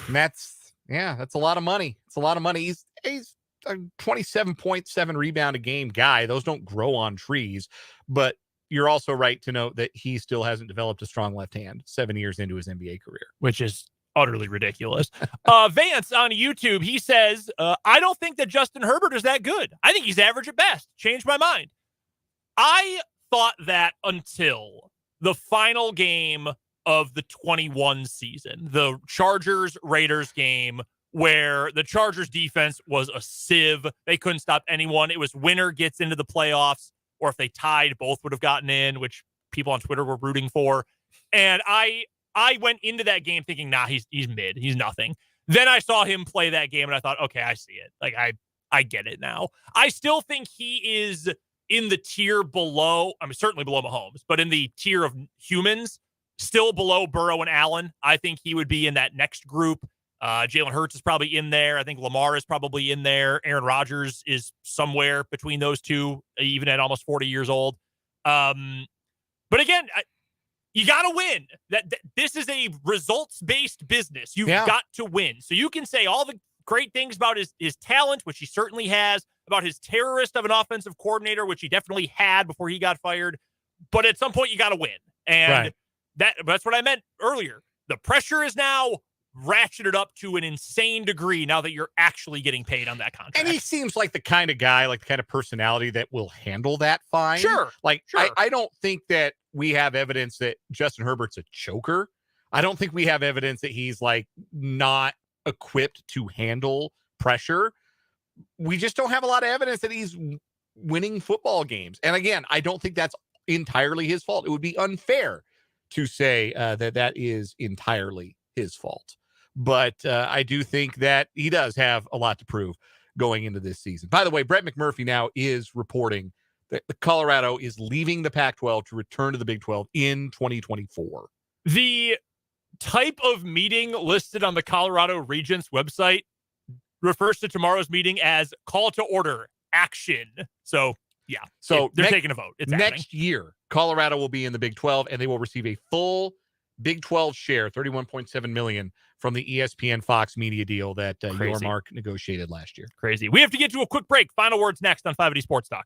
And that's a lot of money. It's a lot of money. He's a 27.7 rebound a game guy. Those don't grow on trees, but you're also right to note that he still hasn't developed a strong left hand 7 years into his NBA career,
which is utterly ridiculous. Vance on YouTube, he says, I don't think that Justin Herbert is that good. I think he's average at best. Changed my mind. I thought that until the final game of the 21 season, the Chargers-Raiders game, where the Chargers defense was a sieve. They couldn't stop anyone. It was winner gets into the playoffs, or if they tied, both would have gotten in, which people on Twitter were rooting for. And I went into that game thinking, nah, he's mid. He's nothing. Then I saw him play that game, and I thought, okay, I see it. Like, I get it now. I still think he is in the tier below, I mean, certainly below Mahomes, but in the tier of humans, still below Burrow and Allen. I think he would be in that next group. Jalen Hurts is probably in there. I think Lamar is probably in there. Aaron Rodgers is somewhere between those two, even at almost 40 years old. But again, you got to win. This is a results-based business. You've got to win. So you can say all the great things about his talent, which he certainly has, about his terrorist of an offensive coordinator, which he definitely had before he got fired. But at some point, you got to win. And that's what I meant earlier. The pressure is now ratcheted up to an insane degree now that you're actually getting paid on that contract.
And he seems like the kind of guy, like the kind of personality that will handle that fine.
Sure.
I don't think that we have evidence that Justin Herbert's a choker. I don't think we have evidence that he's like not equipped to handle pressure. We just don't have a lot of evidence that he's winning football games. And again, I don't think that's entirely his fault. It would be unfair to say that is entirely his fault. But I do think that he does have a lot to prove going into this season. By the way, Brett McMurphy now is reporting that Colorado is leaving the Pac-12 to return to the Big 12 in 2024.
The type of meeting listed on the Colorado Regents website refers to tomorrow's meeting as call to order action. So, yeah.
So
they're taking a vote. It's
next year, Colorado will be in the Big 12 and they will receive a full Big 12 share, $31.7 million from the ESPN Fox media deal that your Mark negotiated last year.
Crazy. We have to get to a quick break. Final words next on 580 Sports Talk.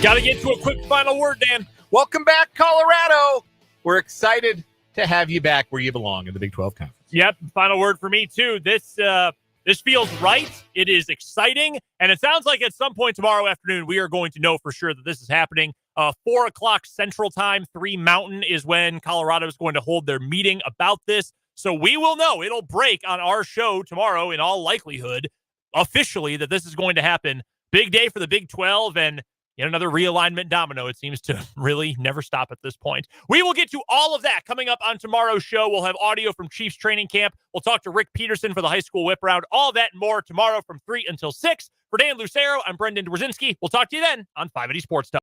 Got to get to a quick final word, Dan.
Welcome back, Colorado. We're excited to have you back where you belong in the Big 12 Conference.
Yep, final word for me, too. This feels right. It is exciting. And it sounds like at some point tomorrow afternoon, we are going to know for sure that this is happening. 4 o'clock Central Time, 3 Mountain is when Colorado is going to hold their meeting about this. So we will know. It'll break on our show tomorrow in all likelihood, officially, that this is going to happen. Big day for the Big 12 and yet another realignment domino. It seems to really never stop at this point. We will get to all of that coming up on tomorrow's show. We'll have audio from Chiefs training camp. We'll talk to Rick Peterson for the high school whip round. All that and more tomorrow from 3 until 6. For Dan Lucero, I'm Brendan Dworzinski. We'll talk to you then on 580 Sports Talk.